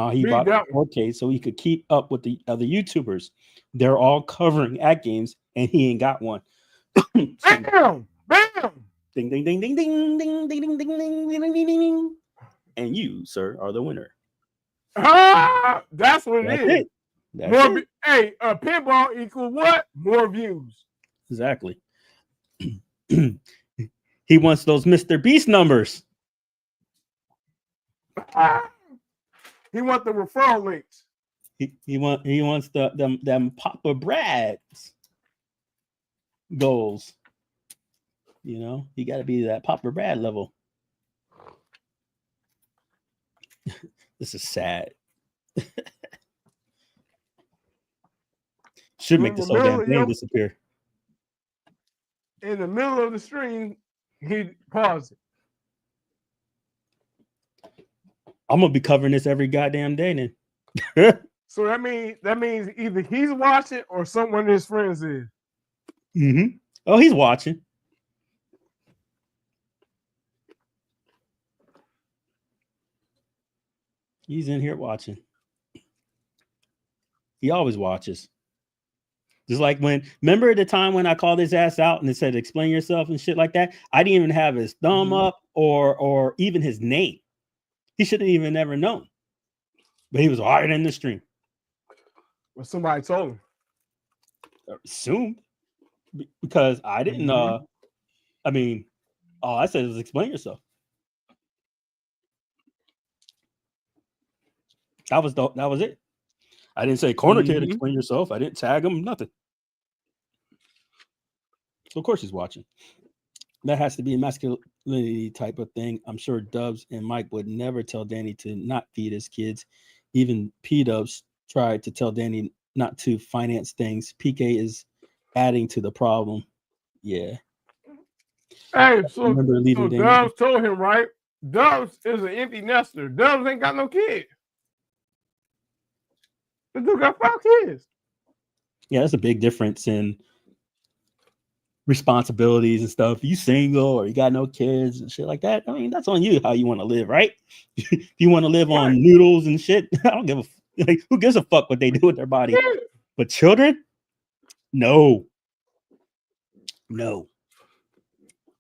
he bought 4K so he could keep up with the other YouTubers. They're all covering at games, and he ain't got one. Bam! Bam! Ding ding ding ding ding ding ding ding ding ding ding ding ding. And you, sir, are the winner. That's what it is. That's it. A pinball equals what? More views. Exactly. He wants those Mr. Beast numbers. He wants the referral links. He wants them Papa Brad's goals. You know, he got to be that Papa Brad level. This is sad. Should make this whole damn thing disappear. In the middle of the stream, he paused it. I'm gonna be covering this every goddamn day then. So that means either he's watching or someone of his friends is. Mm-hmm. Oh, he's watching. He's in here watching. He always watches. Just like remember the time when I called his ass out and it said explain yourself and shit like that? I didn't even have his thumb up or even his name. He shouldn't even ever known. But he was hard in the stream. Well, somebody told him. Assumed. Because I didn't I mean, all I said was explain yourself. That was it. I didn't say corner kid, explain yourself. I didn't tag him, nothing. So of course he's watching. That has to be a masculinity type of thing. I'm sure Dubs and Mike would never tell Danny to not feed his kids. Even P-Dubs tried to tell Danny not to finance things. PK is adding to the problem. Yeah. Hey, so Dubs told him, right? Dubs is an empty nester. Dubs ain't got no kids. The dude got 5 kids. Yeah, that's a big difference in responsibilities and stuff. You single or you got no kids and shit like that. I mean, that's on you how you want to live, right? If you want to live on noodles and shit, I don't give a who gives a fuck what they do with their body. But children, no.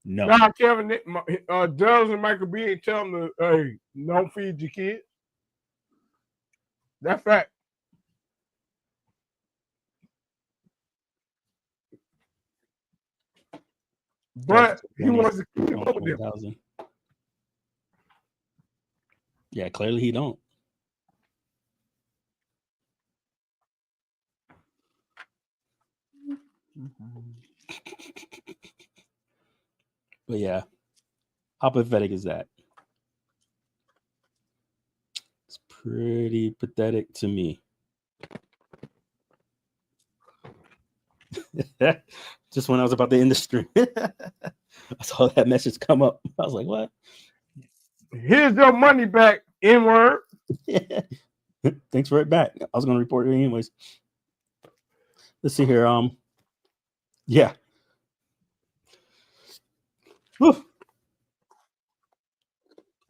Nah, Kevin, Dubs and Michael B ain't telling them, hey, don't feed your kids. That's fact. But he wants to keep up with them. Yeah, clearly he don't. But yeah, how pathetic is that? It's pretty pathetic to me. Just when I was about to end the stream, I saw that message come up. I was like, what? Here's your money back, N-word. Thanks for it back. I was going to report it anyways. Let's see here. Yeah. Whew.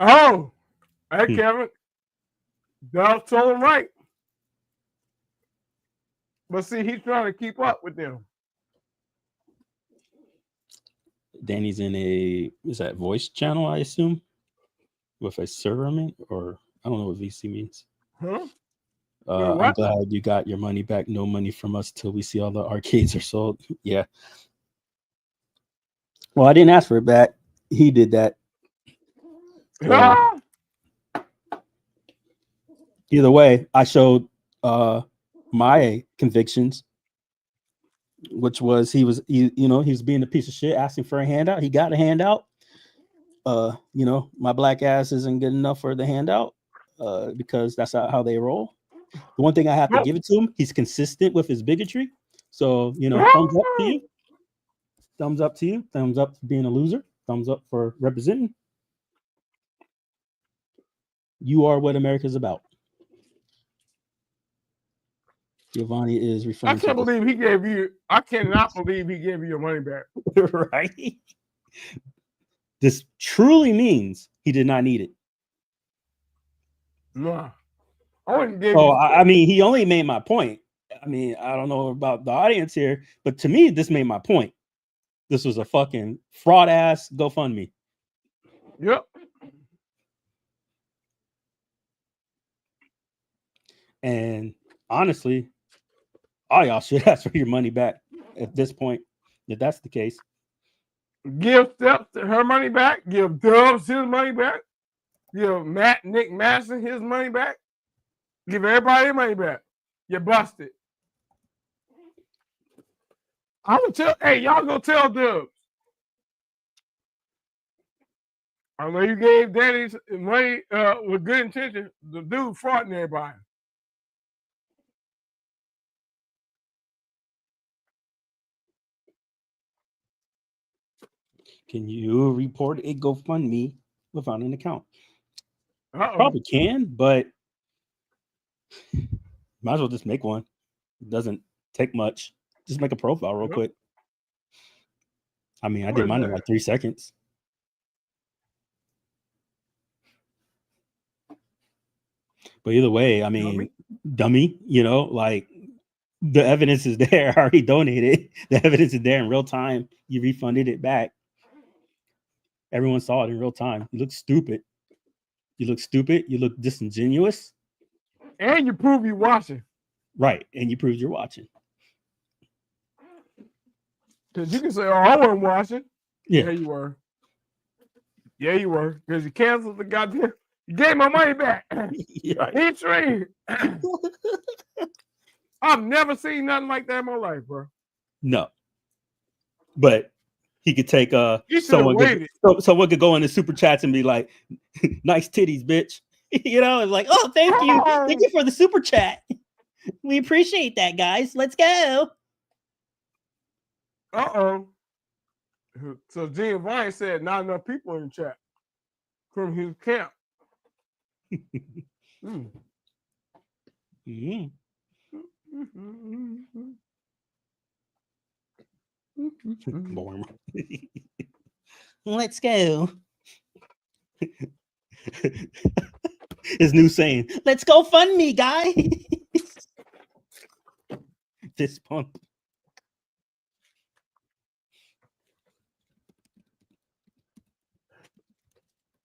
Oh, hey, Kevin. Dubs told him right. But see, he's trying to keep up with them. Danny's in a voice channel, I assume, with a servant, or I don't know what VC means. Huh? I'm glad you got your money back. No money from us till we see all the arcades are sold. Yeah. Well, I didn't ask for it back. He did that. Either way, I showed my convictions, which was he was being a piece of shit, asking for a handout. He got a handout. My black ass isn't good enough for the handout because that's how they roll. The one thing I have to give it to him, he's consistent with his bigotry. So, thumbs up to you. Thumbs up to you. Thumbs up for being a loser. Thumbs up for representing. You are what America's about. Giovanni is referring I cannot believe he gave you your money back. Right? This truly means he did not need it. Nah. I wouldn't give I mean, he only made my point. I mean, I don't know about the audience here, but to me, this made my point. This was a fucking fraud ass GoFundMe. Yep. And honestly, all y'all should ask for your money back at this point, if that's the case. Give Steph her money back. Give Dubs his money back. Give Nick Masson his money back. Give everybody their money back. You're busted. I would tell, y'all go tell Dubs. I know you gave Danny's money with good intention. The dude frauding everybody. Can you report a GoFundMe without an account? Probably can, but might as well just make one. It doesn't take much. Just make a profile real quick. I mean, I did mine in like 3 seconds. But either way, I mean, dummy, like the evidence is there. I already donated. The evidence is there in real time. You refunded it back. Everyone saw it in real time. You look stupid. You look disingenuous. And you prove you're watching. Right. And you proved you're watching. Because you can say, I wasn't watching. Yeah, you were. Yeah, you were. Because you canceled the goddamn. You gave my money back. Right. I've never seen nothing like that in my life, bro. No. But he could take someone could go in the super chats and be like, nice titties, bitch. It's like, oh, thank you. Thank you for the super chat. We appreciate that, guys. Let's go. So Giovanni said not enough people in the chat from his camp. Let's go. His new saying, let's go fund me, guys. Fist pump.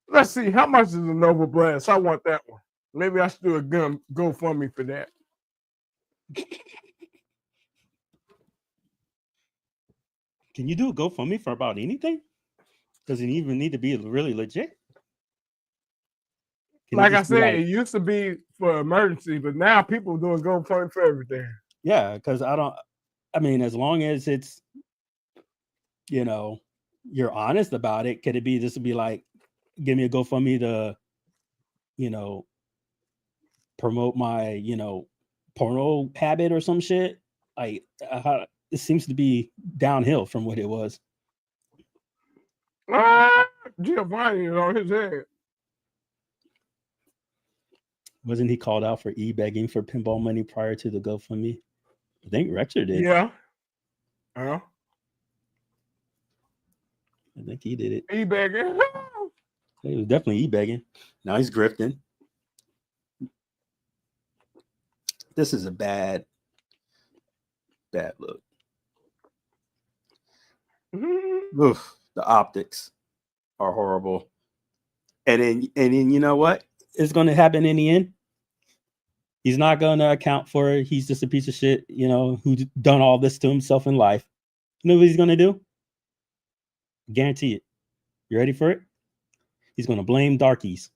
Let's see, how much is a Nova Blast? I want that one. Maybe I should do a GoFundMe for that. Can you do a GoFundMe for about anything? Does it even need to be really legit? Like I said, it used to be for emergency, but now people are doing GoFundMe for everything. Yeah, because as long as it's, you're honest about it, could it be this would be like, give me a GoFundMe to, promote my, porno habit or some shit? Like, it seems to be downhill from what it was. Giovanni is on his head. Wasn't he called out for e-begging for pinball money prior to the GoFundMe? I think Rexer did. Yeah. I think he did it. E-begging. He was definitely e-begging. Now he's grifting. This is a bad look. Oof. The optics are horrible. And then you know what is going to happen in the end? He's not going to account for it. He's just a piece of shit, who's done all this to himself in life. You know what he's going to do? Guarantee it. You ready for it? He's going to blame darkies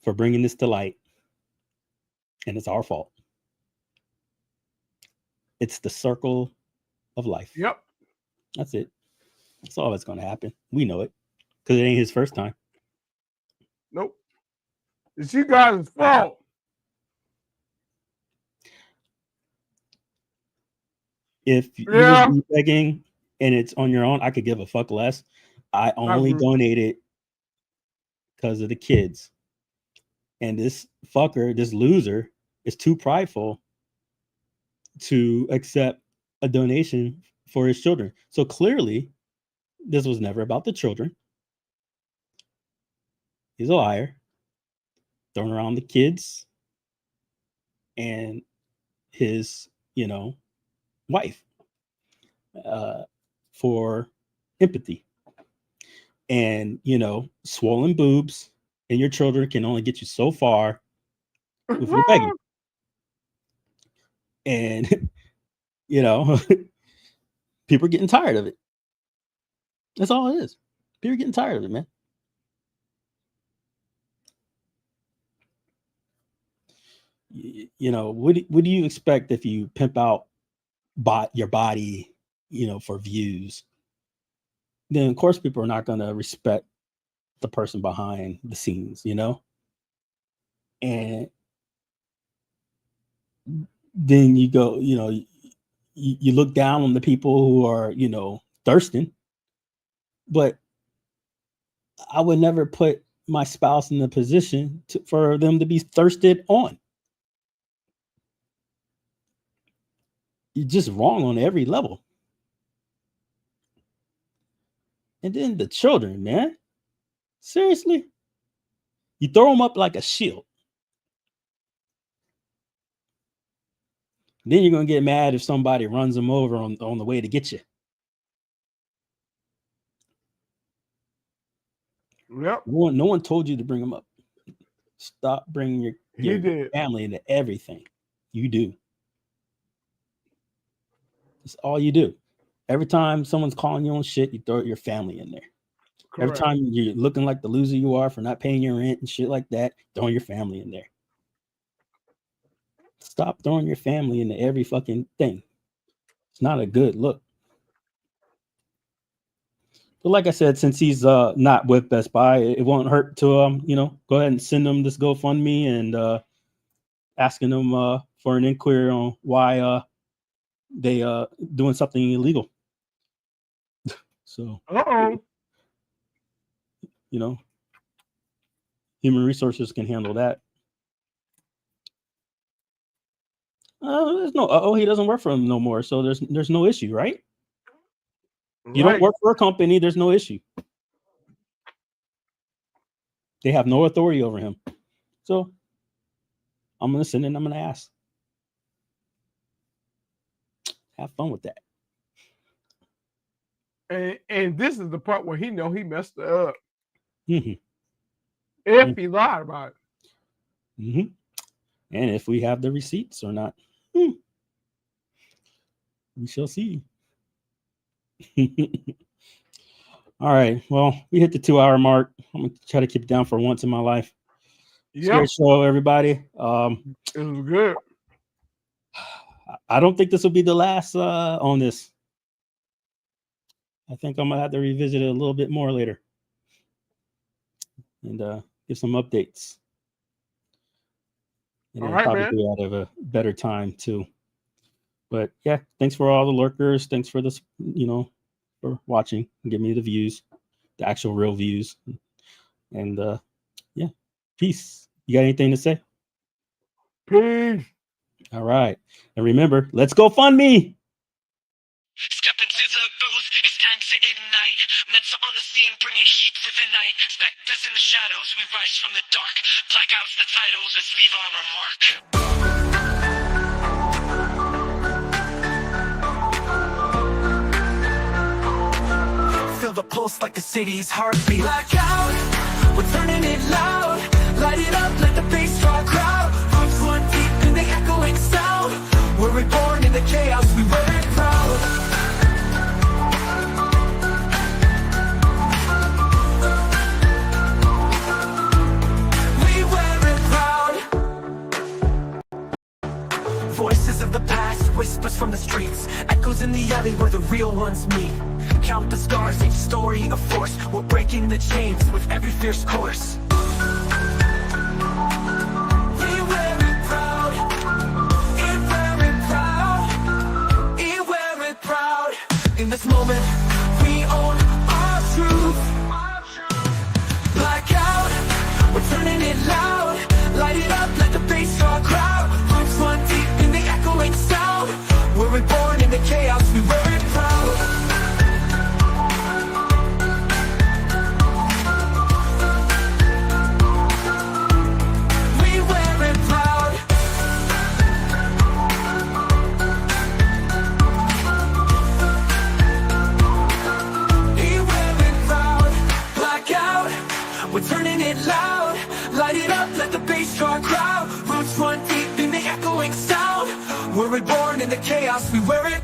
for bringing this to light. And it's our fault. It's the circle of life. Yep. That's it. That's all that's going to happen. We know it because it ain't his first time. Nope. It's you guys' fault. If you're just begging and it's on your own, I could give a fuck less. I only donated because of the kids. And this fucker, this loser, is too prideful to accept a donation for his children. So clearly, this was never about the children. He's a liar, throwing around the kids and his, wife for empathy. And, swollen boobs and your children can only get you so far if you're begging. And, people are getting tired of it. That's all it is. People are getting tired of it, man. What do you expect if you pimp out your body, for views? Then, of course, people are not going to respect the person behind the scenes, And then you go, you look down on the people who are, thirsting. But I would never put my spouse in the position for them to be thirsted on. You're just wrong on every level. And then the children, man. Seriously? You throw them up like a shield. Then you're going to get mad if somebody runs them over on the way to get you. Yep. No one told you to bring them up. Stop bringing your family into everything you do. That's all you do. Every time someone's calling you on shit, you throw your family in there. Correct. Every time you're looking like the loser you are for not paying your rent and shit like that, throwing your family in there. Stop throwing your family into every fucking thing. It's not a good look. But like I said, since he's not with Best Buy, it won't hurt to go ahead and send him this GoFundMe and asking them for an inquiry on why they doing something illegal. So human resources can handle that. There's no he doesn't work for them no more, so there's no issue, right? You don't work for a company, there's no issue. They have no authority over him. So I'm gonna send it and I'm gonna ask. Have fun with that. And this is the part where he messed up. Mm-hmm. If he lied about it. Mm-hmm. And if we have the receipts or not, we shall see. All right. Well, we hit the 2-hour mark. I'm gonna try to keep it down for once in my life. Yeah. Great show, everybody. It was good. I don't think this will be the last on this. I think I'm gonna have to revisit it a little bit more later and give some updates. And probably out of a better time too. But yeah, thanks for all the lurkers. Thanks for this, for watching and give me the views, the actual real views. And yeah, peace. You got anything to say? Peace. All right. And remember, let's GoFundMe. Step into the booth, it's time to ignite. Mental on the scene, bringing heat to the night. Specters in the shadows, we rise from the dark. Blackouts the titles, let's leave our remark. the pulse like the city's heartbeat. Blackout, we're turning it loud. Light it up, let the bass draw a crowd. Roots one deep in the echoing sound. We're reborn in the chaos, we wear it proud. We wear it proud. Voices of the past, whispers from the streets, echoes in the alley where the real ones meet. Count the scars, each story a force. We're breaking the chains with every fierce course. In this moment, we own our truth. Blackout, we're turning it loud. Light it up, let the bass draw a crowd. Roots run deep in the echoing sound. We're reborn in the chaos, we wear it proud. We wear it proud. We're turning it loud. Light it up, let the bass draw a crowd. Roots run deep in the echoing sound. We're reborn in the chaos, we wear it